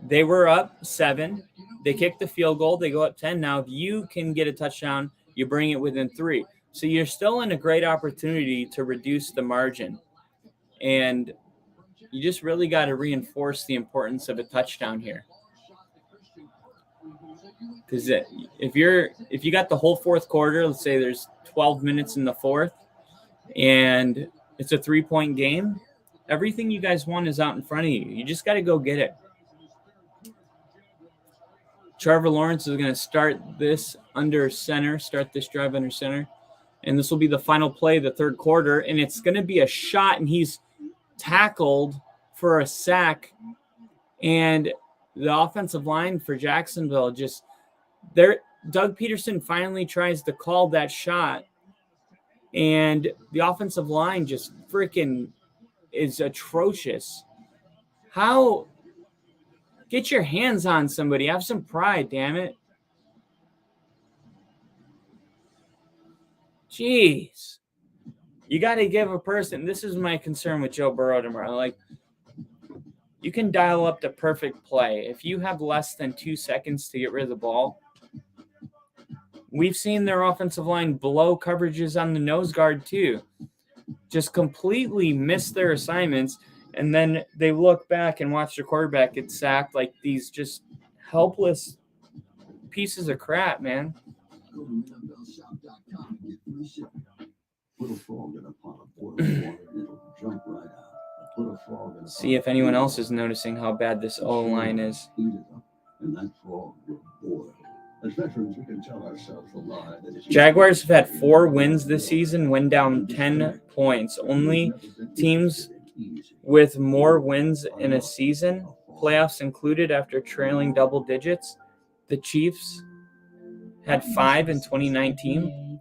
they were up 7. They kicked the field goal. They go up 10. Now, if you can get a touchdown, you bring it within 3. So you're still in a great opportunity to reduce the margin. And you just really got to reinforce the importance of a touchdown here. Because if you got the whole fourth quarter, let's say there's 12 minutes in the fourth, and it's a 3-point game, everything you guys want is out in front of you. You just got to go get it. Trevor Lawrence is going to start this drive under center. And this will be the final play of the third quarter. And it's going to be a shot, and he's tackled for a sack. And the offensive line for Jacksonville Doug Peterson finally tries to call that shot. And the offensive line just freaking is atrocious. How? Get your hands on somebody. Have some pride, damn it. Jeez. You got to give a person. This is my concern with Joe Burrow tomorrow. Like, you can dial up the perfect play. If you have less than 2 seconds to get rid of the ball, we've seen their offensive line blow coverages on the nose guard too. Just completely miss their assignments. And then they look back and watch their quarterback get sacked like these just helpless pieces of crap, man. Go to NFLshop.com and get free shipping. Put a frog in a pot of boiling water and it'll jump right out. Put a frog in a See if anyone else is noticing how bad this O-line is. Heat it up, and that frog will boil. As veterans, we can tell ourselves a lie that is Jaguars have had 4 wins this season, went down 10 points. Only teams with more wins in a season, playoffs included, after trailing double digits. The Chiefs had 5 in 2019.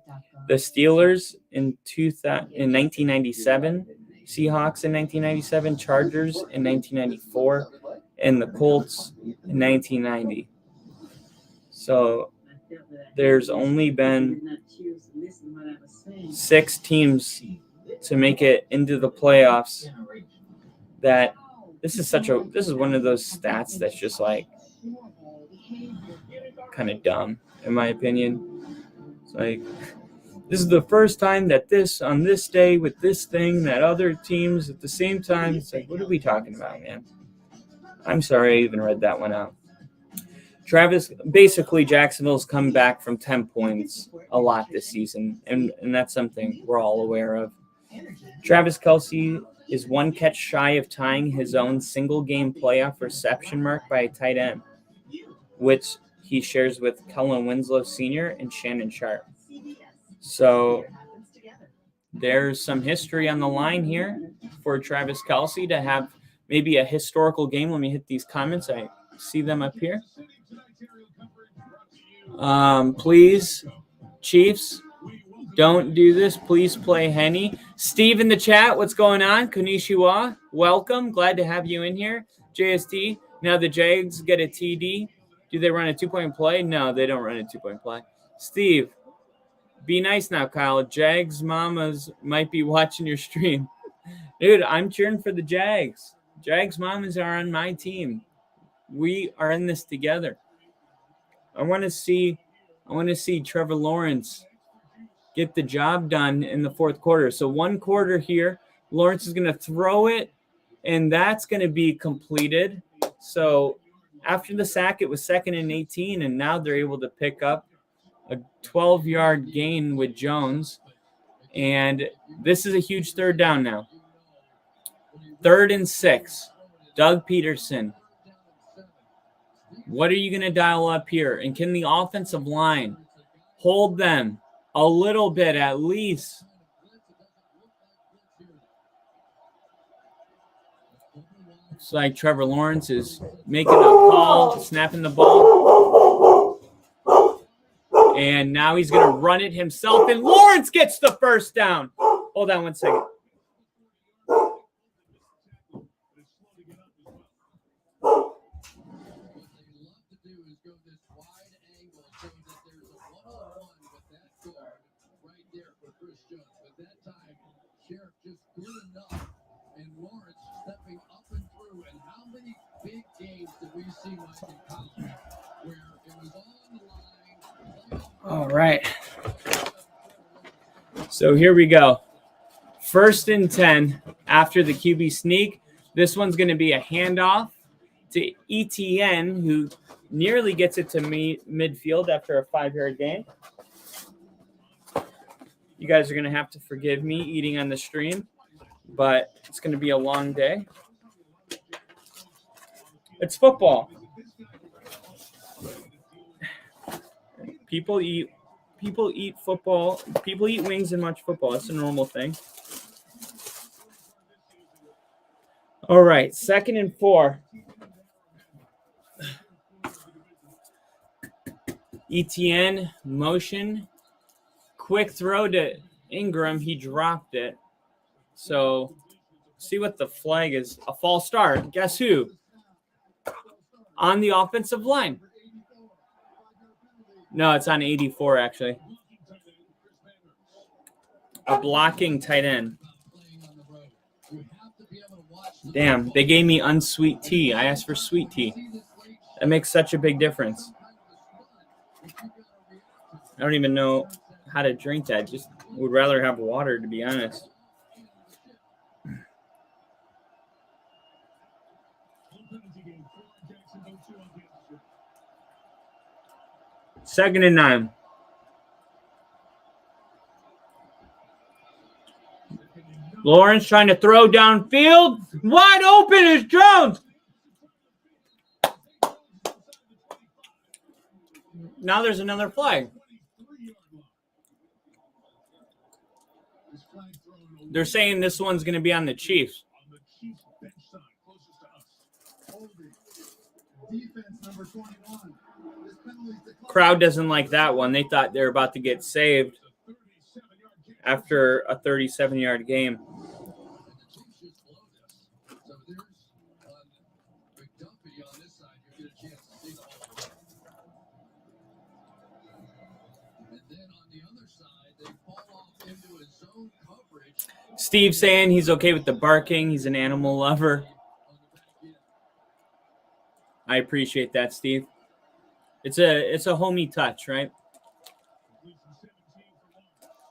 The Steelers in 1997, Seahawks in 1997, Chargers in 1994, and the Colts in 1990. So there's only been 6 teams to make it into the playoffs. That this is one of those stats that's just like kind of dumb, in my opinion. It's like, this is the first time that on this day with this thing, that other teams at the same time. It's like, what are we talking about, man? I'm sorry I even read that one out. Basically, Jacksonville's come back from 10 points a lot this season, and that's something we're all aware of. Travis Kelce is 1 catch shy of tying his own single-game playoff reception mark by a tight end, which he shares with Kellen Winslow Sr. and Shannon Sharp. So there's some history on the line here for Travis Kelce to have maybe a historical game. Let me hit these comments. I see them up here. Please, Chiefs, don't do this. Please play Henny. Steve in the chat, what's going on? Konnichiwa, welcome. Glad to have you in here. JST, now the Jags get a TD. Do they run a 2-point play? No, they don't run a 2-point play. Steve, be nice now, Kyle. Jags mamas might be watching your stream. Dude, I'm cheering for the Jags. Jags mamas are on my team. We are in this together. I want to see Trevor Lawrence get the job done in the fourth quarter. So 1 quarter here, Lawrence is going to throw it, and that's going to be completed. So after the sack, it was 2nd and 18, and now they're able to pick up a 12-yard gain with Jones. And this is a huge 3rd down now. 3rd and 6. Doug Peterson. What are you going to dial up here? And can the offensive line hold them a little bit at least? Looks like Trevor Lawrence is making a call, snapping the ball. And now he's going to run it himself. And Lawrence gets the first down. Hold on 1 second. All right. So here we go. 1st and 10 after the QB sneak. This one's going to be a handoff to ETN, who nearly gets it to midfield after a 5-yard gain. You guys are going to have to forgive me eating on the stream, but it's going to be a long day. It's football. People eat football. People eat wings and watch football. It's a normal thing. All right, 2nd and 4. ETN motion. Quick throw to Ingram. He dropped it. So see what the flag is. A false start. Guess who? On the offensive line. No, it's on 84, actually. A blocking tight end. Damn, they gave me unsweet tea. I asked for sweet tea. That makes such a big difference. I don't even know how to drink that. Just would rather have water, to be honest. Second and 9. Lawrence trying to throw downfield. Wide open is Jones. Now there's another flag. They're saying this one's going to be on the Chiefs. Crowd doesn't like that one. They thought they were about to get saved after a 37-yard game. Steve saying he's okay with the barking. He's an animal lover. I appreciate that, Steve. It's a homey touch, right?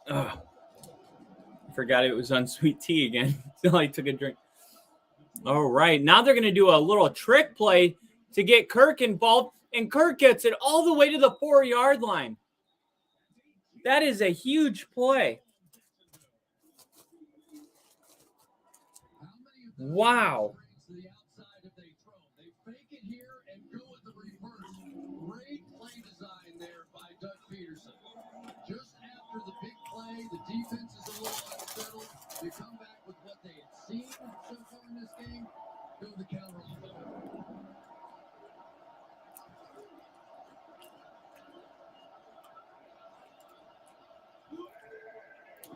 Ugh. I forgot it was on sweet tea again until I took a drink. All right. Now they're going to do a little trick play to get Kirk involved, and Kirk gets it all the way to the 4-yard line. That is a huge play. Wow. Great play design there by Doug Peterson. Just after the big play, the defense is a little unsettled. You come back with what they had seen so far in this game. go the counter off.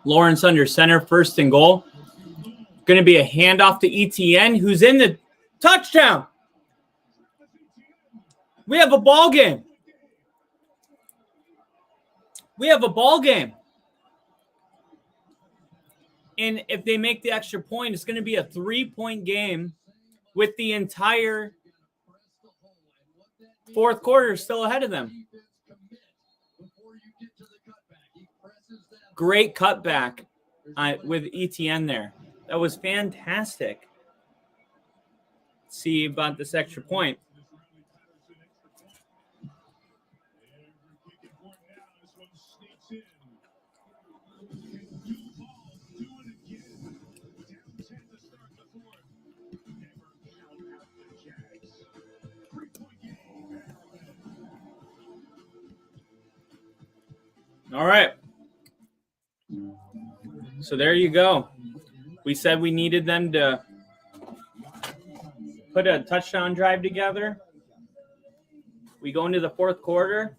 Lawrence under center, first and goal. Going to be a handoff to ETN, who's in the touchdown. We have a ball game. We have a ball game. And if they make the extra point, it's going to be a 3-point game with the entire fourth quarter still ahead of them. Great cutback with ETN there. That was fantastic. Let's see about this extra point. All right. So there you go. We said we needed them to put a touchdown drive together. We go into the fourth quarter,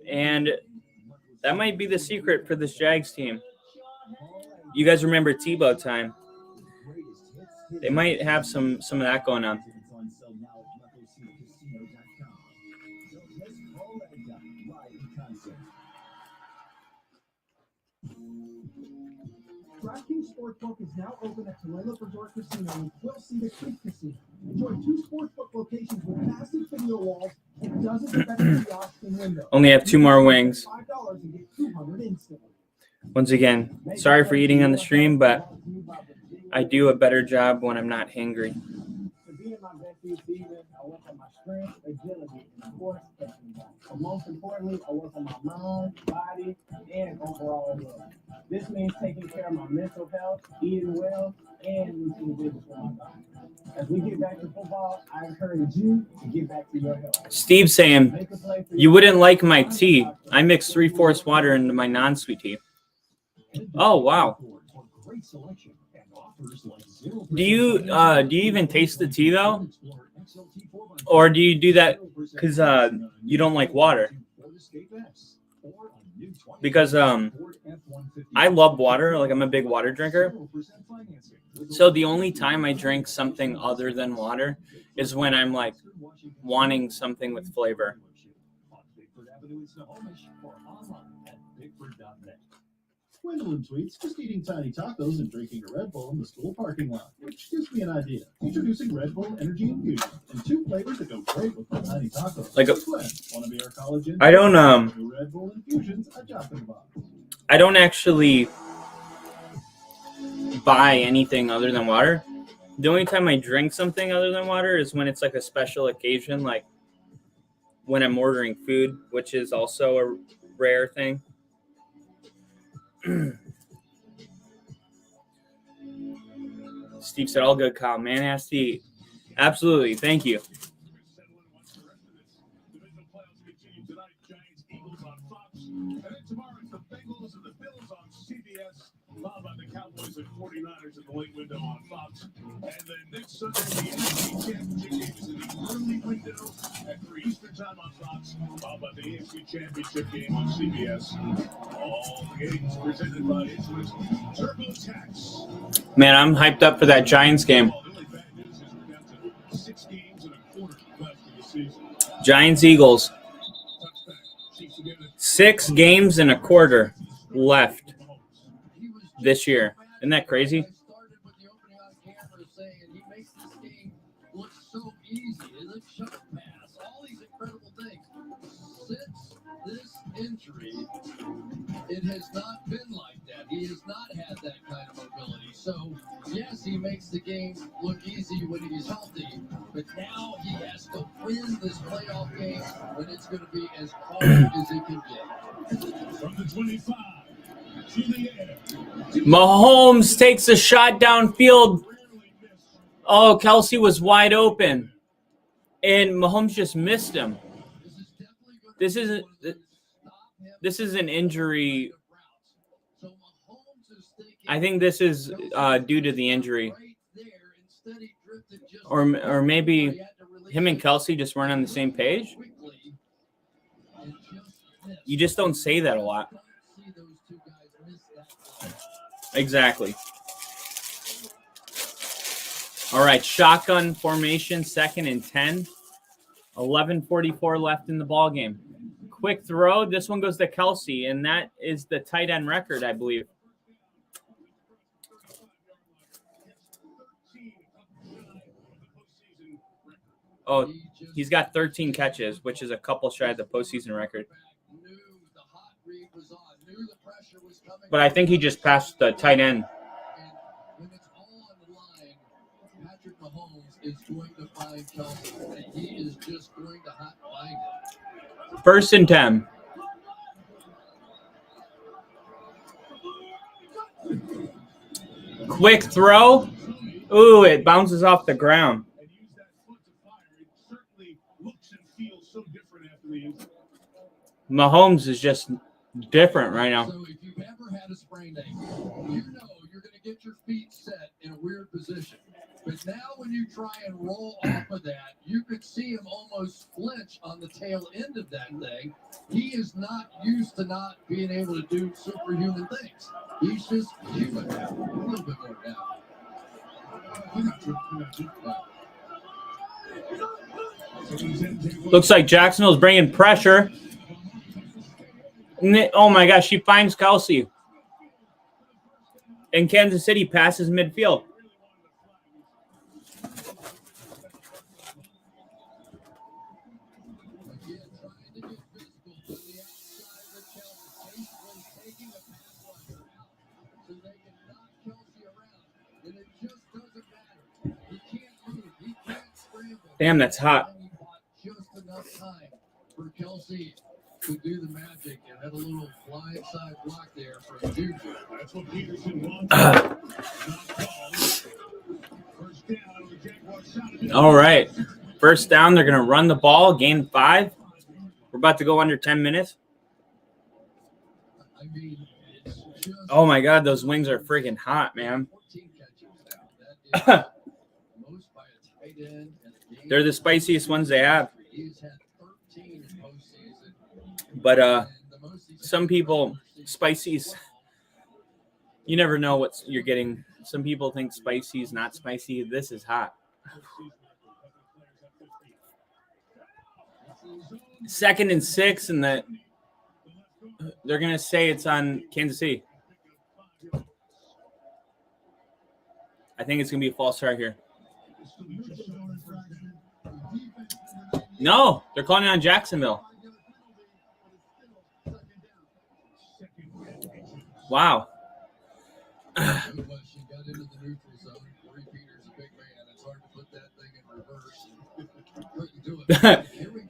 and that might be the secret for this Jags team. You guys remember Tebow time. They might have some of that going on. DraftKings Sportsbook is now open at Tulalip Resort Casino and Quill Cedar Creek Casino. Enjoy 2 sportsbook locations with massive video walls and dozens of better kiosks and windows. Only have 2 more wings. $5 and get 200 instantly. Once again, sorry for eating on the stream, but I do a better job when I'm not hangry. To be in my best season, I work on my strength, agility, and of course, but most importantly, I work on my mind, body, and overall health. This means taking care of my mental health, eating well, and routine business for my body. As we get back to football, I encourage you to get back to your health. Steve saying, you wouldn't like my tea. I mix 3/4 water into my non-sweet tea. Oh, wow. Do you even taste the tea, though? Or do you do that because you don't like water? Because I love water. Like, I'm a big water drinker. So the only time I drink something other than water is when I'm, like, wanting something with flavor. Gwendolyn tweets, just eating tiny tacos and drinking a Red Bull in the school parking lot, which gives me an idea. Introducing Red Bull Energy Infusion and 2 flavors that go great with the tiny tacos. Like Want to be our college intern? I don't Red Bull infusions, a drop in the box. I don't actually buy anything other than water. The only time I drink something other than water is when it's like a special occasion, like when I'm ordering food, which is also a rare thing. Steve said, all good, Kyle. Man has to eat. Absolutely. Thank you. Divisional playoffs continue tonight. Giants, Eagles on Fox. And then tomorrow it's the Bengals and the Bills on CBS. Followed by the Cowboys and 49ers in the late window on Fox. And then next Sunday, the NFC Championship game is in the early window at 3 Eastern time on Fox. Followed by the AFC Championship game on CBS. All games presented by Intuit TurboTax. Man, I'm hyped up for that Giants game. The only bad news is we're down to 6 games and a quarter left in the season. Giants, Eagles. Touchback. Chiefs again at 6 games and a quarter left this year. Isn't that crazy? I started with the opening on camera saying he makes this game look so easy. It's a shot pass, all these incredible things. Since this injury, it has not been like that. He has not had that kind of mobility. So, yes, he makes the game look easy when he's healthy, but now he has to win this playoff game when it's going to be as hard as it can get. From the 25 to the air. Mahomes takes a shot downfield. Oh, Kelsey was wide open. And Mahomes just missed him. This is an injury. I think this is due to the injury. Or maybe him and Kelsey just weren't on the same page. You just don't say that a lot. Exactly. All right, shotgun formation, 2nd and 10. 11:44 left in the ball game. Quick throw. This one goes to Kelsey, and that is the tight end record, I believe. Oh, he's got 13 catches, which is a couple shy of the postseason record. But I think he just passed the tight end. When it's all on the line, Patrick Mahomes is going to find Kelsey, and he is just going to find him. 1st and 10. Quick throw. Ooh, it bounces off the ground. Mahomes is just different right now. So if you've ever had a sprained ankle, you know you're going to get your feet set in a weird position. But now when you try and roll off of that, you could see him almost flinch on the tail end of that thing. He is not used to not being able to do superhuman things. He's just human now, a little bit more now. Looks like Jacksonville's bringing pressure. Oh my gosh, she finds Kelsey. And Kansas City passes midfield. Damn, that's hot. Just enough time for Kelsey to do the magic and have a little blind side block there for Juju. That's what Peterson wants. All right. 1st down, they're going to run the ball, gain 5. We're about to go under 10 minutes. Oh, my God, those wings are freaking hot, man. They're the spiciest ones they have. But some people, spicy's, you never know what you're getting. Some people think spicy is not spicy. This is hot. 2nd and 6, and they're going to say it's on Kansas City. I think it's going to be a false start here. No, they're calling it on Jacksonville. Wow.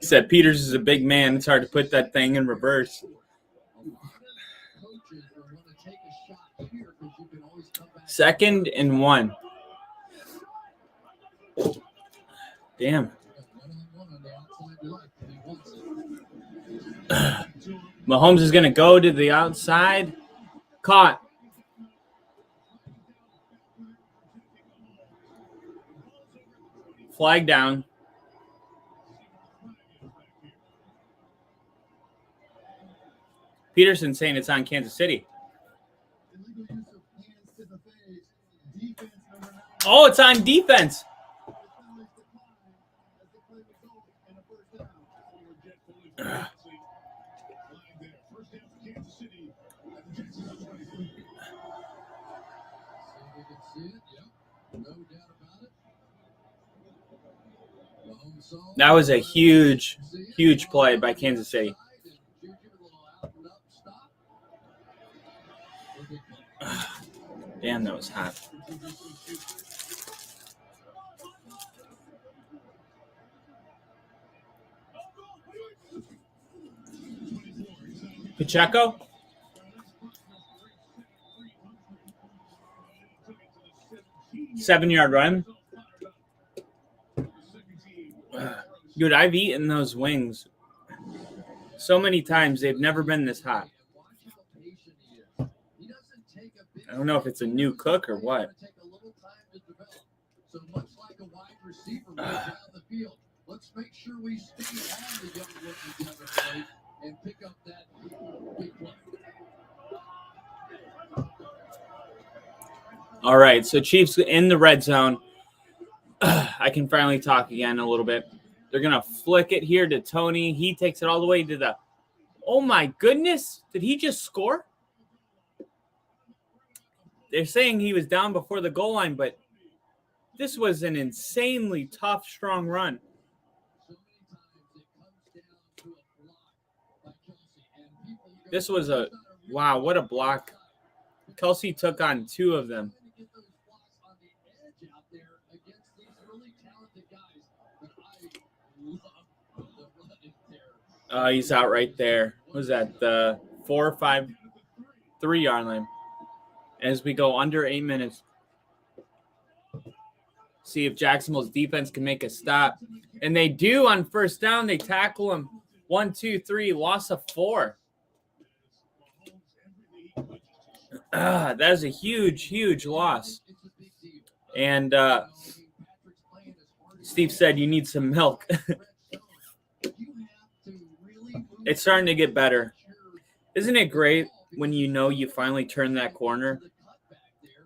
He said Peters is a big man. It's hard to put that thing in reverse. 2nd and 1. Damn. Mahomes is going to go to the outside. Caught. Flag down. Peterson saying it's on Kansas City. Oh, it's on defense. That was a huge, huge play by Kansas City. Damn, that was hot. Pacheco? Seven-yard run. Dude, I've eaten those wings so many times. They've never been this hot. I don't know if it's a new cook or what. So much like a wide receiver right down the field, let's make sure we stay on the young rookie Kevin Blake and pick up that big play. All right, so Chiefs in the red zone. I can finally talk again a little bit. They're going to flick it here to Tony. He takes it all the way to the – oh, my goodness. Did he just score? They're saying he was down before the goal line, but this was an insanely tough, strong run. This was a – wow, what a block. Kelsey took on two of them. He's out right there. What was that? The 4 or 5, 3-yard line. As we go under 8 minutes. See if Jacksonville's defense can make a stop. And they do on first down. They tackle him. 1, 2, 3. Loss of 4. That is a huge, huge loss. And Steve said you need some milk. It's starting to get better. Isn't it great when you know you finally turn that corner?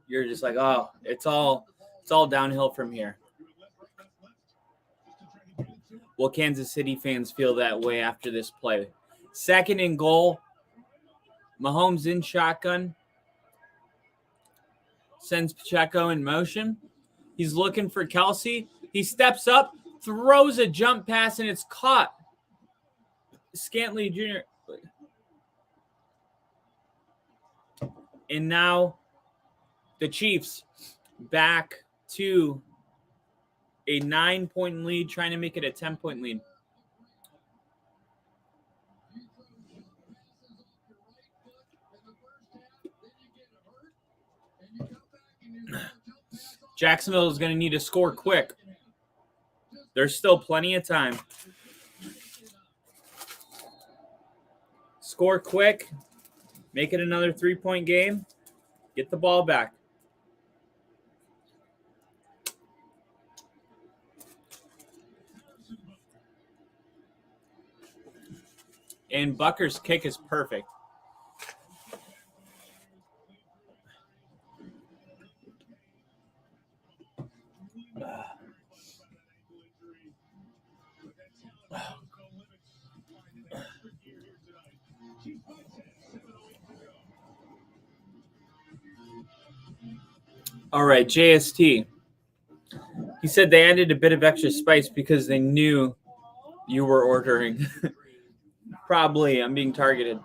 You're just like, oh, it's all downhill from here. Well, Kansas City fans feel that way after this play. 2nd and goal. Mahomes in shotgun. Sends Pacheco in motion. He's looking for Kelsey. He steps up, throws a jump pass, and it's caught. Scantling Jr. And now the Chiefs back to a 9-point lead, trying to make it a 10-point lead. Jacksonville is going to need to score quick. There's still plenty of time. Score quick. Make it another 3-point game. Get the ball back. And Bucker's kick is perfect. All right, JST. He said they added a bit of extra spice because they knew you were ordering. Probably, I'm being targeted.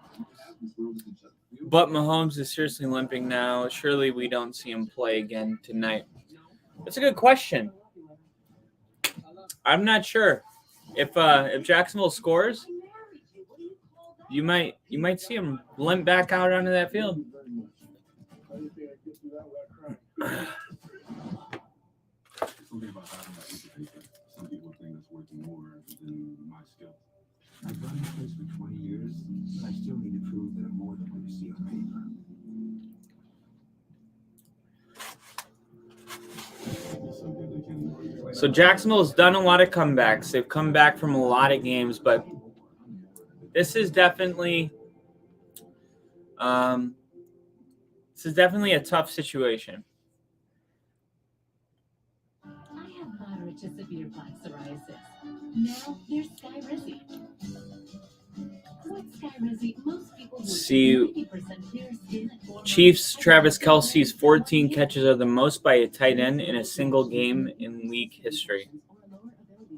But Mahomes is seriously limping now. Surely we don't see him play again tonight. That's a good question. I'm not sure. If Jacksonville scores, you might see him limp back out onto that field. Something about having that paper. Some people think that's worth more than my skill. I've done this for 20 years, but I still need to prove that I'm more than what you see on paper. So Jacksonville's done a lot of comebacks. They've come back from a lot of games, but this is definitely a tough situation. I have moderate to severe plaque psoriasis. Now there's Skyrizi. With Skyrizi, most people would See, 90% clear skin at 4 Chiefs Travis Kelce's 14 catches are the most by a tight end in a single game in league history.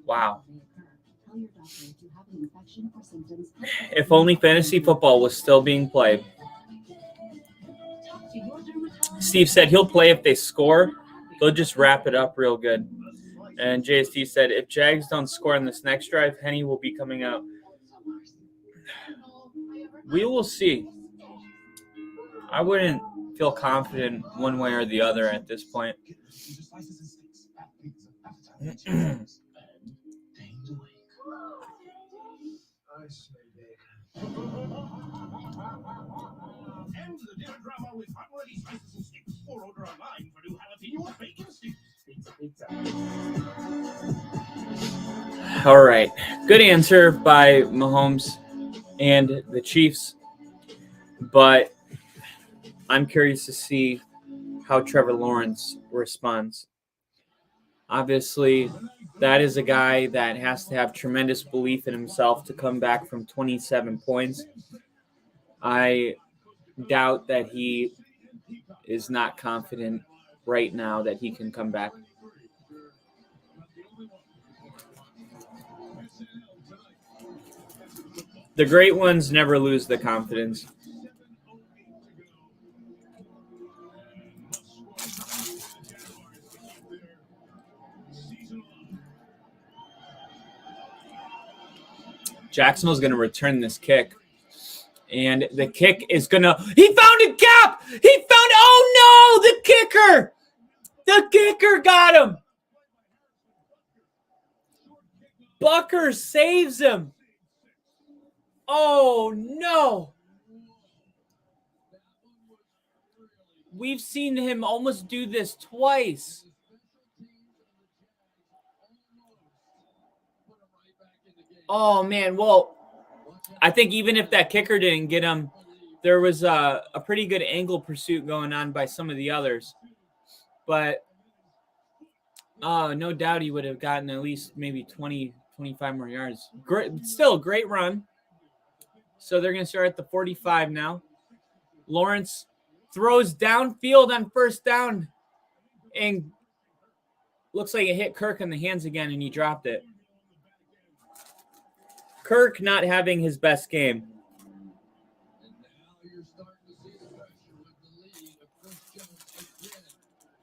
Wow. If only fantasy football was still being played. Steve said he'll play if they score. They'll just wrap it up real good. And JST said if Jags don't score on this next drive, Henny will be coming out. We will see. I wouldn't feel confident one way or the other at this point. End the dinner drama with hot ready slices and sticks. Or order online for new jalapeno bacon sticks. Pizza, pizza. All right. Good answer by Mahomes and the Chiefs. But I'm curious to see how Trevor Lawrence responds. Obviously, that is a guy that has to have tremendous belief in himself to come back from 27 points. I doubt that he is not confident right now that he can come back. The great ones never lose the confidence. Jacksonville's going to return this kick. And the kick is going to... He found a gap! He found... Oh, no! The kicker! The kicker got him! Bucker saves him. Oh, no. We've seen him almost do this twice. Oh, man. Well, I think even if that kicker didn't get him, there was a pretty good angle pursuit going on by some of the others. But no doubt he would have gotten at least maybe 20, 25 more yards. Great, still a great run. So they're going to start at the 45 now. Lawrence throws downfield on first down and looks like it hit Kirk in the hands again and he dropped it. Kirk not having his best game. And now you're starting to see the pressure with the lead of Chris Jones again.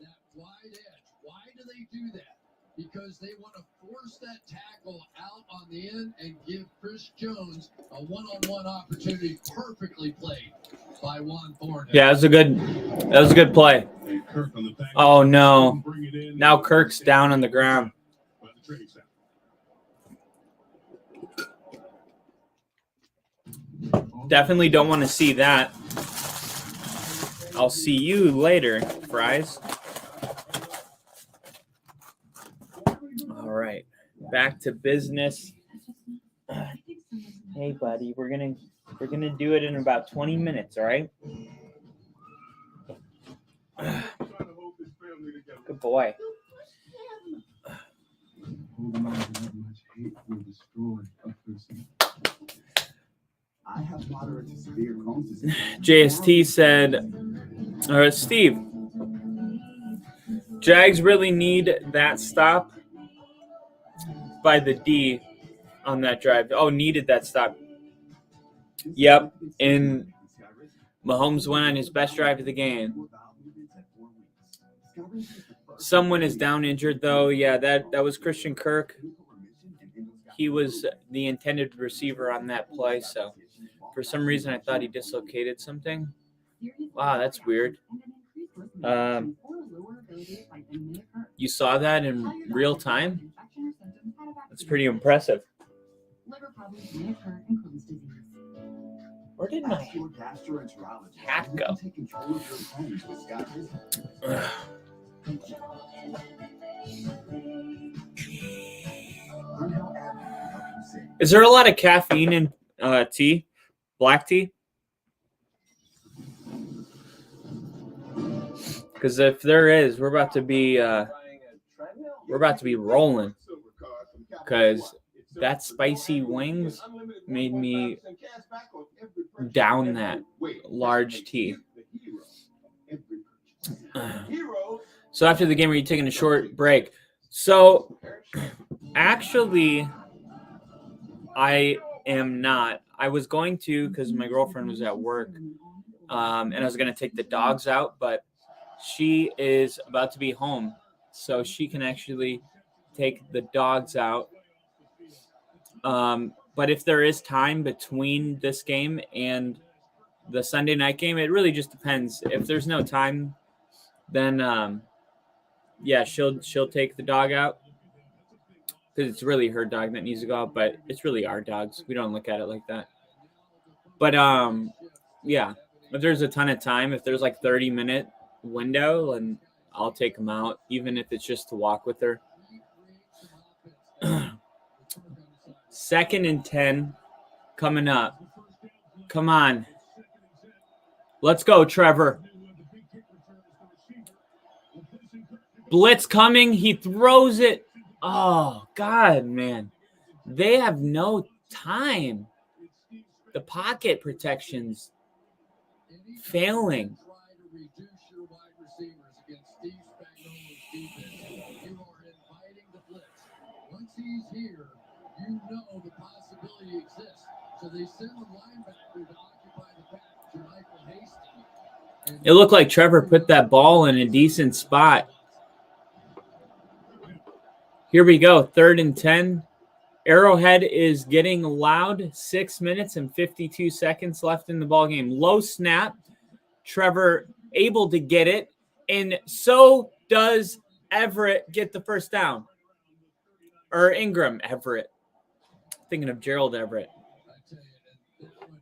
That wide edge. Why do they do that? Because they want to force that tackle out on the end and give Chris Jones a one-on-one opportunity. Perfectly played by Juan Thornhill. Yeah, that was a good play. Oh no. Now Kirk's down on the ground. Definitely don't want to see that. I'll see you later, Fries. All right. Back to business. Hey buddy, we're gonna do it in about 20 minutes, all right? Good boy. JST said, Steve, Jags really need that stop by the D on that drive. Oh, needed that stop. Yep, and Mahomes went on his best drive of the game. Someone is down injured, though. Yeah, that was Christian Kirk. He was the intended receiver on that play, so for some reason I thought he dislocated something. Wow, that's weird. You saw that in real time? That's pretty impressive. Where did my hat go? Is there a lot of caffeine in tea? Black tea? Because if there is, we're about to be rolling. Because that spicy wings made me down that large tea. So after the game, are you taking a short break? So actually, I am not. I was going to because my girlfriend was at work, and I was going to take the dogs out, but she is about to be home, so she can actually take the dogs out. But if there is time between this game and the Sunday night game, it really just depends. If there's no time, then yeah, she'll take the dog out because it's really her dog that needs to go out, but it's really our dogs. We don't look at it like that. But yeah, if there's a ton of time, if there's like 30-minute window, and I'll take them out, even if it's just to walk with her. 2nd and 10 coming up. Come on. Let's go, Trevor. Blitz coming. He throws it. Oh, God, man. They have no time. The pocket protection's failing. Once he's here, you know the possibility exists. So they send the linebacker to occupy the back to Michael Hasty. It looked like Trevor put that ball in a decent spot. Here we go, 3rd and 10. Arrowhead is getting loud. 6 minutes and 52 seconds left in the ball game. Low snap. Trevor able to get it, and so does Everett get the first down. Or Ingram Everett. Thinking of Gerald Everett.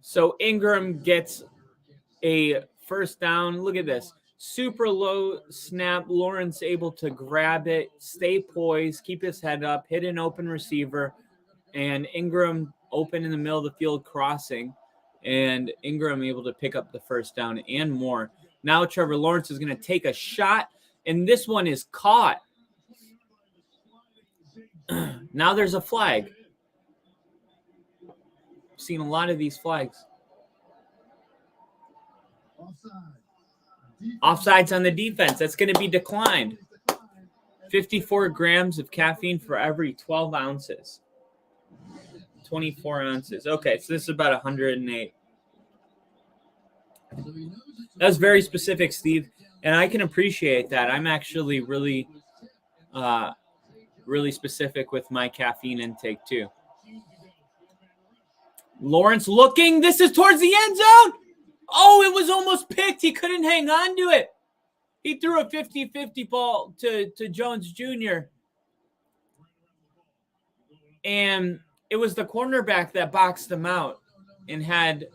So Ingram gets a first down. Look at this. Super low snap. Lawrence able to grab it, stay poised, keep his head up, hit an open receiver, and Ingram open in the middle of the field crossing, and Ingram able to pick up the first down and more. Now Trevor Lawrence is going to take a shot, and this one is caught. Now there's a flag. I've seen a lot of these flags. Offsides on the defense. That's going to be declined. 54 grams of caffeine for every 12 ounces. 24 ounces. Okay, so this is about 108. That's very specific, Steve, and I can appreciate that. I'm actually really specific with my caffeine intake too. Lawrence looking. This is towards the end zone. Oh, it was almost picked. He couldn't hang on to it. He threw a 50-50 ball to Jones Jr. And it was the cornerback that boxed him out and had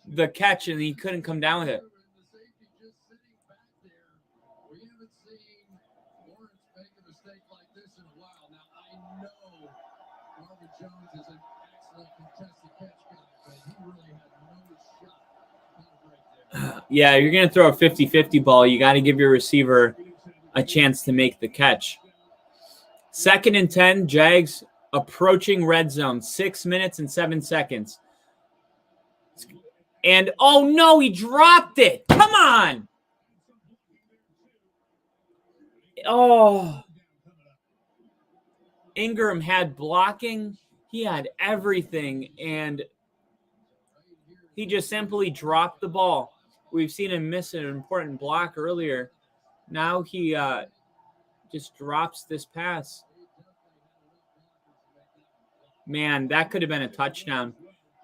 the catch, and he couldn't come down with it. Yeah, you're going to throw a 50-50 ball. You got to give your receiver a chance to make the catch. 2nd and 10, Jags approaching red zone. 6 minutes and 7 seconds. And, oh, no, he dropped it. Come on. Oh. Ingram had blocking. He had everything, and he just simply dropped the ball. We've seen him miss an important block earlier. Now he just drops this pass. Man, that could have been a touchdown.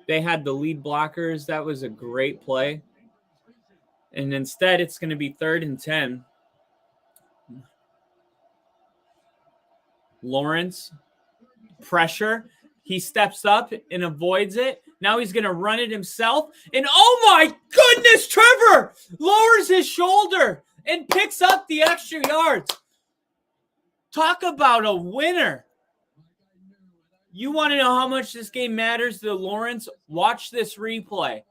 They had the lead blockers. That was a great play. And instead, it's going to be 3rd and 10. Lawrence, pressure. He steps up and avoids it. Now he's going to run it himself. And oh my goodness, Trevor lowers his shoulder and picks up the extra yards. Talk about a winner. You want to know how much this game matters to Lawrence? Watch this replay.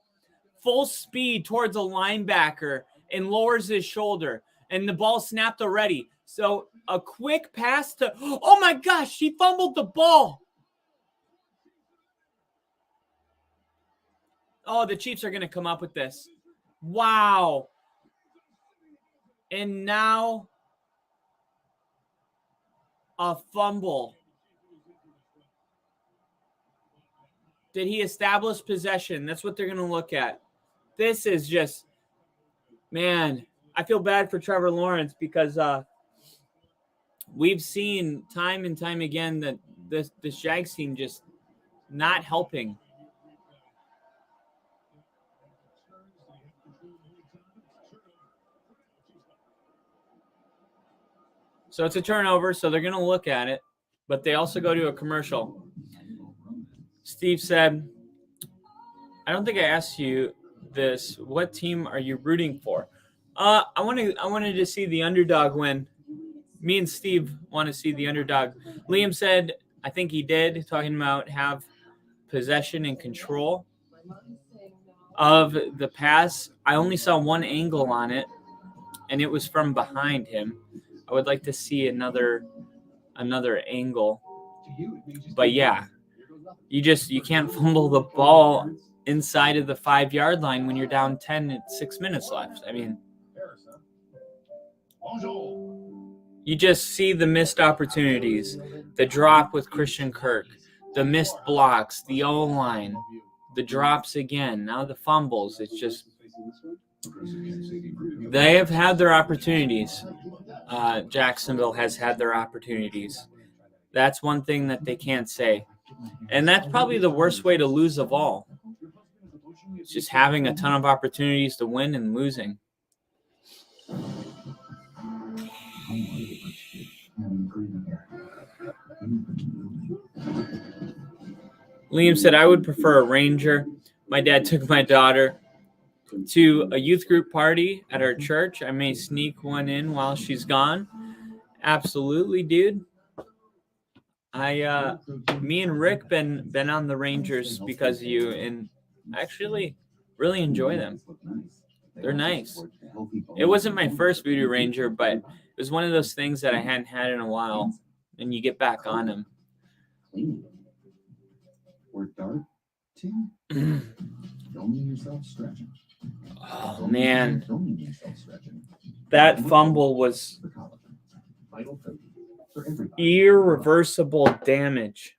Full speed towards a linebacker and lowers his shoulder. And the ball snapped already. So a quick pass to, oh my gosh, he fumbled the ball. Oh, the Chiefs are going to come up with this. Wow. And now a fumble. Did he establish possession? That's what they're going to look at. This is just, man, I feel bad for Trevor Lawrence because we've seen time and time again that this Jags team just not helping. So it's a turnover, so they're going to look at it, but they also go to a commercial. Steve said, I don't think I asked you this. What team are you rooting for? I wanted to see the underdog win. Me and Steve want to see the underdog. Liam said, I think he did, talking about have possession and control of the pass. I only saw one angle on it, and it was from behind him. I would like to see another angle. But yeah, you can't fumble the ball inside of the 5-yard line when you're down 10 at 6 minutes left. I mean, you just see the missed opportunities, the drop with Christian Kirk, the missed blocks, the O-line, the drops again, now the fumbles. It's just they have had their opportunities. Jacksonville has had their opportunities. That's one thing that they can't say. And that's probably the worst way to lose of all. It's just having a ton of opportunities to win and losing. Liam said, I would prefer a Ranger. My dad took my daughter to a youth group party at our church. I may sneak one in while she's gone. Absolutely, dude. Me and Rick been on the Rangers because of you, and actually really enjoy them. They're nice. It wasn't my first Voodoo Ranger, but it was one of those things that I hadn't had in a while, and you get back on them. Oh man, that fumble was irreversible damage.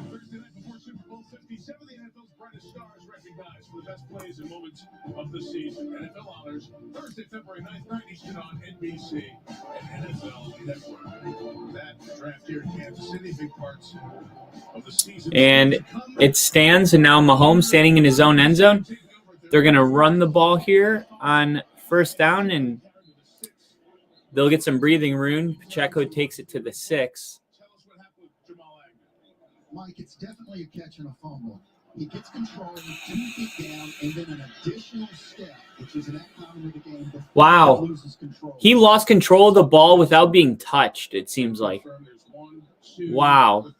Thursday night before Super Bowl 57, the NFL's brightest stars recognized for the best plays and moments of the season. NFL honors Thursday, February 9th, 9 Eastern on NBC and NFL Network. That draft here in Kansas City, big parts of the season. And it stands, and now Mahomes standing in his own end zone. They're going to run the ball here on first down, and they'll get some breathing room. Pacheco takes it to the 6. Mike, it's definitely a catch and a fumble. He gets control, 2 feet down, and then an additional step, which is an act common with the game. Wow. He lost control of the ball without being touched, it seems like. Wow.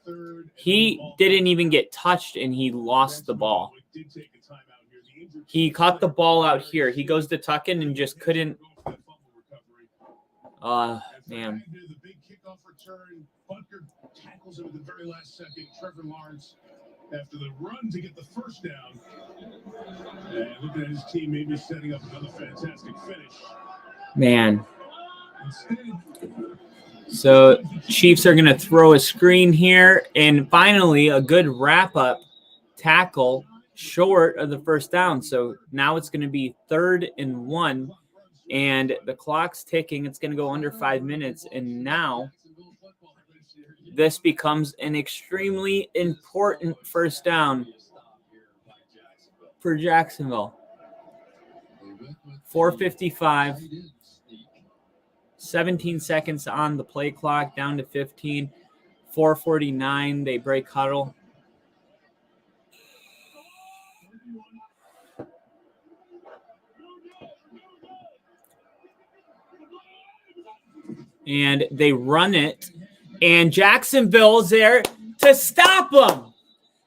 He didn't even get touched, and he lost the ball. He caught the ball out here. He goes to tuck in and just couldn't. Man. Tackles him at the very last second. Trevor Lawrence, after the run to get the first down. And looking at his team, maybe setting up another fantastic finish. Man. So Chiefs are going to throw a screen here. And finally, a good wrap-up tackle short of the first down. So now it's going to be 3rd and 1. And the clock's ticking. It's going to go under 5 minutes. And now this becomes an extremely important first down for Jacksonville. 4:55, 17 seconds on the play clock, down to 15. 4:49, they break huddle. And they run it. And Jacksonville's there to stop them.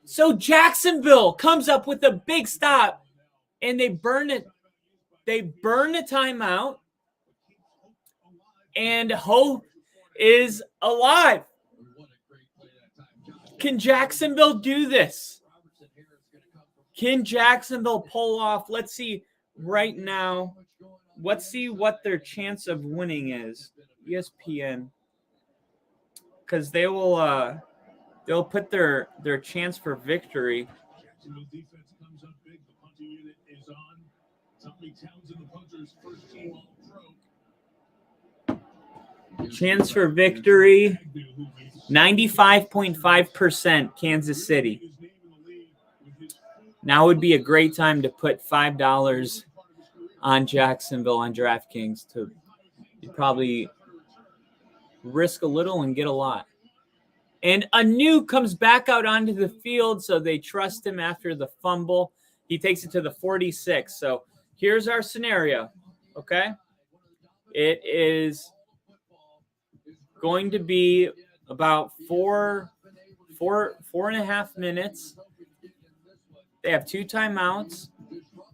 So Jacksonville comes up with a big stop, and they burn it. They burn the timeout, and hope is alive. Can Jacksonville do this? Can Jacksonville pull off? Let's see right now. Let's see what their chance of winning is. ESPN. Because they'll put their chance for victory. Jacksonville defense comes up big. The punting unit is on. Tommy Townsend, the punter's first team All-Pro. Chance for victory, 95.5% Kansas City. Now would be a great time to put $5 on Jacksonville on DraftKings to probably risk a little and get a lot. And Anu comes back out onto the field, so they trust him after the fumble. He takes it to the 46. So here's our scenario, okay? It is going to be about 4 4 and a half minutes. They have 2 timeouts.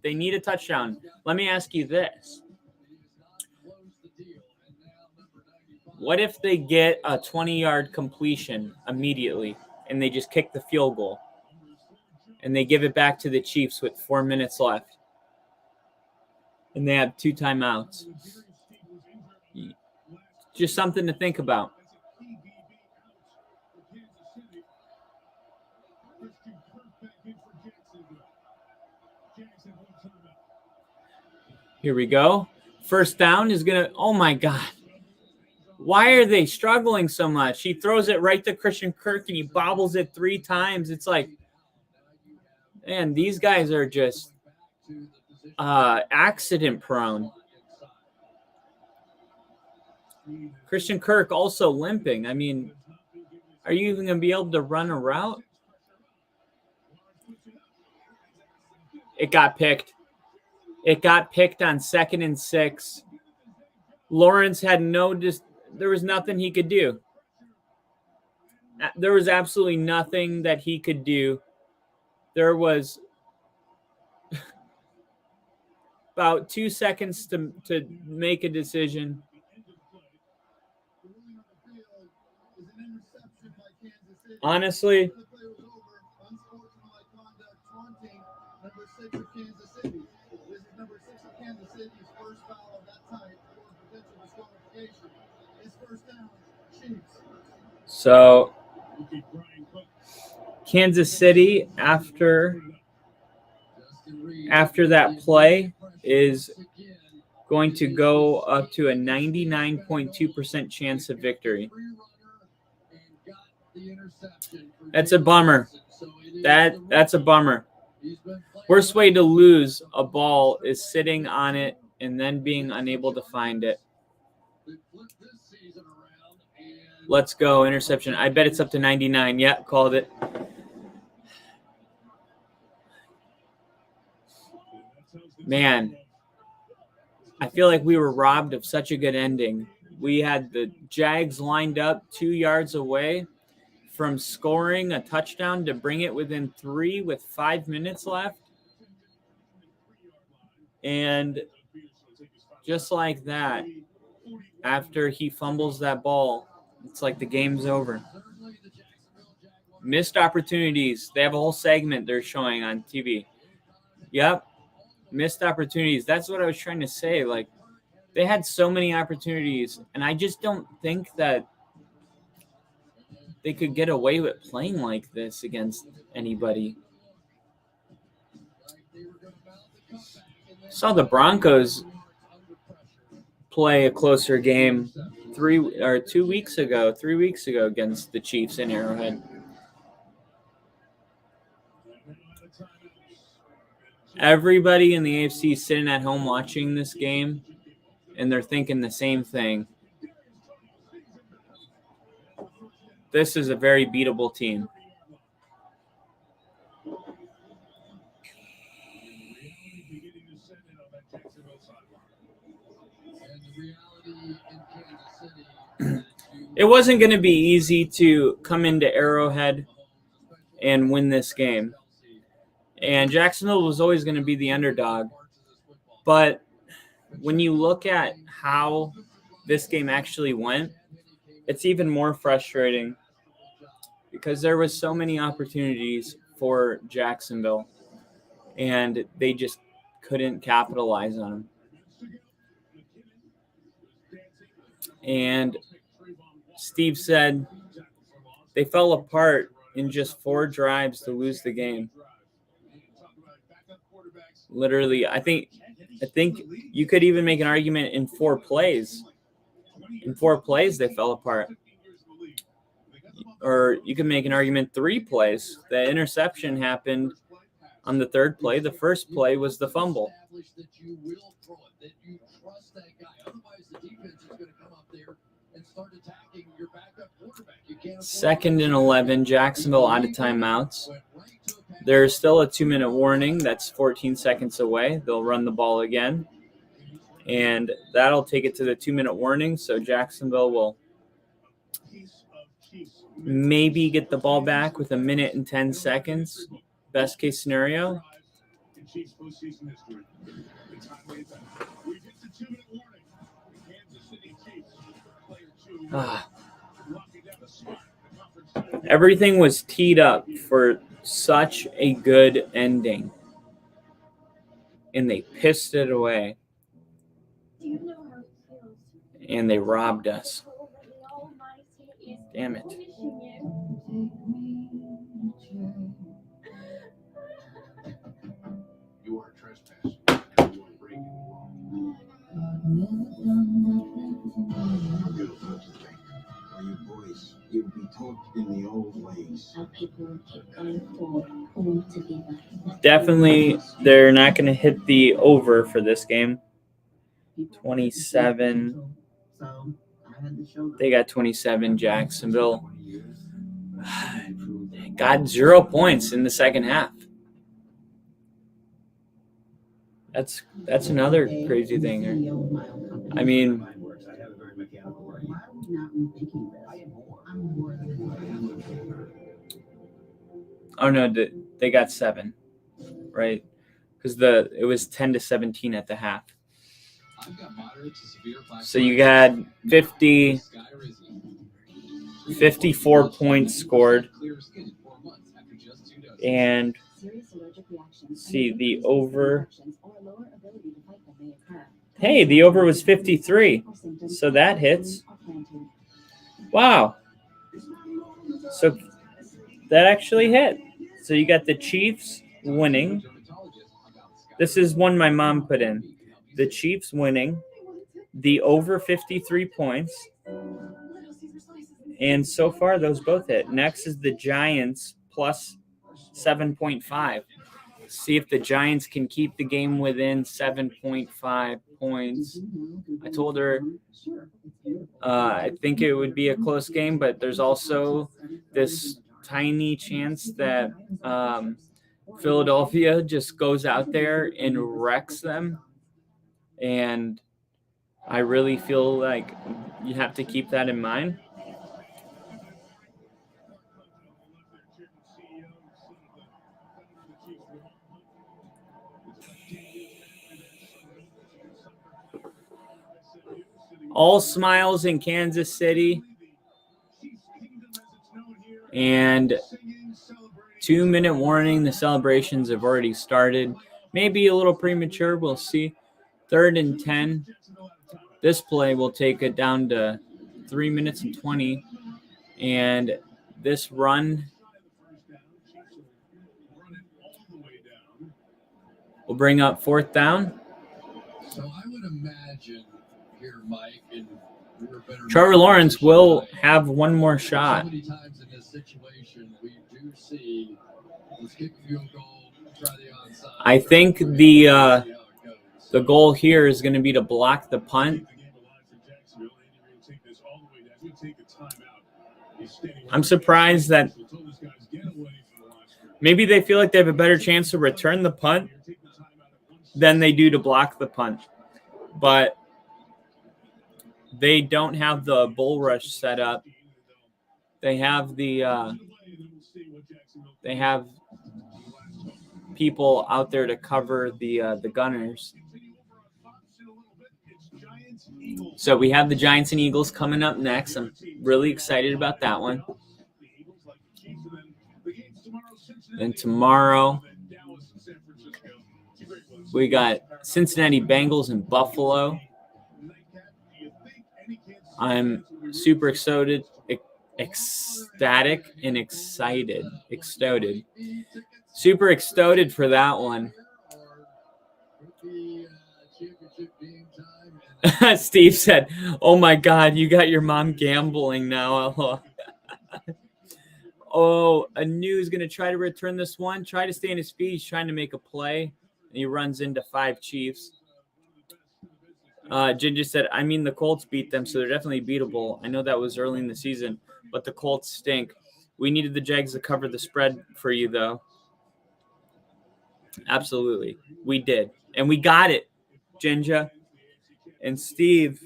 They need a touchdown. Let me ask you this. What if they get a 20-yard completion immediately and they just kick the field goal and they give it back to the Chiefs with 4 minutes left and they have 2 timeouts? Just something to think about. Here we go. First down is going to, oh my God. Why are they struggling so much? He throws it right to Christian Kirk and he bobbles it 3 times. It's like, man, these guys are just accident prone. Christian Kirk also limping. I mean, are you even going to be able to run a route? It got picked. It got picked on 2nd and 6. Lawrence had there was nothing he could do. There was absolutely nothing that he could do. There was about 2 seconds to make a decision. Honestly, so Kansas City, after that play, is going to go up to a 99.2% chance of victory. That's a bummer. That's a bummer. Worst way to lose a ball is sitting on it and then being unable to find it. Let's go. Interception. I bet it's up to 99. Yeah, called it. Man, I feel like we were robbed of such a good ending. We had the Jags lined up 2 yards away from scoring a touchdown to bring it within 3 with 5 minutes left. And just like that, after he fumbles that ball, it's like the game's over. Missed opportunities. They have a whole segment they're showing on TV. Yep. Missed opportunities. That's what I was trying to say. Like, they had so many opportunities, and I just don't think that they could get away with playing like this against anybody. Saw the Broncos play a closer game 3 weeks ago against the Chiefs in Arrowhead. Everybody in the AFC is sitting at home watching this game, and they're thinking the same thing. This is a very beatable team. It wasn't going to be easy to come into Arrowhead and win this game. And Jacksonville was always going to be the underdog. But when you look at how this game actually went, it's even more frustrating because there was so many opportunities for Jacksonville, and they just couldn't capitalize on them. And Steve said they fell apart in just 4 drives to lose the game. Literally, I think you could even make an argument in 4 plays. In 4 plays, they fell apart. Or you could make an argument 3 plays. The interception happened on the 3rd play. The first play was the fumble. 2nd and 11, Jacksonville out of timeouts. There's still a 2-minute warning. That's 14 seconds away. They'll run the ball again. And that'll take it to the 2-minute warning. So Jacksonville will maybe get the ball back with 1 minute and 10 seconds. Best case scenario. In Chiefs postseason history. The timely attack. We've hit the 2-minute warning. Kansas City Chiefs, player 2. Locking down the spot in the conference title. Everything was teed up for such a good ending. And they pissed it away. Do you know how it feels? And they robbed us. The Almighty is Damn it. punishing you. You are trespassing and you are breaking the law. You'll have to think. Or you boys, you'll be taught in the old ways. Our people keep going forward, all together. Definitely, they're not going to hit the over for this game. 27. They got 27, Jacksonville. Got 0 points in the second half. That's another crazy thing. I mean, oh no, they got 7, right? Because it was 10-17 at the half. So you had 54 points scored. And see the over. Hey, the over was 53. So that hits. Wow. So that actually hit. So you got the Chiefs winning. This is one my mom put in. The Chiefs winning. The over 53 points. And so far, those both hit. Next is the Giants plus 7.5. See if the Giants can keep the game within 7.5 points. I told her I think it would be a close game, but there's also this tiny chance that Philadelphia just goes out there and wrecks them. And I really feel like you have to keep that in mind. All smiles in Kansas City. And 2-minute warning. The celebrations have already started. Maybe a little premature. We'll see. 3rd and 10. This play will take it down to 3 minutes and 20. And this run will bring up 4th down. So I would imagine here, Mike, and you're a better Trevor Lawrence will have one more shot. So many times in this situation, we do see let's kick a field goal, try the onside. I think the goal here is going to be to block the punt. I'm surprised that maybe they feel like they have a better chance to return the punt than they do to block the punt. But they don't have the bull rush set up. They have they have people out there to cover the Gunners. So we have the Giants and Eagles coming up next. I'm really excited about that one. And tomorrow we got Cincinnati Bengals and Buffalo. I'm super ecstatic and excited. Super excited for that one. Steve said, "Oh my God, you got your mom gambling now." Oh, Anu's going to try to return this one. Try to stay in his feet. He's trying to make a play. And he runs into 5 Chiefs. Ginger said, I mean, the Colts beat them, so they're definitely beatable. I know that was early in the season, but the Colts stink. We needed the Jags to cover the spread for you, though. Absolutely. We did. And we got it, Ginger. And Steve,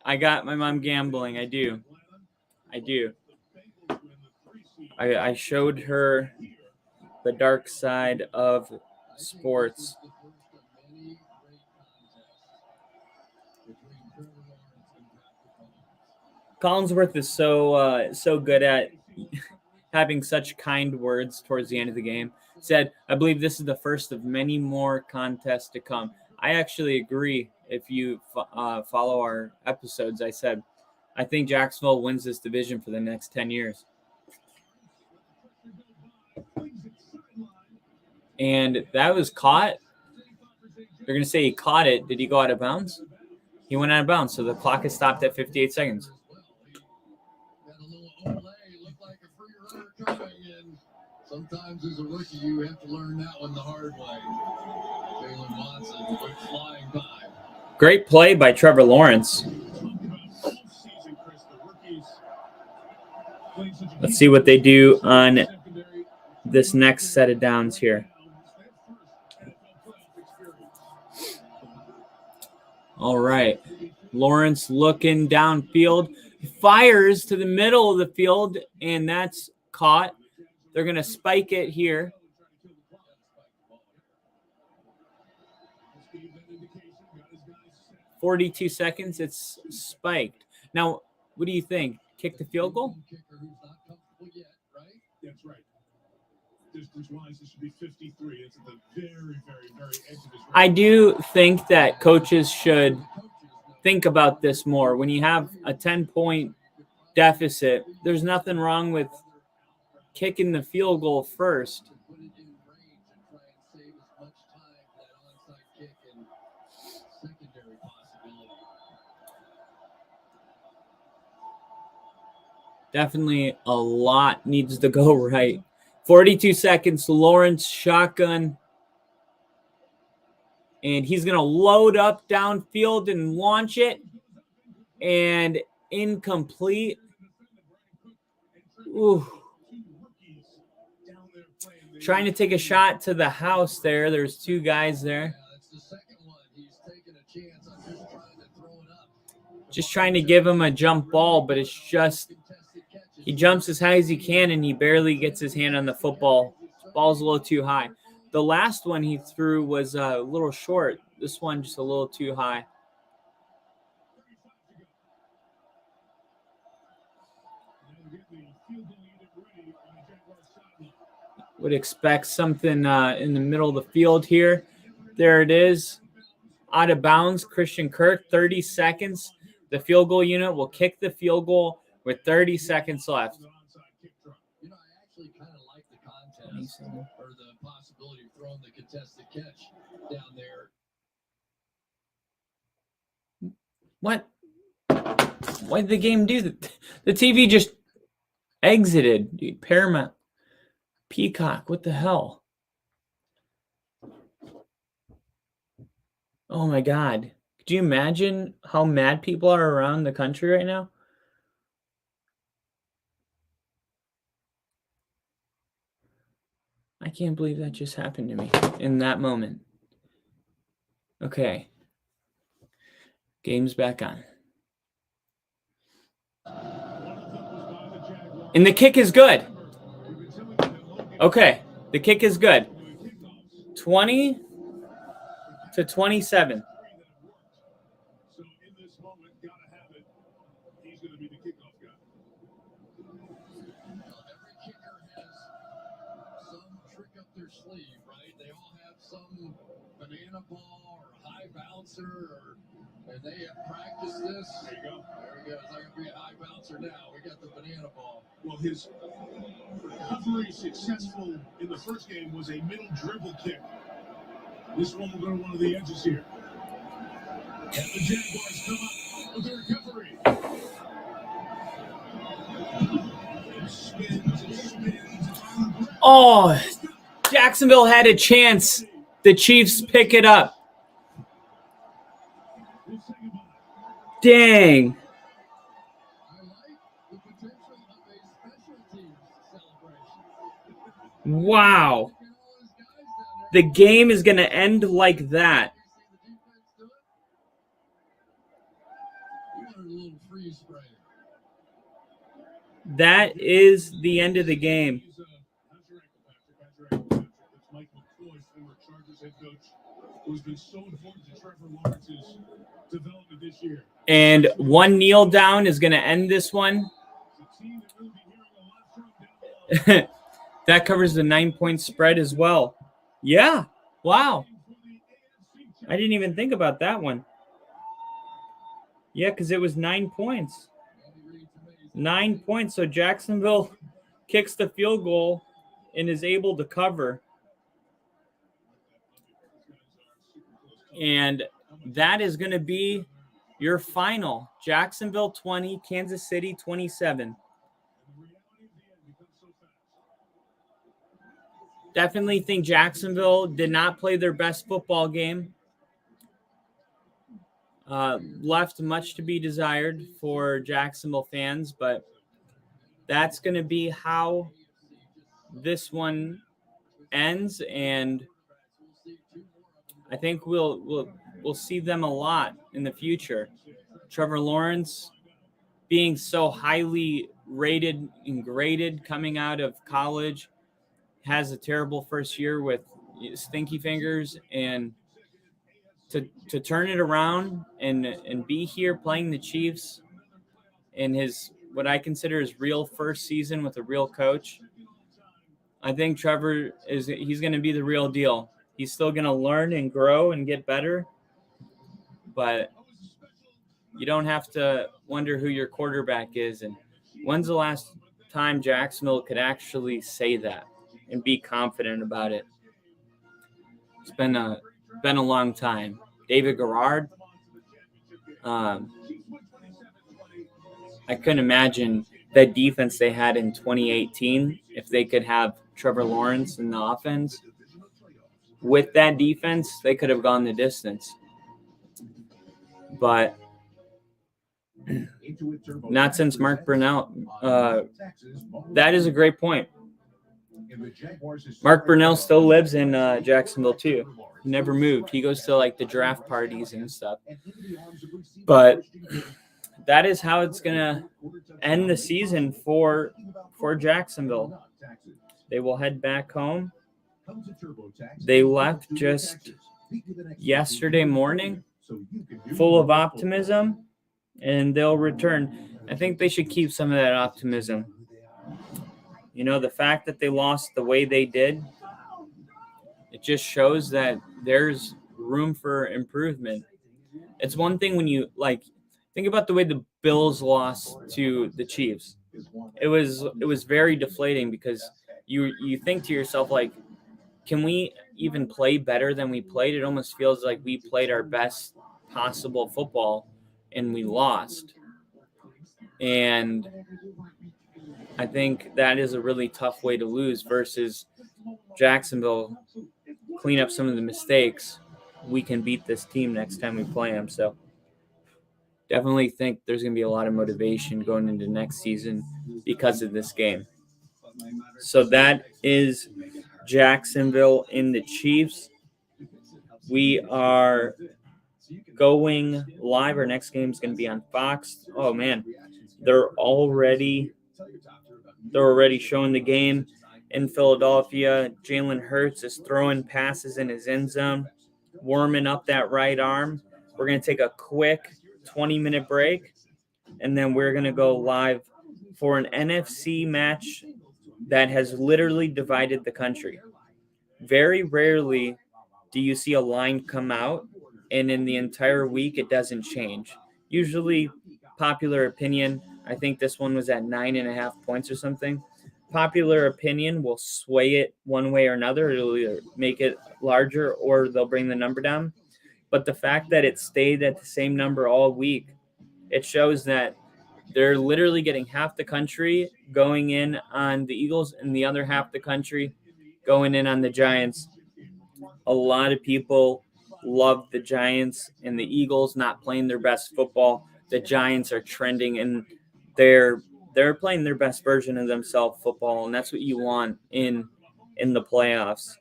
I got my mom gambling. I do. I showed her the dark side of sports. Collinsworth is so good at having such kind words towards the end of the game. Said, I believe this is the first of many more contests to come. I actually agree. If you follow our episodes, I said, I think Jacksonville wins this division for the next 10 years. And that was caught. They're going to say he caught it. Did he go out of bounds? He went out of bounds, so the clock is stopped at 58 seconds. Sometimes as a rookie, you have to learn that one the hard way. Jalen Watson went flying by. Great play by Trevor Lawrence. Let's see what they do on this next set of downs here. All right. Lawrence looking downfield. Fires to the middle of the field, and that's caught. They're going to spike it here. "42 seconds. It's spiked. Now, what do you think? Kick the field goal? That's right. Distance-wise, this should be 53. It's at the very, very, very edge of his range. I do think that coaches should think about this more. When you have a 10-point deficit, there's nothing wrong with kicking the field goal first. Definitely a lot needs to go right. 42 seconds, Lawrence shotgun. And he's going to load up downfield and launch it. And incomplete. Ooh. Trying to take a shot to the house there. There's two guys there. Just trying to give him a jump ball, but it's just he jumps as high as he can and he barely gets his hand on the football. Ball's a little too high. The last one he threw was a little short. This one just a little too high. Would expect something in the middle of the field here. There it is. Out of bounds, Christian Kirk, 30 seconds. The field goal unit will kick the field goal with 30 seconds left. You know, I actually kind of like the contest or the possibility of throwing the contested catch down there. What? Why did the game do that? The TV just exited. Dude, Paramount. Peacock. What the hell? Oh my God. Could you imagine how mad people are around the country right now? I can't believe that just happened to me in that moment. Okay. Game's back on. And the kick is good. Okay. The kick is good. 20 to 27. So in this moment, gotta have it. He's going to be the kickoff guy. Every kicker has some trick up their sleeve, right? They all have some banana ball or high bouncer, and they have practiced this. There you go. There we go. It's not going to be a high bouncer now. We got the banana ball. Well, his recovery successful in the first game was a middle dribble kick. This one will go to one of the edges here. And the Jaguars come up with a recovery. Spins. Oh, Jacksonville had a chance. The Chiefs pick it up. Dang. I like the potential of a special teams celebration. Wow. The game is going to end like that. You wanted a little freeze spray. that is the end of the game. Mike McCoy, former Chargers head coach, who's been so important to Trevor Lawrence's development this year. And one kneel down is going to end this one. That covers the 9-point spread as well. Yeah. Wow. I didn't even think about that one. Yeah, because it was 9 points. 9 points. So Jacksonville kicks the field goal and is able to cover. And that is going to be your final. Jacksonville 20, Kansas City 27. Definitely think Jacksonville did not play their best football game. Left much to be desired for Jacksonville fans, but that's going to be how this one ends, and I think we'll see them a lot in the future. Trevor Lawrence being so highly rated and graded coming out of college, has a terrible first year with stinky fingers, and to turn it around and be here playing the Chiefs in his what I consider his real first season with a real coach. I think Trevor he's going to be the real deal. He's still going to learn and grow and get better, but you don't have to wonder who your quarterback is. And when's the last time Jacksonville could actually say that and be confident about it? It's been a long time. David Garrard, I couldn't imagine that defense they had in 2018 if they could have Trevor Lawrence in the offense. With that defense, they could have gone the distance. But not since Mark Brunell. That is a great point. Mark Brunell still lives in Jacksonville too. He never moved. He goes to like the draft parties and stuff. But that is how it's gonna end the season for Jacksonville. They will head back home. They left just yesterday morning, full of optimism, and they'll return. I think they should keep some of that optimism. You know, the fact that they lost the way they did, it just shows that there's room for improvement. It's one thing when you think about the way the Bills lost to the Chiefs. It was very deflating because you think to yourself, like, can we even play better than we played? It almost feels like we played our best possible football and we lost. And I think that is a really tough way to lose versus Jacksonville. Clean up some of the mistakes. We can beat this team next time we play them. So definitely think there's going to be a lot of motivation going into next season because of this game. So that is Jacksonville in the Chiefs. We are going live. Our next game is going to be on Fox. Oh, man. They're already showing the game in Philadelphia. Jalen Hurts is throwing passes in his end zone, warming up that right arm. We're going to take a quick 20-minute break, and then we're going to go live for an NFC match that has literally divided the country. Very rarely do you see a line come out, and in the entire week it doesn't change. Usually, popular opinion, I think this one was at 9.5 points or something. Popular opinion will sway it one way or another. It'll either make it larger or they'll bring the number down. But the fact that it stayed at the same number all week, it shows that they're literally getting half the country going in on the Eagles and the other half the country going in on the Giants. A lot of people love the Giants and the Eagles not playing their best football. The Giants are trending and they're playing their best version of themselves football, and that's what you want in the playoffs.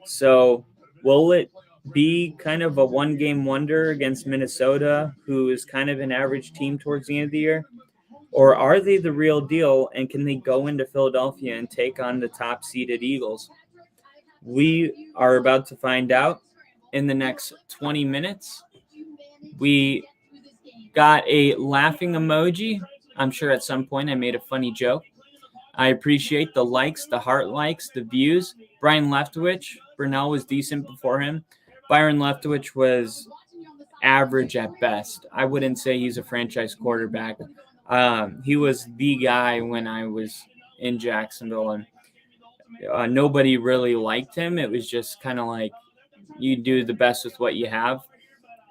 So will it be kind of a one-game wonder against Minnesota, who is kind of an average team towards the end of the year? Or are they the real deal, and can they go into Philadelphia and take on the top-seeded Eagles? We are about to find out in the next 20 minutes. We got a laughing emoji. I'm sure at some point I made a funny joke. I appreciate the likes, the heart likes, the views. Brian Leftwich, Brunell was decent before him. Byron Leftwich was average at best. I wouldn't say he's a franchise quarterback. He was the guy when I was in Jacksonville, and nobody really liked him. It was just kind of like you do the best with what you have.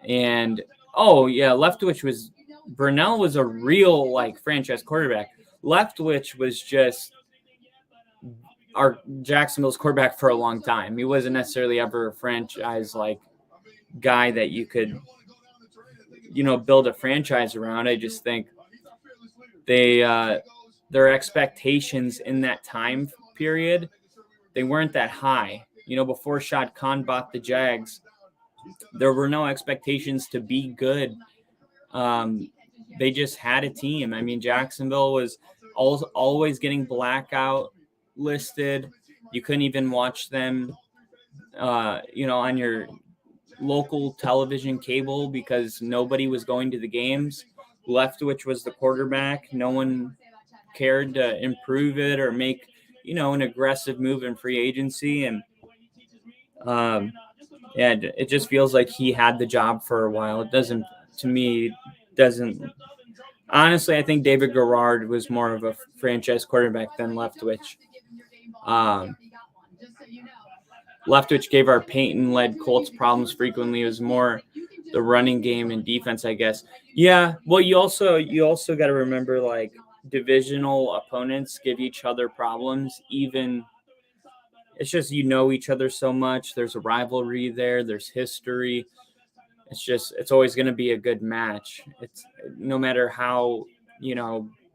And Brunell was a real like franchise quarterback. Leftwich was just our Jacksonville's quarterback for a long time. He wasn't necessarily ever a franchise like guy that you could, build a franchise around. I just think their expectations in that time period, they weren't that high. Before Shad Khan bought the Jags, there were no expectations to be good. They just had a team. I mean, Jacksonville was always getting blackout listed. You couldn't even watch them, on your local television cable because nobody was going to the games. Leftwich was the quarterback. No one cared to improve it or make, an aggressive move in free agency. And it just feels like he had the job for a while. Honestly, I think David Garrard was more of a franchise quarterback than Leftwich. Leftwich gave our Peyton-led Colts problems frequently. It was more the running game and defense, I guess. Yeah, well, you also got to remember, like, divisional opponents give each other problems. Even it's just each other so much. There's a rivalry there. There's history. It's always going to be a good match. It's no matter how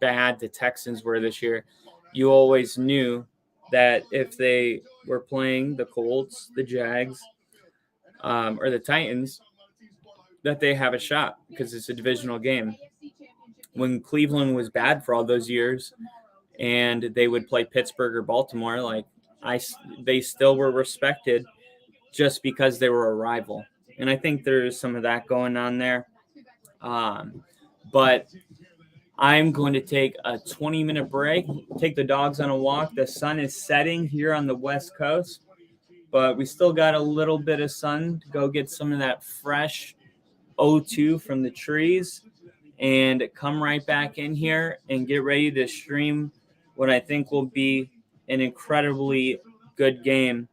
bad the Texans were this year, you always knew that if they were playing the Colts, the Jags, or the Titans, that they have a shot because it's a divisional game. When Cleveland was bad for all those years and they would play Pittsburgh or Baltimore, they still were respected just because they were a rival. And I think there's some of that going on there. But I'm going to take a 20-minute break, take the dogs on a walk. The sun is setting here on the West Coast, but we still got a little bit of sun to go get some of that fresh O2 from the trees and come right back in here and get ready to stream what I think will be an incredibly good game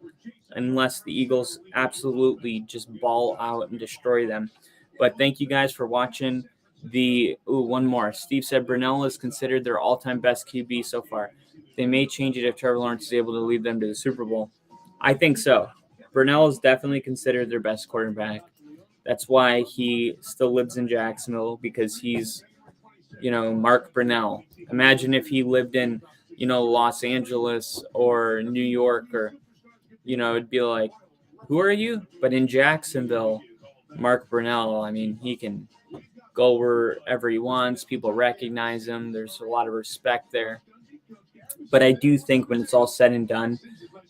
unless the Eagles absolutely just ball out and destroy them. But thank you guys for watching. One more. Steve said Brunell is considered their all-time best QB so far. They may change it if Trevor Lawrence is able to lead them to the Super Bowl. I think so. Brunell is definitely considered their best quarterback. That's why he still lives in Jacksonville, because he's, Mark Brunell. Imagine if he lived in, Los Angeles or New York, or, it'd be like, who are you? But in Jacksonville, Mark Brunell, I mean, he can go wherever he wants. People recognize him. There's a lot of respect there. But I do think when it's all said and done,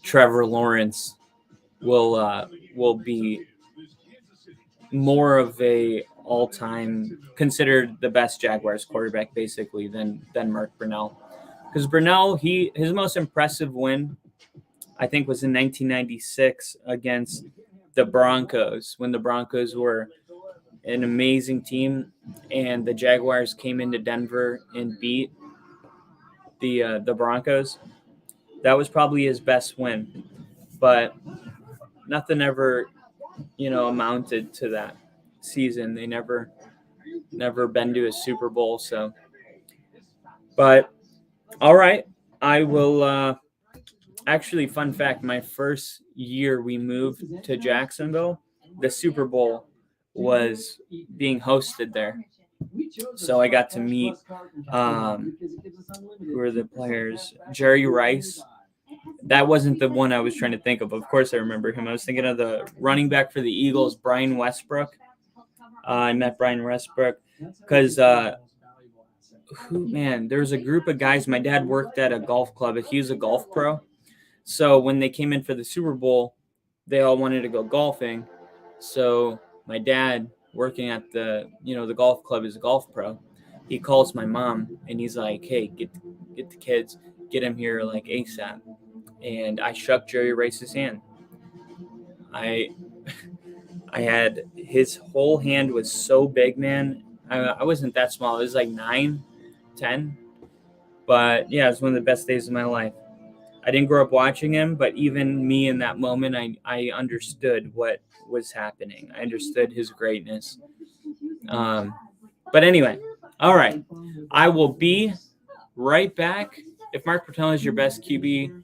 Trevor Lawrence will be more of a all-time, considered the best Jaguars quarterback basically than Mark Brunell. Because Brunell, his most impressive win, I think, was in 1996 against the Broncos, when the Broncos were an amazing team, and the Jaguars came into Denver and beat the Broncos. That was probably his best win, but nothing ever, amounted to that season. They never been to a Super Bowl. So, but all right, I will. Actually, fun fact: my first year we moved to Jacksonville, the Super Bowl was being hosted there. So I got to meet who were the players? Jerry Rice. That wasn't the one I was trying to think of. Of course, I remember him. I was thinking of the running back for the Eagles, Brian Westbrook. I met Brian Westbrook because there was a group of guys. My dad worked at a golf club. He was a golf pro. So when they came in for the Super Bowl, they all wanted to go golfing. So my dad, working at the golf club, is a golf pro. He calls my mom and he's like, "Hey, get the kids, get him here like ASAP." And I shook Jerry Rice's hand. I had his whole hand was so big, man. I wasn't that small. It was like 9, 10. But yeah, it was one of the best days of my life. I didn't grow up watching him, but even me in that moment, I understood what was happening. I understood his greatness. But anyway, all right. I will be right back. If Mark Brunell is your best QB,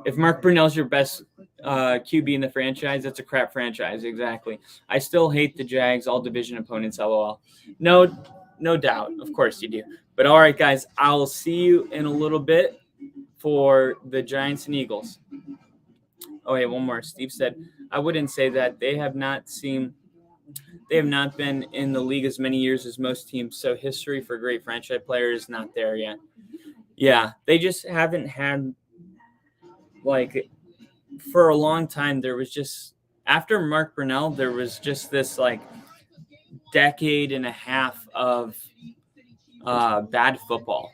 if Mark Brunell's your best QB in the franchise, that's a crap franchise. Exactly. I still hate the Jags, all division opponents, LOL. No doubt. Of course you do. But all right, guys, I'll see you in a little bit for the Giants and Eagles. Oh, wait, one more. Steve said, I wouldn't say that. They have not been in the league as many years as most teams, so history for great franchise players is not there yet. Yeah, they just haven't had, like, for a long time, there was just, after Mark Brunell, there was just this, like, decade and a half of bad football.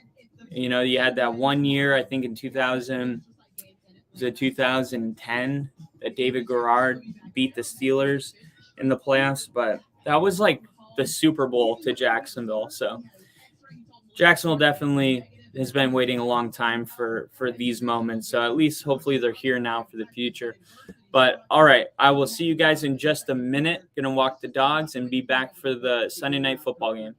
You know, you had that 1 year, I think in 2010, that David Garrard beat the Steelers in the playoffs, but that was like the Super Bowl to Jacksonville. So Jacksonville definitely has been waiting a long time for these moments. So at least hopefully they're here now for the future. But all right, I will see you guys in just a minute. Gonna walk the dogs and be back for the Saturday night football game.